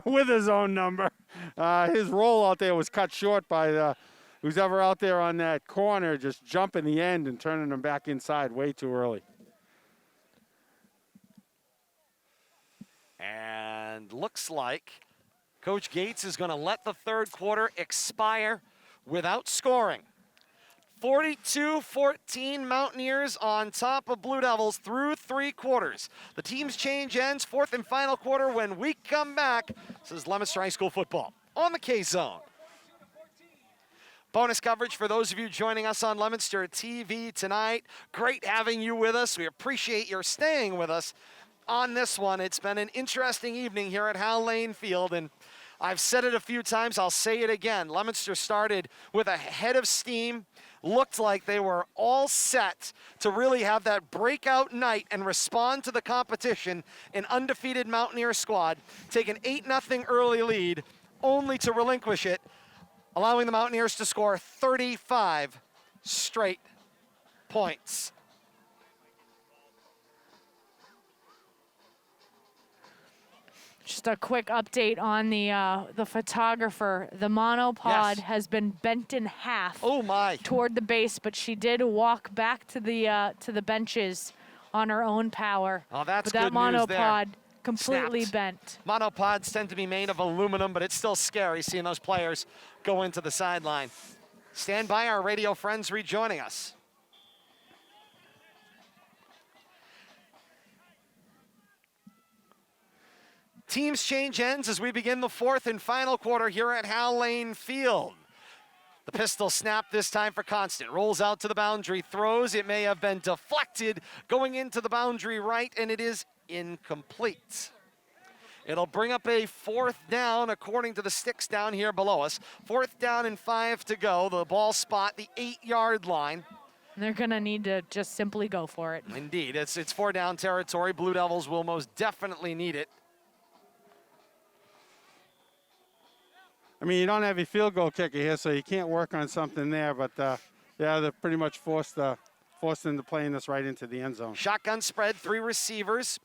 with his own number. His roll out there was cut short by who's ever out there on that corner, just jumping the end and turning him back inside way too early. And looks like Coach Gates is going to let the third quarter expire without scoring. 42-14 Mountaineers on top of Blue Devils through 3 quarters. The team's change ends, 4th and final quarter. When we come back, this is Leominster High School football on the K-Zone. Bonus coverage for those of you joining us on Leominster TV tonight. Great having you with us. We appreciate your staying with us on this one. It's been an interesting evening here at Hal Lane Field, and I've said it a few times, I'll say it again. Leominster started with a head of steam, looked like they were all set to really have that breakout night and respond to the competition. An undefeated Mountaineer squad take an 8-0 early lead, only to relinquish it, allowing the Mountaineers to score 35 straight points. Just a quick update on the photographer. The monopod has been bent in half. Oh my! Toward the base, but she did walk back to the benches on her own power. Oh, that's but that good news there. monopod Completely snapped. bent. Monopods tend to be made of aluminum, but it's still scary seeing those players go into the sideline. Stand by, our radio friends rejoining us. Teams change ends as we begin the fourth and final quarter here at Hal Lane Field. The pistol snap this time for Constant. Rolls out to the boundary, throws. It may have been deflected going into the boundary right, and it is incomplete. It'll bring up a fourth down according to the sticks down here below us. 4th down and 5 to go. The ball spot, the 8-yard line. They're going to need to just simply go for it. Indeed, it's 4-down territory. Blue Devils will most definitely need it. I mean, you don't have a field goal kicker here, so you can't work on something there. But, yeah, they're pretty much forced into playing this right into the end zone. Shotgun spread, 3 receivers.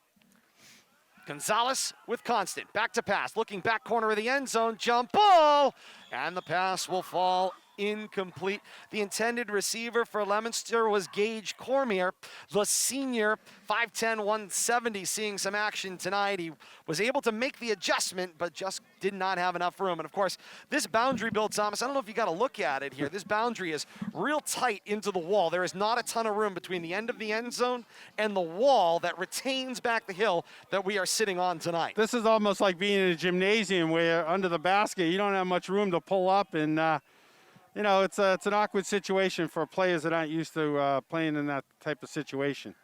Gonzalez with Constant. Back to pass. Looking back corner of the end zone. Jump ball. And the pass will fall incomplete. The intended receiver for Leominster was Gage Cormier, the senior, 5'10", 170, seeing some action tonight. He was able to make the adjustment, but just did not have enough room. And of course, this boundary, Bill Thomas, I don't know if you got to look at it here. This boundary is real tight into the wall. There is not a ton of room between the end of the end zone and the wall that retains back the hill that we are sitting on tonight. This is almost like being in a gymnasium where under the basket, you don't have much room to pull up, and you know, it's an awkward situation for players that aren't used to playing in that type of situation.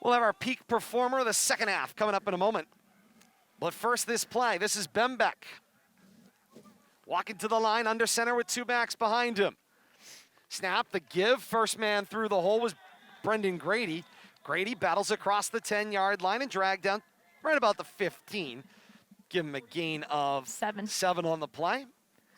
We'll have our peak performer of the second half coming up in a moment. But first, this play. This is Bembeck. Walking to the line, under center with 2 backs behind him. Snap, the give. First man through the hole was Brendan Grady. Grady battles across the 10-yard line and dragged down right about the 15. Give him a gain of 7 on the play.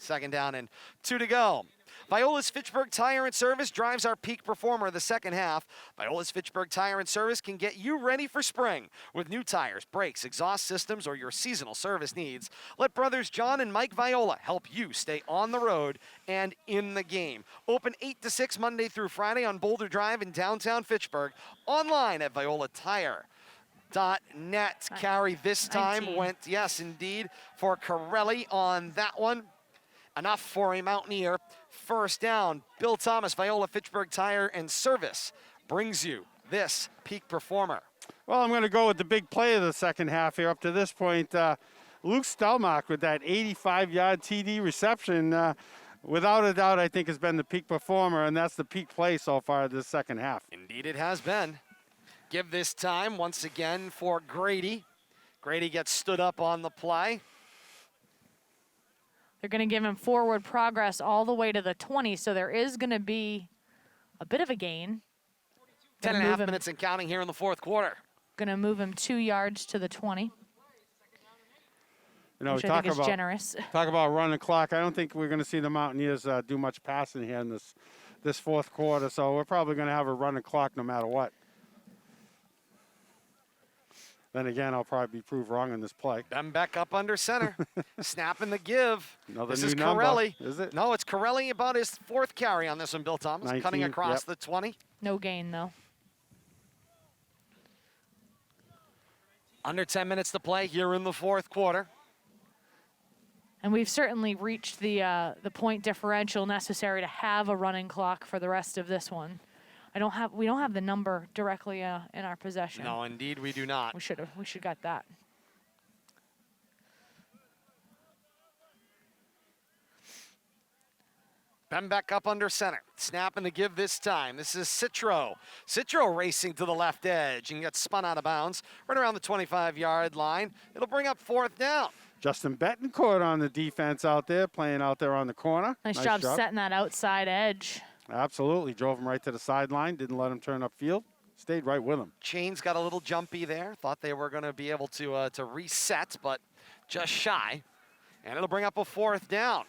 2nd down and 2 to go. Viola's Fitchburg Tire and Service drives our peak performer of the second half. Viola's Fitchburg Tire and Service can get you ready for spring with new tires, brakes, exhaust systems, or your seasonal service needs. Let brothers John and Mike Viola help you stay on the road and in the game. Open 8 to 6 Monday through Friday on Boulder Drive in downtown Fitchburg. Online at violatire.net. Carry this time 19. went, yes, indeed, for Corelli on that one. Enough for a Mountaineer first down. Bill Thomas, Viola Fitchburg Tire and Service brings you this peak performer. Well, I'm going to go with the big play of the second half here. Up to this point, Luke Stelmach with that 85-yard TD reception, without a doubt, I think has been the peak performer, and that's the peak play so far this second half. Indeed it has been. Give this time once again for Grady. Grady gets stood up on the play. They're going to give him forward progress all the way to the 20, so there is going to be a bit of a gain. 10 and a half minutes and counting here in the fourth quarter. Going to move him 2 yards to the 20. You know, Which I talk think is about generous. Talk about running the clock. I don't think we're going to see the Mountaineers do much passing here in this fourth quarter, so we're probably going to have a running clock no matter what. Then again, I'll probably be proved wrong in this play. Bembeck up under center. Snapping the give. Another this new is number. Corelli. Is it? No, it's Corelli about his 4th carry on this one, Bill Thomas. 19, Cutting across yep. the 20. No gain, though. Under 10 minutes to play here in the fourth quarter. And we've certainly reached the point differential necessary to have a running clock for the rest of this one. We don't have the number directly in our possession. No, indeed we do not. We should got that. Bembeck up under center. Snapping the give this time. This is Citro. Citro racing to the left edge and gets spun out of bounds right around the 25-yard line. It'll bring up 4th down. Justin Betancourt on the defense out there, playing out there on the corner. Nice job setting that outside edge. Absolutely. Drove him right to the sideline. Didn't let him turn upfield. Stayed right with him. Chains got a little jumpy there. Thought they were going to be able to reset, but just shy. And it'll bring up a 4th down.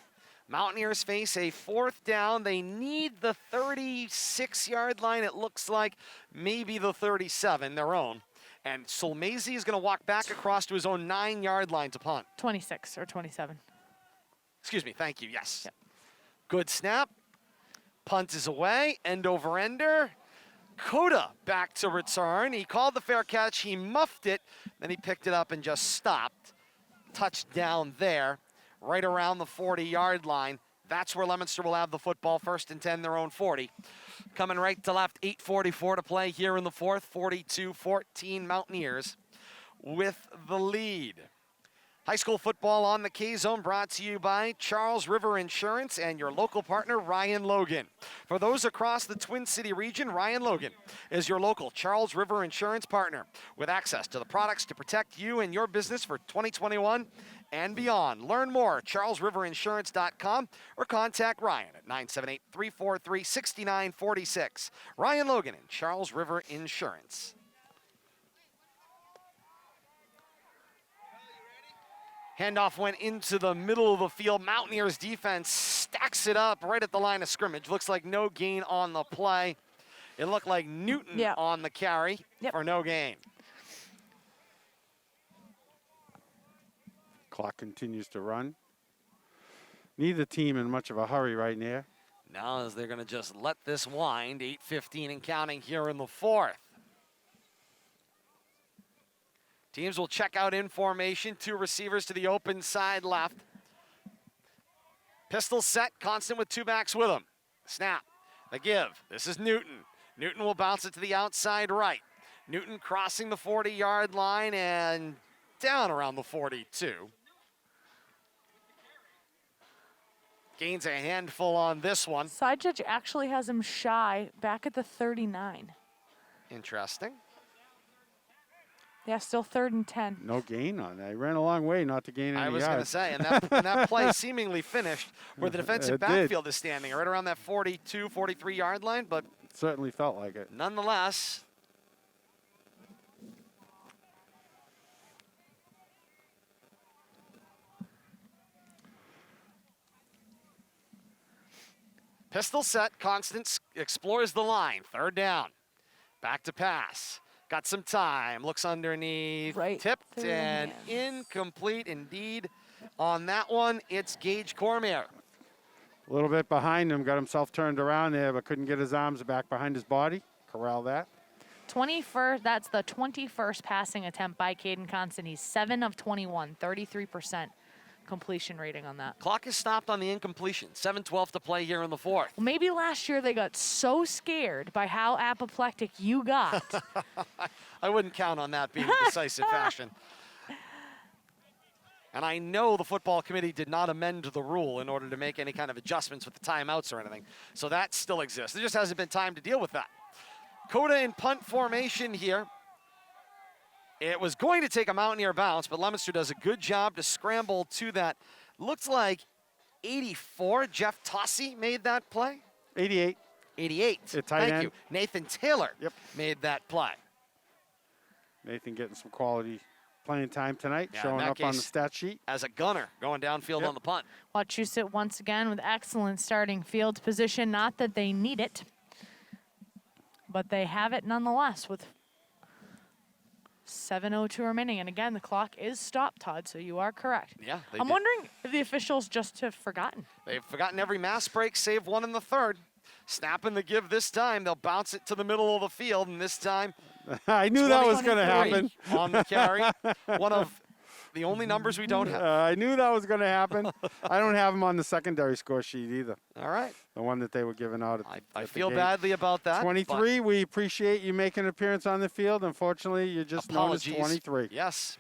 Mountaineers face a 4th down. They need the 36-yard line, it looks like. Maybe the 37, their own. And Solmese is going to walk back across to his own 9-yard line to punt. 26 or 27. Excuse me, thank you, yes. Yep. Good snap. Punt is away, end over ender. Coda back to return. He called the fair catch. He muffed it. Then he picked it up and just stopped. Touchdown there, right around the 40-yard line. That's where Leominster will have the football, 1st and 10, their own 40. Coming right to left, 8:44 to play here in the 4th, 42-14 Mountaineers with the lead. High school football on the K-Zone brought to you by Charles River Insurance and your local partner, Ryan Logan. For those across the Twin City region, Ryan Logan is your local Charles River Insurance partner with access to the products to protect you and your business for 2021 and beyond. Learn more at charlesriverinsurance.com or contact Ryan at 978-343-6946. Ryan Logan and Charles River Insurance. Handoff went into the middle of the field. Mountaineers defense stacks it up right at the line of scrimmage. Looks like no gain on the play. It looked like Newton on the carry for no gain. Clock continues to run. Neither team in much of a hurry right now. Now as they're going to just let this wind, 8:15 and counting here in the 4th. Teams will check out in formation. 2 receivers to the open side left. Pistol set, constant with 2 backs with him. Snap, the give. This is Newton. Newton will bounce it to the outside right. Newton crossing the 40-yard line and down around the 42. Gains a handful on this one. Side judge actually has him shy back at the 39. Interesting. Yeah, still 3rd and 10. No gain on that. He ran a long way not to gain any I was yards. going to say, and that play seemingly finished where the defensive backfield is standing, right around that 42, 43-yard line, but it certainly felt like it. Nonetheless, pistol set, Constance explores the line, 3rd down. Back to pass. Got some time, looks underneath, tipped and incomplete indeed. On that one, it's Gage Cormier. A little bit behind him, got himself turned around there, but couldn't get his arms back behind his body. Corral that. 21st, that's the 21st passing attempt by Caden Constant. He's 7 of 21, 33% completion rating on that. Clock is stopped on the incompletion. 7:12 to play here in the 4th. Well, maybe last year they got so scared by how apoplectic you got. I wouldn't count on that being a decisive fashion. And I know the football committee did not amend the rule in order to make any kind of adjustments with the timeouts or anything. So that still exists. There just hasn't been time to deal with that. Coda in punt formation here. It was going to take a Mountaineer bounce, but Leominster does a good job to scramble to that. Looks like 84. Jeff Tossi made that play. 88. 88. Thank you. Nathan Taylor made that play. Nathan getting some quality playing time tonight, showing up on the stat sheet. As a gunner, going downfield on the punt. Wachusett once again with excellent starting field position. Not that they need it, but they have it nonetheless with 7:02 remaining. And again, the clock is stopped, Todd, so you are correct. Yeah, I'm wondering if the officials just have forgotten. They've forgotten every mass break, save one in the 3rd. Snapping the give this time. They'll bounce it to the middle of the field, and this time I knew that was going to happen. On the carry. One of the only numbers we don't have. I knew that was going to happen. I don't have them on the secondary score sheet either. All right. The one that they were giving out. I feel badly about that. 23, we appreciate you making an appearance on the field. Unfortunately, you're just known as 23. Yes.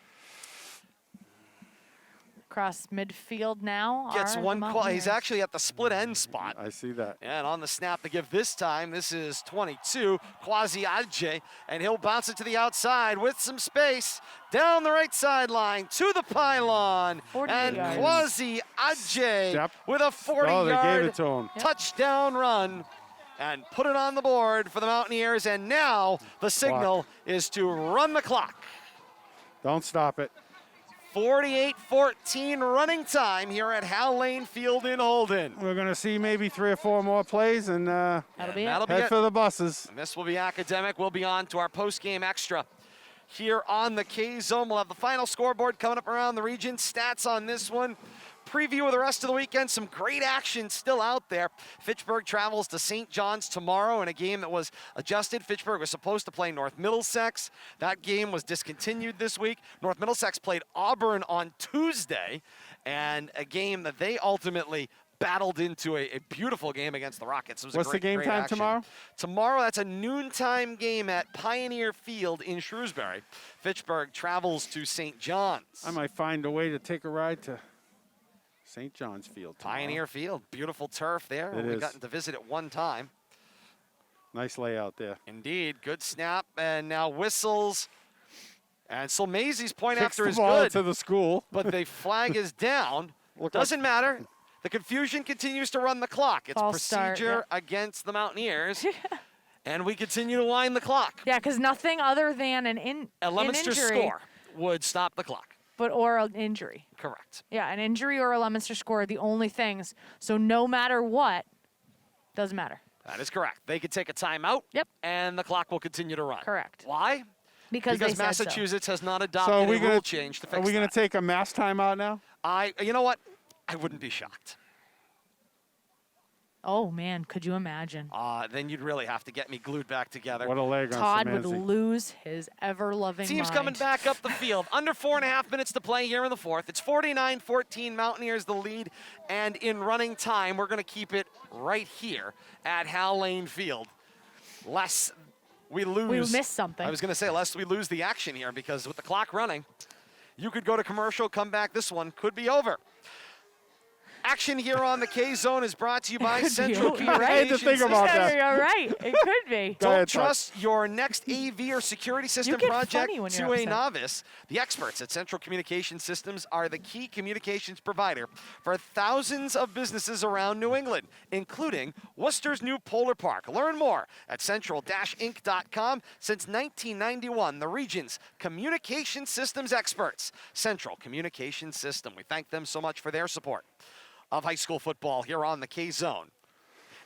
Across midfield now. Gets one call. He's actually at the split end spot. I see that. And on the snap to give this time, this is 22, Quasi Adje, and he'll bounce it to the outside with some space down the right sideline to the pylon. And Quasi Adje with a 40-yard touchdown run and put it on the board for the Mountaineers. And now the signal is to run the clock. Don't stop it. 48-14 running time here at Hal Lane Field in Holden. We're going to see maybe 3 or 4 more plays and head for the buses. And this will be academic. We'll be on to our post-game extra. Here on the K-Zone, we'll have the final scoreboard coming up around the region. Stats on this one. preview of the rest of the weekend. Some great action still out there. Fitchburg travels to St. John's tomorrow in a game that was adjusted. Fitchburg was supposed to play North Middlesex. That game was discontinued this week. North Middlesex played Auburn on Tuesday, and a game that they ultimately battled into a beautiful game against the Rockets. It was What's the game time tomorrow? Tomorrow, that's a noontime game at Pioneer Field in Shrewsbury. Fitchburg travels to St. John's. I might find a way to take a ride to St. John's Field tomorrow. Pioneer Field, beautiful turf there. It We've is. gotten to visit it one time. Nice layout there. Indeed, good snap, and now whistles. And Solmazy's point Kicks after the is ball good, to the school. but the flag is down. Look Doesn't matter. The confusion continues to run the clock. It's False start, procedure against the Mountaineers, and we continue to wind the clock. Yeah, because nothing other than an Leominster injury, score would stop the clock. or an injury. Correct. Yeah, an injury or a Leominster score are the only things. So no matter what, doesn't matter. That is correct. They could take a timeout, Yep. and the clock will continue to run. Correct. Why? Because they said so. Massachusetts has not So adopted are we a gonna rule change to fix Are we gonna that. take a mass timeout now? You know what? I wouldn't be shocked. Oh man, could you imagine? Then you'd really have to get me glued back together. What a leg on Todd would Szymanski. lose his ever-loving Team's mind. coming back up the field. Under 4.5 minutes to play here in the fourth. It's 49-14, Mountaineers the lead. And in running time, we're going to keep it right here at Hal Lane Field. Lest we lose. We missed something. I was going to say, lest we lose the action here, because with the clock running, you could go to commercial, come back. This one could be over. Action here on the K-Zone is brought to you by could be Central over. Communications. I had to think about Yeah, that. you're right. It could be. Go Don't ahead, Todd. trust your next AV or security system get project funny when you're to a upset. novice. The experts at Central Communications Systems are the key communications provider for thousands of businesses around New England, including Worcester's new Polar Park. Learn more at central-inc.com. Since 1991, the region's communication systems experts. Central Communications System. We thank them so much for their support of high school football here on the K-Zone.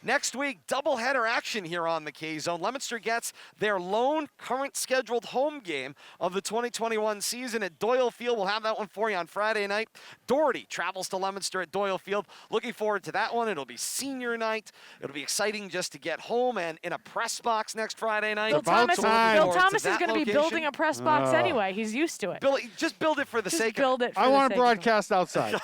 Next week, doubleheader action here on the K-Zone. Leominster gets their lone current scheduled home game of the 2021 season at Doyle Field. We'll have that one for you on Friday night. Doherty travels to Leominster at Doyle Field. Looking forward to that one. It'll be senior night. It'll be exciting just to get home and in a press box next Friday night. Bill About Thomas, time. Bill Forward to Thomas is that going to be location. building a press box anyway. He's used to it. Just build it for the Just sake build of it. it. For I the want sake to of it. broadcast outside.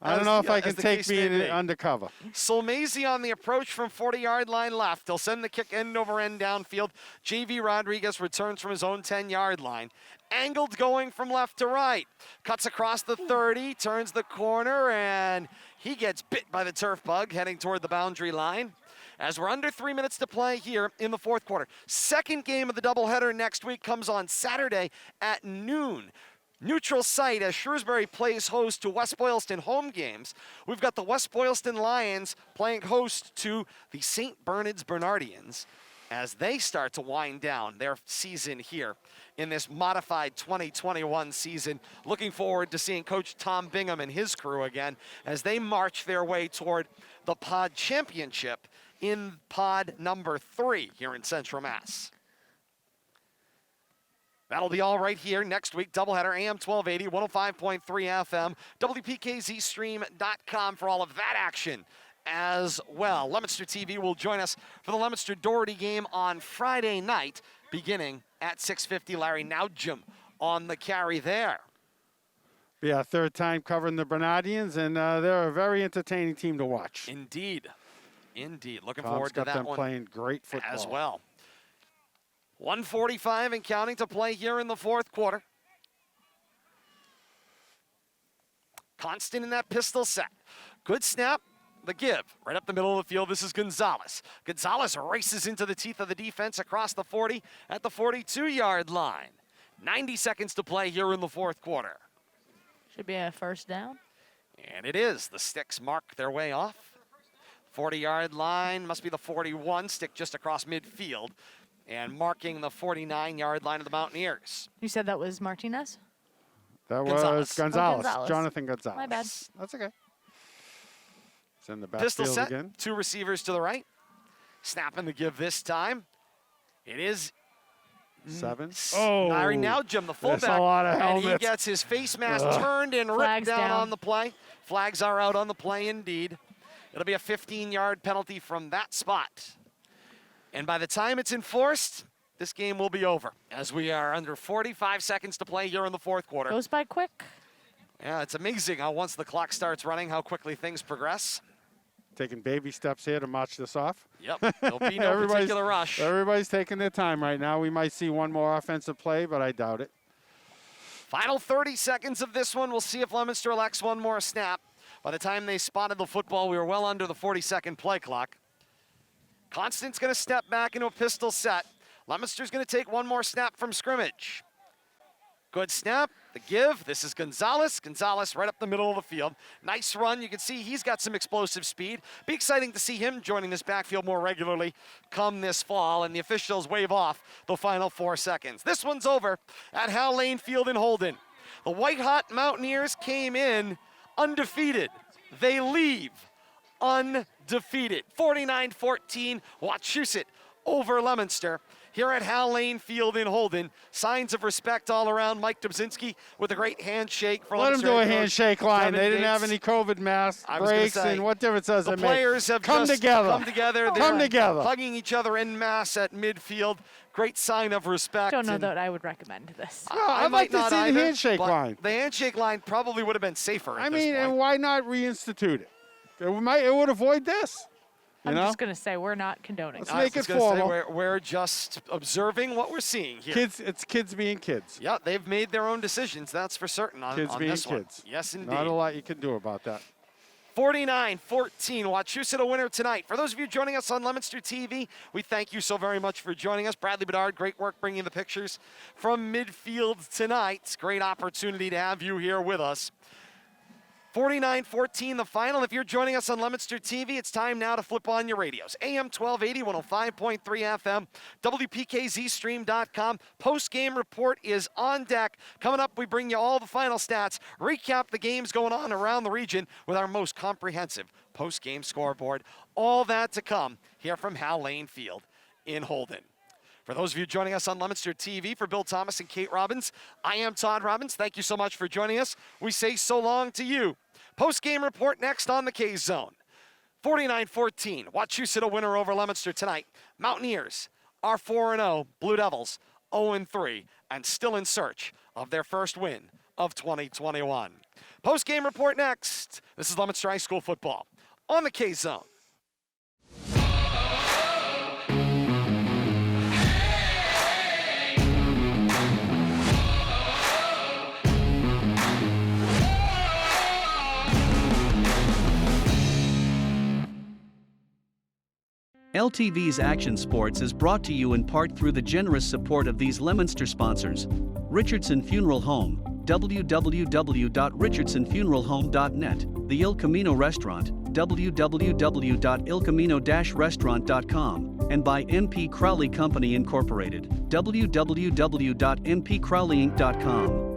I don't know if I can as the take case me may in be. undercover. Solmazy on the approach from 40-yard line left. He'll send the kick end over end downfield. JV Rodriguez returns from his own 10-yard line. Angled going from left to right. Cuts across the 30, turns the corner, and he gets bit by the turf bug heading toward the boundary line. As we're under 3 minutes to play here in the fourth quarter. Second game of the doubleheader next week comes on Saturday at noon. Neutral site as Shrewsbury plays host to West Boylston home games. We've got the West Boylston Lions playing host to the St. Bernard's Bernardians as they start to wind down their season here in this modified 2021 season. Looking forward to seeing Coach Tom Bingham and his crew again as they march their way toward the pod championship in pod number 3 here in Central Mass. That'll be all right here next week. Doubleheader, AM 1280, 105.3 FM, WPKZstream.com for all of that action as well. Leominster TV will join us for the Leominster Doherty game on Friday night, beginning at 6:50. Larry Naudjum on the carry there. Yeah, third time covering the Bernardians, and they're a very entertaining team to watch. Indeed. Looking Tom's forward to got that them one playing great football as well. 1:45 and counting to play here in the fourth quarter. Constant in that pistol set. Good snap. The give. Right up the middle of the field. This is Gonzalez. Gonzalez races into the teeth of the defense across the 40 at the 42-yard line. 90 seconds to play here in the fourth quarter. Should be a first down. And it is. The sticks mark their way off. 40-yard line must be the 41. Stick just across midfield. And marking the 49-yard line of the Mountaineers. You said that was Martinez? That Gonzalez. was Gonzalez. Oh, Gonzalez. Jonathan Gonzalez. My bad. That's okay. It's in the Pistol backfield set, again. 2 receivers to the right. Snapping the give this time. It is 7. Larry now, Jim, the fullback. That's a lot of and he helmets. gets his face mask turned and ripped Flags down down. on the play. Flags are out on the play indeed. It'll be a 15-yard penalty from that spot. And by the time it's enforced, this game will be over, as we are under 45 seconds to play here in the fourth quarter. Goes by quick. Yeah, it's amazing how once the clock starts running, how quickly things progress. Taking baby steps here to march this off. Yep, there'll be no particular rush. Everybody's taking their time right now. We might see one more offensive play, but I doubt it. Final 30 seconds of this one. We'll see if Leominster elects one more snap. By the time they spotted the football, we were well under the 40-second play clock. Constant's going to step back into a pistol set. Leominster's going to take one more snap from scrimmage. Good snap, the give. This is Gonzalez. Gonzalez right up the middle of the field. Nice run. You can see he's got some explosive speed. Be exciting to see him joining this backfield more regularly come this fall, and the officials wave off the final 4 seconds. This one's over at Hal Lane Field in Holden. The white-hot Mountaineers came in undefeated. They leave undefeated. 49-14, Wachusett over Leominster. Here at Hal Lane Field in Holden, signs of respect all around. Mike Dobzinski with a great handshake for Let them Leominster do a head coach handshake line. Devin They didn't Gates. have any COVID masks, I was gonna breaks, say, and what difference does The it make? players have Come just together. come together. They Come were together. hugging each other en masse at midfield. Great sign of respect. Don't know and that I would recommend this. No, I I'd might like to not see the either, handshake but line. The handshake line probably would have been safer at I this mean, point. and why not reinstitute it? It would avoid this. You I'm know? just going to say we're not condoning Let's it. I was make it just gonna say, formal. we're just observing what we're seeing here. It's kids being kids. Yeah, they've made their own decisions, that's for certain on, Kids on being this one. kids. Yes, indeed. Not a lot you can do about that. 49-14, Wachusett a winner tonight. For those of you joining us on Leominster TV, we thank you so very much for joining us. Bradley Bedard, great work bringing the pictures from midfield tonight. It's a great opportunity to have you here with us. 49-14 the final. If you're joining us on Leominster TV, it's time now to flip on your radios. AM 1280, 105.3 FM, WPKZstream.com. Post-game report is on deck. Coming up, we bring you all the final stats, recap the games going on around the region with our most comprehensive post-game scoreboard. All that to come here from Hal Lane Field in Holden. For those of you joining us on Leominster TV, for Bill Thomas and Kate Robbins, I am Todd Robbins. Thank you so much for joining us. We say so long to you. Post-game report next on the K-Zone. 49-14, Wachusett a winner over Leominster tonight. Mountaineers are 4-0, Blue Devils 0-3, and still in search of their first win of 2021. Post-game report next. This is Leominster High School football on the K-Zone. LTV's Action Sports is brought to you in part through the generous support of these Leominster sponsors: Richardson Funeral Home, www.richardsonfuneralhome.net, the Il Camino Restaurant, www.ilcamino-restaurant.com, and by MP Crowley Company Incorporated, www.mpcrowleyinc.com.